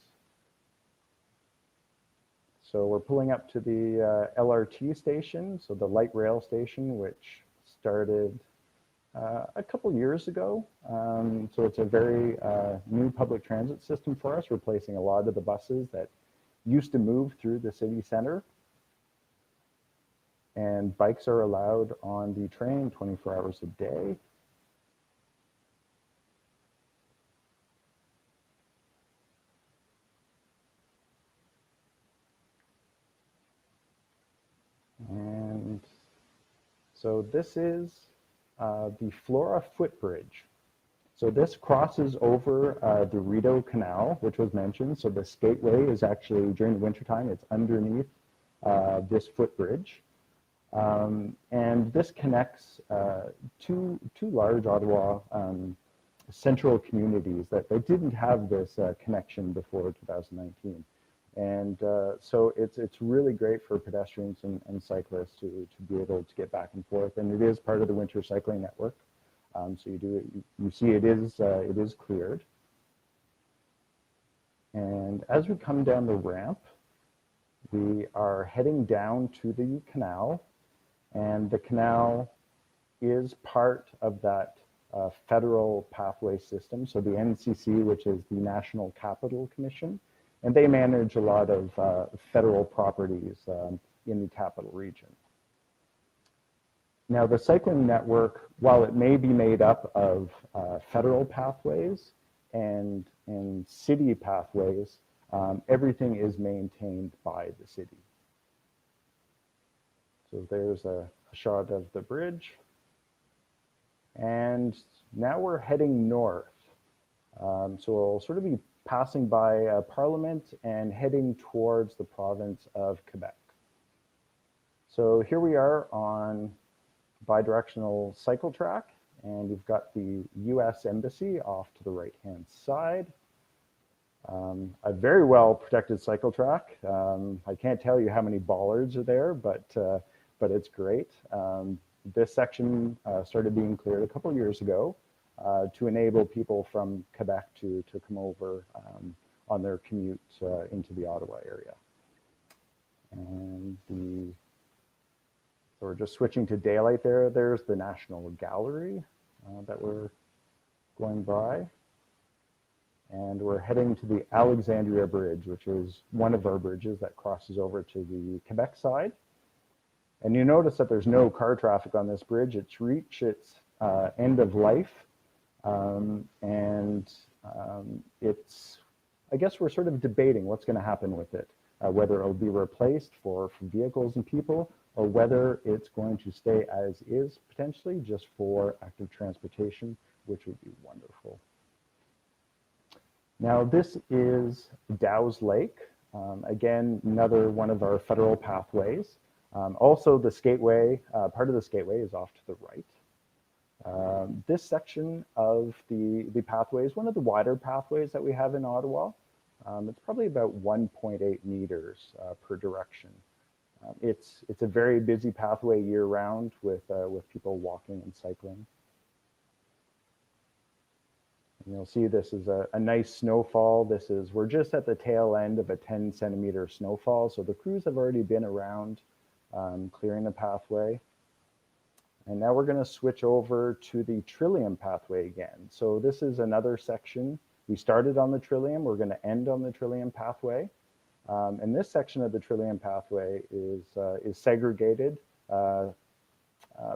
[SPEAKER 13] So we're pulling up to the LRT station, so the light rail station, which started a couple years ago. So it's a very new public transit system for us, replacing a lot of the buses that used to move through the city center. And bikes are allowed on the train 24 hours a day. And so this is the Flora footbridge. So this crosses over the Rideau Canal, which was mentioned. So the skateway is actually, during the wintertime, it's underneath this footbridge. And this connects two large Ottawa central communities that they didn't have this connection before 2019. And so it's really great for pedestrians and cyclists to be able to get back and forth. And it is part of the winter cycling network. So you see it is cleared. And as we come down the ramp, we are heading down to the canal, and the canal is part of that federal pathway system. So the NCC, which is the National Capital Commission, and they manage a lot of federal properties in the capital region. Now, the cycling network, while it may be made up of federal pathways and city pathways, everything is maintained by the city. So there's a shot of the bridge. And now we're heading north. So we'll sort of be passing by Parliament and heading towards the province of Quebec. So here we are on bidirectional cycle track, and we've got the US Embassy off to the right-hand side. A very well protected cycle track. I can't tell you how many bollards are there, but it's great. This section started being cleared a couple years ago to enable people from Quebec to come over on their commute into the Ottawa area. And so we're just switching to daylight there. There's the National Gallery that we're going by. And we're heading to the Alexandria Bridge, which is one of our bridges that crosses over to the Quebec side. And you notice that there's no car traffic on this bridge. It's reached its end of life. I guess we're sort of debating what's going to happen with it, whether it'll be replaced for vehicles and people, or whether it's going to stay as is, potentially just for active transportation, which would be wonderful. Now, this is Dow's Lake. Again, another one of our federal pathways. Also, the skateway, part of the skateway is off to the right. This section of the pathway is one of the wider pathways that we have in Ottawa. It's probably about 1.8 meters per direction. It's a very busy pathway year round with people walking and cycling. And you'll see this is a nice snowfall. We're just at the tail end of a 10-centimeter snowfall. So the crews have already been around clearing the pathway. And now we're going to switch over to the Trillium pathway again. So this is another section. We started on the Trillium. We're going to end on the Trillium pathway. And this section of the Trillium pathway is segregated.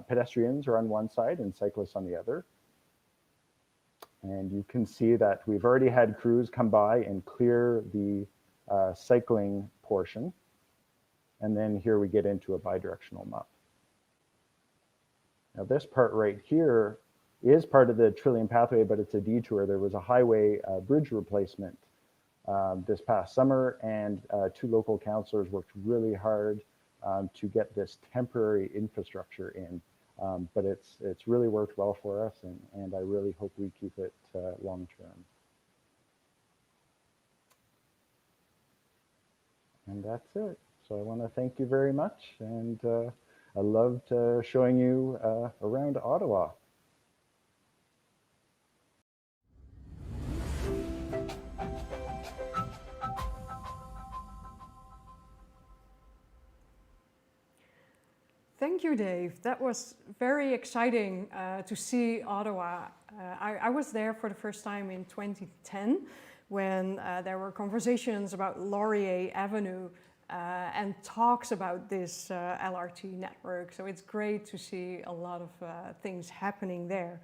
[SPEAKER 13] Pedestrians are on one side and cyclists on the other. And you can see that we've already had crews come by and clear the cycling portion. And then here we get into a bidirectional map. Now this part right here is part of the Trillium pathway, but it's a detour. There was a highway bridge replacement this past summer, and two local councillors worked really hard to get this temporary infrastructure in. But it's really worked well for us, and I really hope we keep it long term. And that's it. So I want to thank you very much, and I loved showing you around Ottawa.
[SPEAKER 1] Thank you, Dave. That was very exciting to see Ottawa. I was there for the first time in 2010 when there were conversations about Laurier Avenue and talks about this LRT network. So it's great to see a lot of things happening there.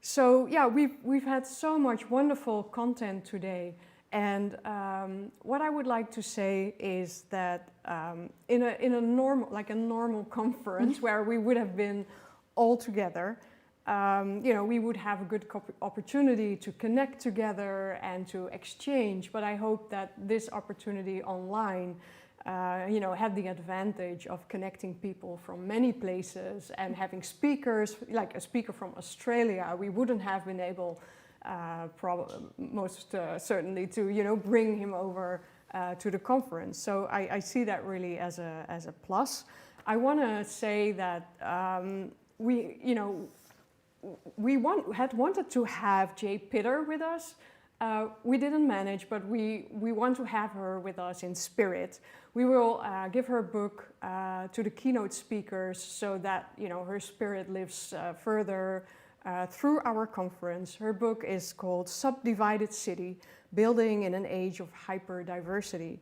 [SPEAKER 1] So yeah, we've had so much wonderful content today. And what I would like to say is that in a normal conference where we would have been all together, we would have a good opportunity to connect together and to exchange. But I hope that this opportunity online, had the advantage of connecting people from many places and having speakers, like a speaker from Australia. We wouldn't have been able, most certainly, to bring him over to the conference. So I see that really as a plus. I want to say that we had wanted to have Jay Pitter with us. We didn't manage, but we want to have her with us in spirit. We will give her book to the keynote speakers so that her spirit lives further through our conference. Her book is called Subdivided City: Building in an Age of Hyperdiversity.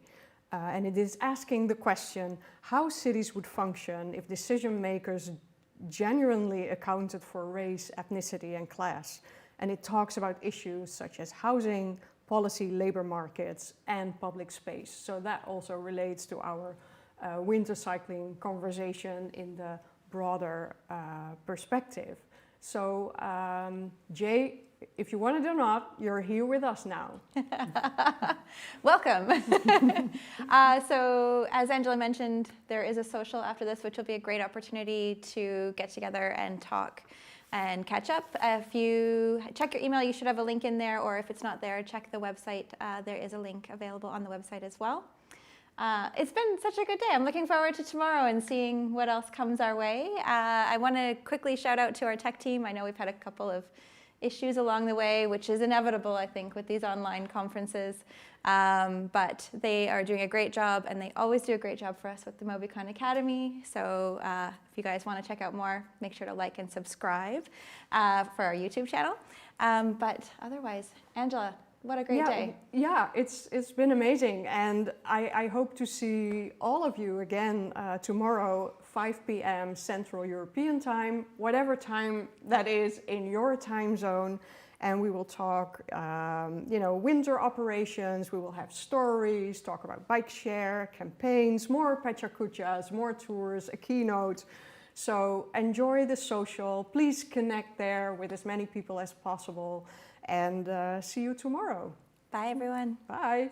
[SPEAKER 1] And it is asking the question how cities would function if decision makers genuinely accounted for race, ethnicity, and class. And it talks about issues such as housing, policy, labor markets, and public space. So that also relates to our winter cycling conversation in the broader perspective. So Jay, if you want it or not, you're here with us now.
[SPEAKER 2] Welcome. So as Angela mentioned, there is a social after this, which will be a great opportunity to get together and talk and catch up. If you check your email, you should have a link in there, or if it's not there, check the website. There is a link available on the website as well. It's been such a good day. I'm looking forward to tomorrow and seeing what else comes our way. I want to quickly shout out to our tech team. I know we've had a couple of issues along the way, which is inevitable, I think, with these online conferences. But they are doing a great job, and they always do a great job for us with the Mobycon Academy. So if you guys want to check out more, make sure to like and subscribe for our YouTube channel. But otherwise, Angela, what a great day.
[SPEAKER 1] Yeah, it's been amazing. And I hope to see all of you again tomorrow, 5 p.m. Central European Time, whatever time that is in your time zone. And we will talk, winter operations. We will have stories, talk about bike share, campaigns, more pechakuchas, more tours, a keynote. So enjoy the social. Please connect there with as many people as possible. And see you tomorrow.
[SPEAKER 2] Bye, everyone.
[SPEAKER 1] Bye.